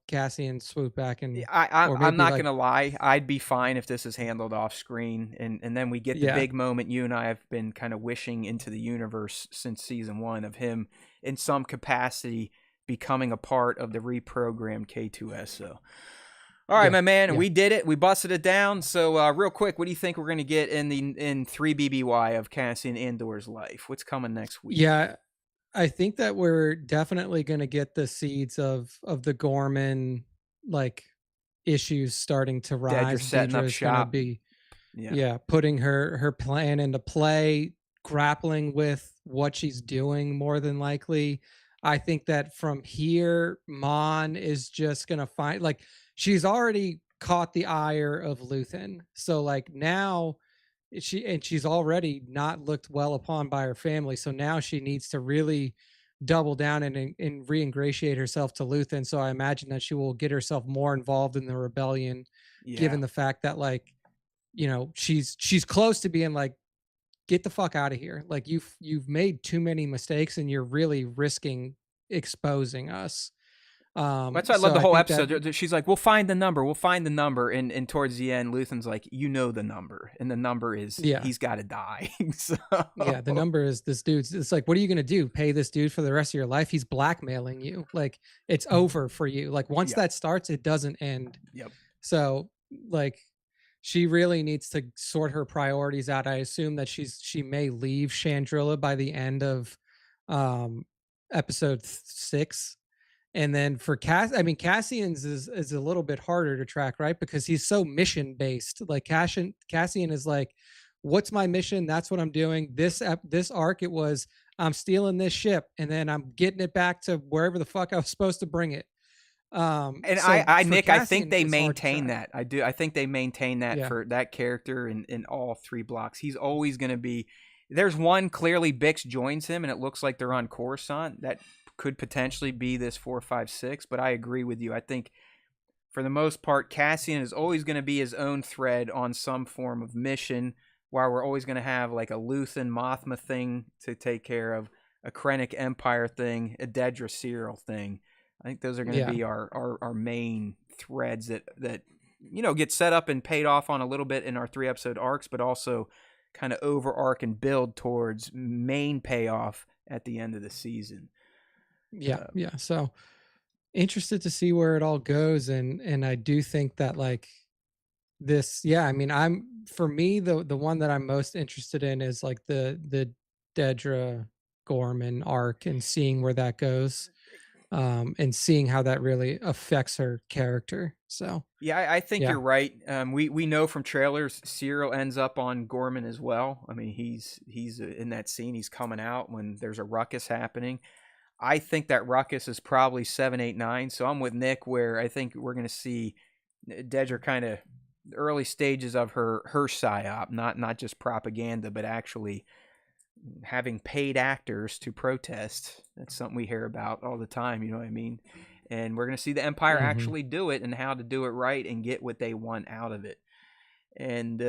Cassian swoop back and or I'm maybe not like gonna lie. I'd be fine if this is handled off screen, and then we get the yeah big moment you and I have been kind of wishing into the universe since season 1 of him in some capacity becoming a part of the reprogrammed K2S. So, all right, yeah my man, yeah we did it. We busted it down. So, real quick, what do you think we're gonna get in 3 BBY of Cassian Andor's life? What's coming next week? yeah. I think that we're definitely going to get the seeds of the Gorman like issues starting to Dedra rise. setting Dedra up is going to shop. be Yeah. putting her plan into play, grappling with what she's doing more than likely. I think that from here, Mon is just gonna find like she's already caught the ire of Luthen. So like now she's already not looked well upon by her family. So now she needs to really double down and re-ingratiate herself to Luthen. So I imagine that she will get herself more involved in the rebellion, Yeah. given the fact that like she's close to being like get the fuck out of here, like you've made too many mistakes and you're really risking exposing us. That's why I love So the I whole think that episode. She's like, "We'll find the number. We'll find the number." And towards the end, Luthen's like, "You know the number, and the number is yeah he's got to die." So yeah the number is this dude's. It's like, what are you going to do, pay this dude for the rest of your life? He's blackmailing you. Like it's over for you. Like once Yep. that starts it doesn't end. Yep. So like she really needs to sort her priorities out. I assume that she may leave Chandrilla by the end of episode 6, And then for Cassian's is a little bit harder to track, right? Because he's so mission based. Like Cassian is like, what's my mission? That's what I'm doing. This arc, it was I'm stealing this ship and then I'm getting it back to wherever the fuck I was supposed to bring it. And So for Nick, I think Cassian, they it's hard to maintain track. that. I do. I think they maintain that Yeah. for that character in all three blocks. He's always going to be. There's one clearly Bix joins him, and it looks like they're on Coruscant. That could potentially be this 456. But I agree with you. I think for the most part, Cassian is always going to be his own thread on some form of mission. While we're always going to have like a Luthen Mothma thing to take care of, a Krennic Empire thing, a Dedra Cyril thing. I think those are going to be our main threads that get set up and paid off on a little bit in our 3-episode arcs, but also kind of over arc and build towards main payoff at the end of the season. Yeah. So interested to see where it all goes, and I do think that like this, for me the one that I'm most interested in is like the Dedra Gorman arc and seeing where that goes. And seeing how that really affects her character. So yeah, I think you're right. We know from trailers Cyril ends up on Gorman as well. I mean, he's in that scene. He's coming out when there's a ruckus happening. I think that ruckus is probably 7, 8, 9. So I'm with Nick where I think we're going to see Dedra kind of early stages of her psyop, not just propaganda, but actually having paid actors to protest. That's something we hear about all the time, you know what I mean? And we're going to see the Empire actually do it and how to do it right and get what they want out of it. And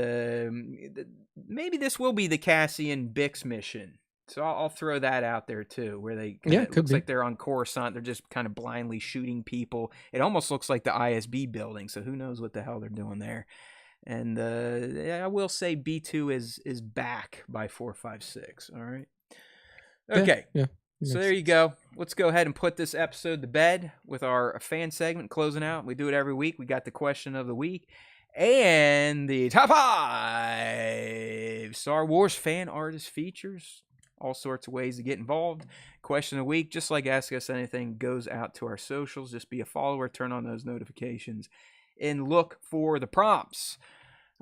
maybe this will be the Cassian Bix mission. So I'll throw that out there too, where they it looks like they're on Coruscant. They're just kind of blindly shooting people. It almost looks like the ISB building. So who knows what the hell they're doing there. And I will say B2 is back by 456. All right. Okay. Yeah. So there you go. Let's go ahead and put this episode to bed with our fan segment closing out. We do it every week. We got the question of the week and the top 5 Star Wars fan artist features. All sorts of ways to get involved. Question of the week, just like Ask Us Anything, goes out to our socials. Just be a follower, turn on those notifications, and look for the prompts.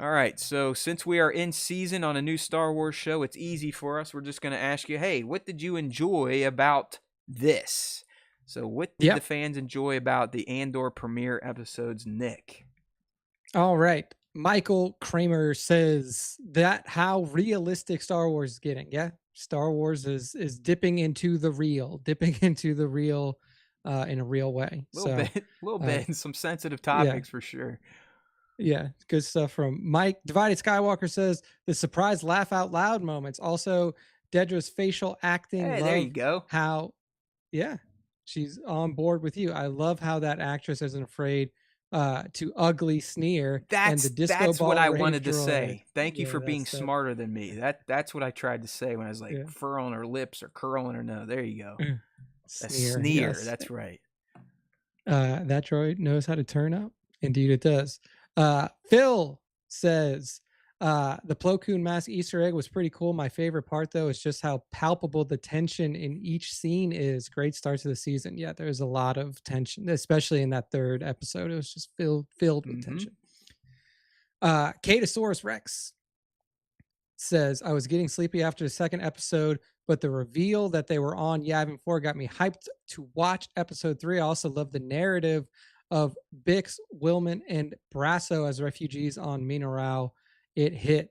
All right, so since we are in season on a new Star Wars show, it's easy for us. We're just going to ask you, hey, what did you enjoy about this? So what did the fans enjoy about the Andor premiere episodes, Nick? All right. Michael Kramer says that how realistic Star Wars is getting. Yeah, Star Wars is dipping into the real in a real way. A little bit, and some sensitive topics for sure. Yeah, good stuff from Mike. Divided Skywalker says the surprise laugh out loud moments. Also, Dedra's facial acting. Hey, there you go. How, she's on board with you. I love how that actress isn't afraid to ugly sneer. That's what I wanted to say. Thank you for being smarter than me. That's what I tried to say when I was like furrowing her lips or curling her nose. There you go. A sneer. Yes. That's right. That droid knows how to turn up. Indeed, it does. Phil says the Plo Koon mask Easter egg was pretty cool. My favorite part though is just how palpable the tension in each scene is. Great start to the season. Yeah, there's a lot of tension, especially in that 3rd episode. It was just filled with tension. Catosaurus Rex says I was getting sleepy after the 2nd episode, but the reveal that they were on Yavin 4 got me hyped to watch episode 3. I also love the narrative of Bix, Willman, and Brasso as refugees on Mineral. It hit.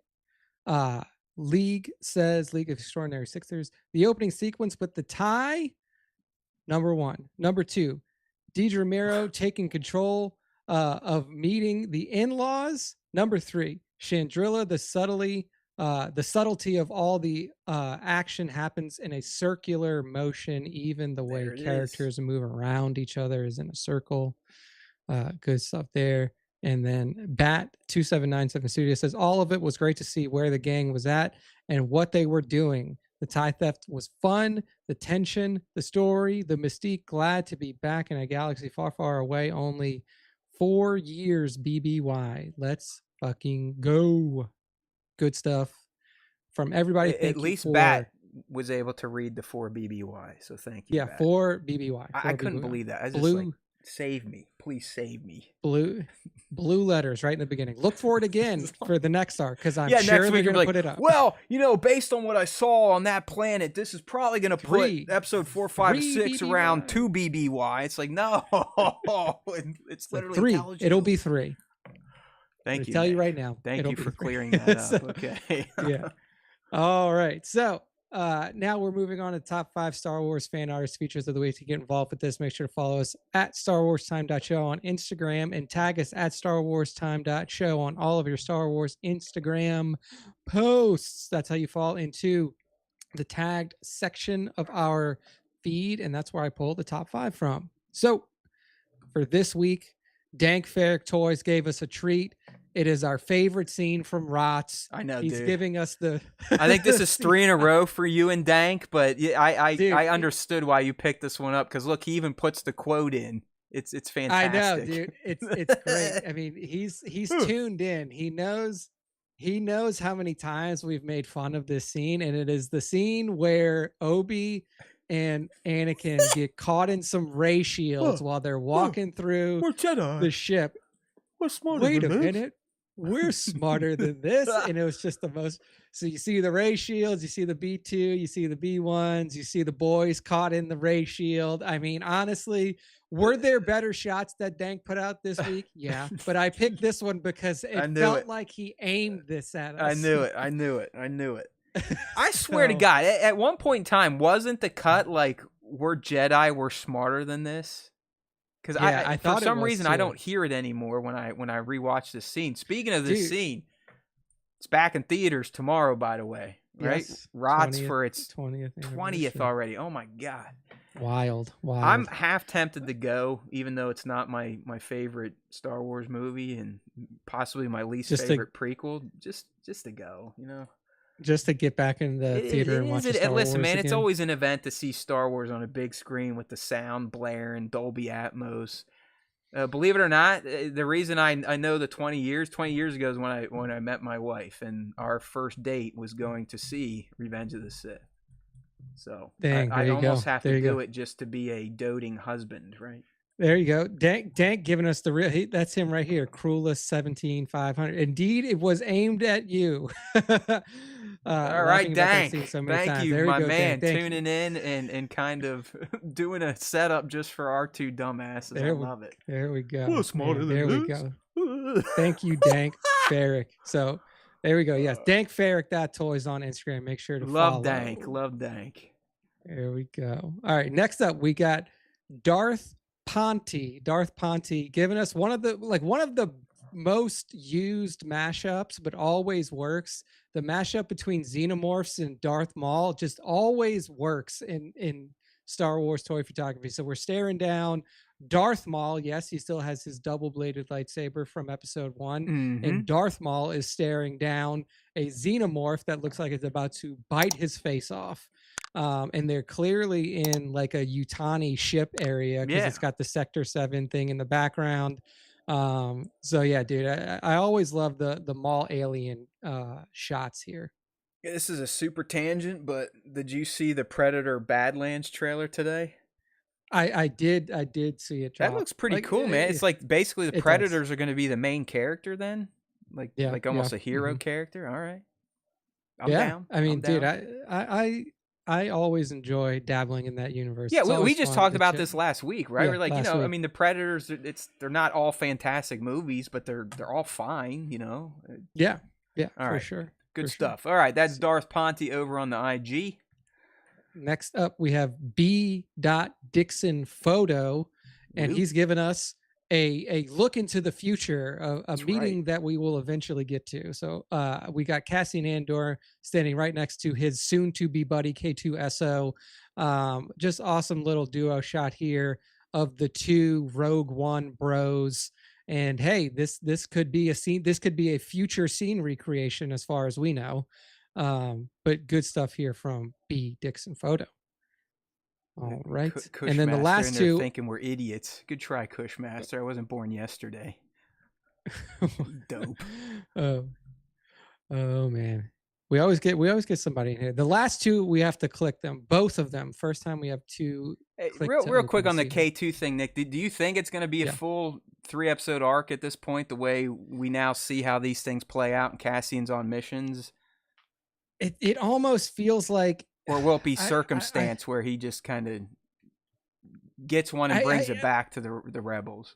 League says, League of Extraordinary Sixers, the opening sequence with the tie, number 1. Number 2, Deidre Miro taking control of meeting the in-laws. Number 3, Chandrilla, the subtlety of all the action happens in a circular motion. Even the way characters move around each other is in a circle. Good stuff there. And then Bat 2797 Studio says all of it was great to see where the gang was at and what they were doing. The tie theft was fun, the tension, the story, the mystique. Glad to be back in a galaxy far, far away. Only 4 years BBY. Let's fucking go. Good stuff from everybody. At least Bat was able to read the 4 BBY. So thank you. Yeah, 4 BBY. I couldn't believe that. I was blue, just like, save me, please save me. Blue letters right in the beginning. Look for it again for the next arc, because I'm sure next week they're going to put it up. Well, based on what I saw on that planet, this is probably going to put episode 4, 5, 6 BBY. around 2 BBY. It's like, no, it's literally 3. It'll be 3. Thank you. Tell you right now. Thank you for clearing that up. Okay. Yeah. All right. So now we're moving on to top 5 Star Wars fan artist features of the week. To get involved with this, make sure to follow us at StarWarsTime.show on Instagram and tag us at StarWarsTime.show on all of your Star Wars Instagram posts. That's how you fall into the tagged section of our feed, and that's where I pulled the top 5 from. So for this week, Dank Ferrick Toys gave us a treat. It is our favorite scene from Rots. I know, he's giving us the. I think this is 3 in a row for you and Dank, but I understood why you picked this one up, because look, he even puts the quote in. It's fantastic. I know, dude. It's great. I mean, he's tuned in. He knows how many times we've made fun of this scene, and it is the scene where Obi and Anakin get caught in some ray shields while they're walking through the ship. Wait a minute. We're smarter than this. And it was just the most. So you see the ray shields, you see the B2, you see the B1s, you see the boys caught in the ray shield. I mean, honestly, were there better shots that Dank put out this week? Yeah. But I picked this one because it felt like he aimed this at us. I knew it. I swear to God, at one point in time, wasn't the cut like, we're Jedi, we're smarter than this? Because I thought for some reason I don't hear it anymore when I rewatch this scene. Speaking of this scene, it's back in theaters tomorrow, by the way. Right? Yes, Rots for its 20th already. Oh my God. Wild. I'm half tempted to go, even though it's not my favorite Star Wars movie and possibly my least favorite prequel. Just to go, just to get back in the theater and watch Star Wars. Listen, man, again. It's always an event to see Star Wars on a big screen with the sound blare and Dolby Atmos. Believe it or not, the reason I know the 20 years ago is when I met my wife, and our first date was going to see Revenge of the Sith. So I almost have to do it just to be a doting husband, right? There you go. Dank giving us the real. That's him right here. Cruelest 17500. Indeed, it was aimed at you. All right, Dank. Thank you, my man, tuning in and kind of doing a setup just for our 2 dumbasses. I love it. There we go. Well, smarter than there this. We go. Thank you, Dank Ferrick. So there we go. Yes, Dank Ferrick. That toys on Instagram. Make sure to follow. Love Dank. There we go. All right. Next up, we got Darth Ponte giving us one of the most used mashups, but always works. The mashup between Xenomorphs and Darth Maul just always works in Star Wars toy photography. So we're staring down Darth Maul. Yes, he still has his double-bladed lightsaber from episode 1. And Darth Maul is staring down a Xenomorph that looks like it's about to bite his face off. And they're clearly in like a Yutani ship area because it's got the Sector 7 thing in the background. So yeah, dude, I always love the Maul alien shots here. This is a super tangent, but did you see the Predator Badlands trailer today? I did see it drop. That looks pretty cool, man. It's like basically the Predators are going to be the main character then, like almost a hero character. All right, I'm down. I mean, dude, I always enjoy dabbling in that universe. Yeah, we just talked about this last week, right? Yeah, we're like, week. I mean, the Predators, they're not all fantastic movies, but they're all fine, Yeah, all for right. sure. Good stuff. All right, that's Darth Ponte over on the IG. Next up, we have B. Dixon Photo, and he's given us a look into the future, a meeting that we will eventually get to. So we got Cassian Andor standing right next to his soon-to-be buddy K2SO. Just awesome little duo shot here of the 2 Rogue One bros. And hey, this could be a scene. This could be a future scene recreation, as far as we know. But good stuff here from B. Dixon Photo. All right. And then the last 2 thinking we're idiots. Good try, Cushmaster. I wasn't born yesterday. Dope. Oh man. We always get somebody in here. The last two we have to click them, both of them. First time we have two. Hey, Click to real quick open on the season. K2 thing, Nick. Do you think it's going to be a full 3-episode arc at this point? The way we now see how these things play out, and Cassian's on missions. It almost feels like, or will it be circumstance where he just kind of gets one and brings it back to the rebels?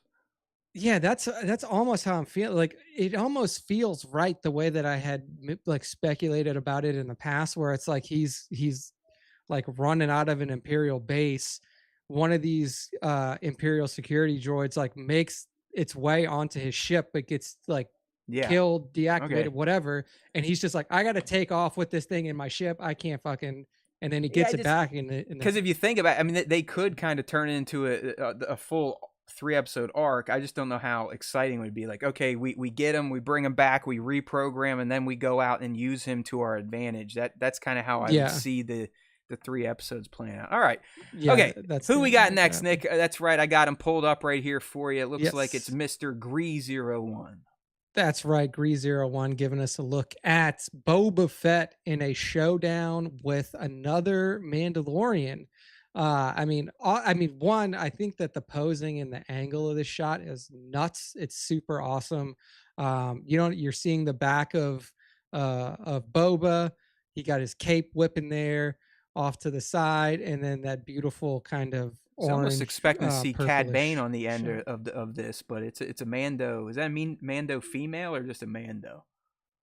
Yeah, that's almost how I'm feeling. Like, it almost feels right the way that I had like speculated about it in the past, where it's like he's like running out of an Imperial base. One of these Imperial security droids like makes its way onto his ship, but gets like killed, deactivated, whatever, and he's just like, I gotta take off with this thing in my ship. I can't fucking. And then he gets it back. Because if you think about it, I mean, they could kind of turn it into a full 3-episode arc. I just don't know how exciting it would be. Like, okay, we get him, we bring him back, we reprogram, and then we go out and use him to our advantage. That's kind of how I would see the 3 episodes playing out. All right. Yeah, okay. Who we got next, Nick? That's right. I got him pulled up right here for you. It looks like it's Mr. Gree01. That's right, Gree01 giving us a look at Boba Fett in a showdown with another Mandalorian. I mean, one, I think that the posing and the angle of this shot is nuts. It's super awesome. You're seeing the back of Boba. He got his cape whipping there off to the side, and then that beautiful kind of orange. I almost expecting to see Cad Bane on the end of this, but it's a Mando. Is that Mando female or just a Mando?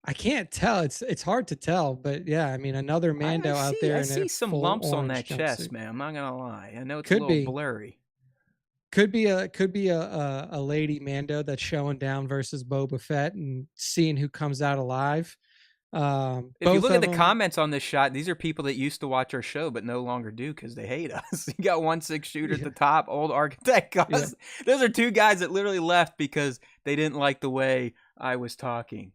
I can't tell. It's hard to tell, but yeah, I mean, another Mando out there. I see some lumps on that chest, man. I'm not gonna lie. I know it's a little blurry. Could be a lady Mando that's showing down versus Boba Fett and seeing who comes out alive. If you look at the comments on this shot, these are people that used to watch our show but no longer do because they hate us. You got 1-6 shooter at the top, old architect guys. Those are two guys that literally left because they didn't like the way I was talking.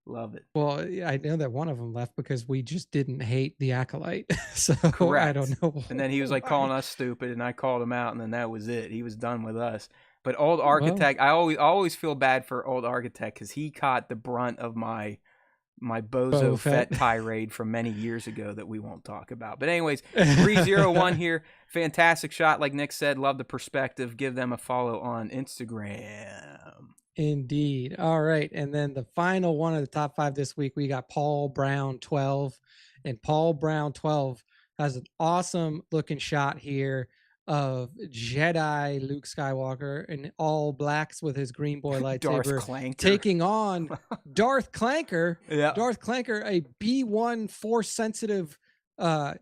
Love it. Well, I know that one of them left because we just didn't hate the Acolyte. So correct. I don't know. And then he was like calling us stupid, and I called him out, and then that was it. He was done with us. But old architect, I always feel bad for old architect because he caught the brunt of my Bozo Fett tirade from many years ago that we won't talk about. But anyways, 301 here. Fantastic shot. Like Nick said, love the perspective. Give them a follow on Instagram. Indeed. All right. And then the final one of the top 5 this week, we got Paul Brown 12. And Paul Brown 12 has an awesome looking shot here of Jedi Luke Skywalker in all blacks with his green boy lightsaber taking on Darth Clanker. Darth Clanker, a B1 force sensitive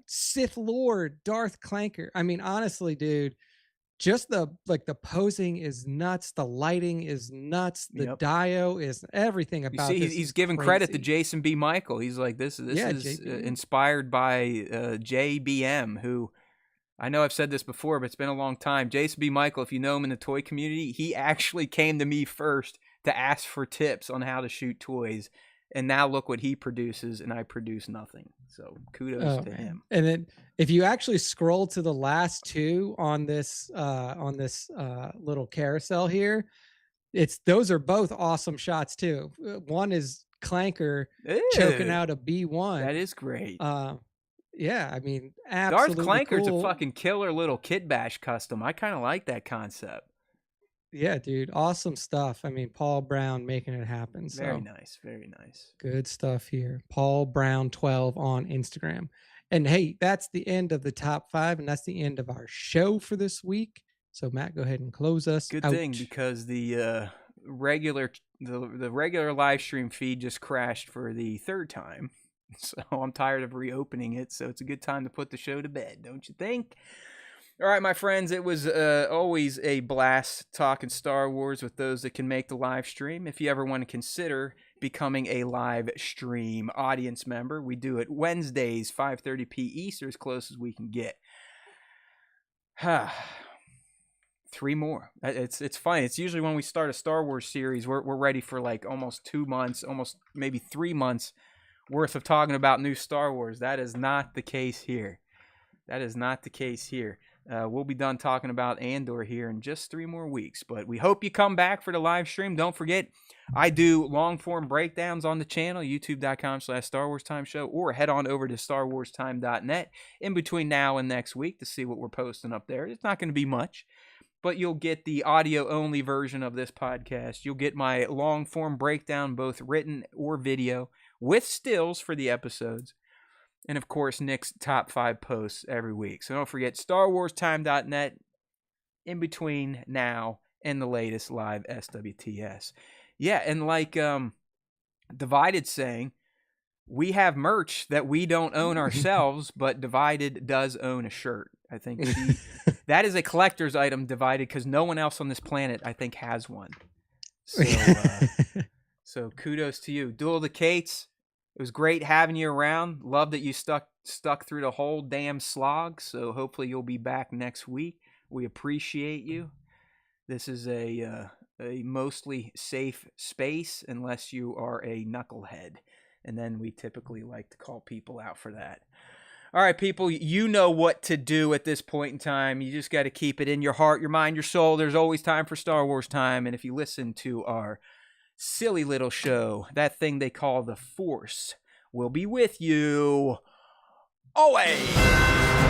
Sith Lord Darth Clanker. I mean, honestly, dude, just the posing is nuts. The lighting is nuts. The dio is everything about this. He's giving credit to Jason B. Michael. He's like, this is inspired by JBM, who I know I've said this before, but it's been a long time. Jason B. Michael, if you know him in the toy community, he actually came to me first to ask for tips on how to shoot toys. And now look what he produces, and I produce nothing. So kudos to him. And then if you actually scroll to the last two on this little carousel here, those are both awesome shots too. One is Clanker choking out a B1. That is great. Yeah, I mean, absolutely. Darth Clanker's a fucking killer little Kid Bash custom. I kind of like that concept. Yeah, dude, awesome stuff. I mean, Paul Brown making it happen. So. Very nice, very nice. Good stuff here. Paul Brown 12 on Instagram. And hey, that's the end of the top 5, and that's the end of our show for this week. So Matt, go ahead and close us. Good thing, because the regular live stream feed just crashed for the 3rd time. So I'm tired of reopening it. So it's a good time to put the show to bed, don't you think? All right, my friends, it was always a blast talking Star Wars with those that can make the live stream. If you ever want to consider becoming a live stream audience member, we do it Wednesdays, 5:30 p. Eastern, as close as we can get. 3 more. It's funny. It's usually when we start a Star Wars series, we're ready for like almost 2 months, almost maybe 3 months worth of talking about new Star Wars. That is not the case here. That is not the case here. We'll be done talking about Andor here in just 3 more weeks. But we hope you come back for the live stream. Don't forget, I do long-form breakdowns on the channel, youtube.com/Star Wars Time Show, or head on over to starwarstime.net in between now and next week to see what we're posting up there. It's not going to be much, but you'll get the audio-only version of this podcast. You'll get my long-form breakdown, both written or video, with stills for the episodes. And, of course, Nick's top 5 posts every week. So don't forget, starwarstime.net in between now and the latest live SWTS. Yeah, and like Divided saying, we have merch that we don't own ourselves, but Divided does own a shirt. I think that is a collector's item, Divided, because no one else on this planet, I think, has one. So kudos to you. Duel of the Kates. It was great having you around. Love that you stuck through the whole damn slog. So hopefully you'll be back next week. We appreciate you. This is a mostly safe space unless you are a knucklehead. And then we typically like to call people out for that. All right, people, you know what to do at this point in time. You just got to keep it in your heart, your mind, your soul. There's always time for Star Wars time. And if you listen to our silly little show, that thing they call the Force will be with you always.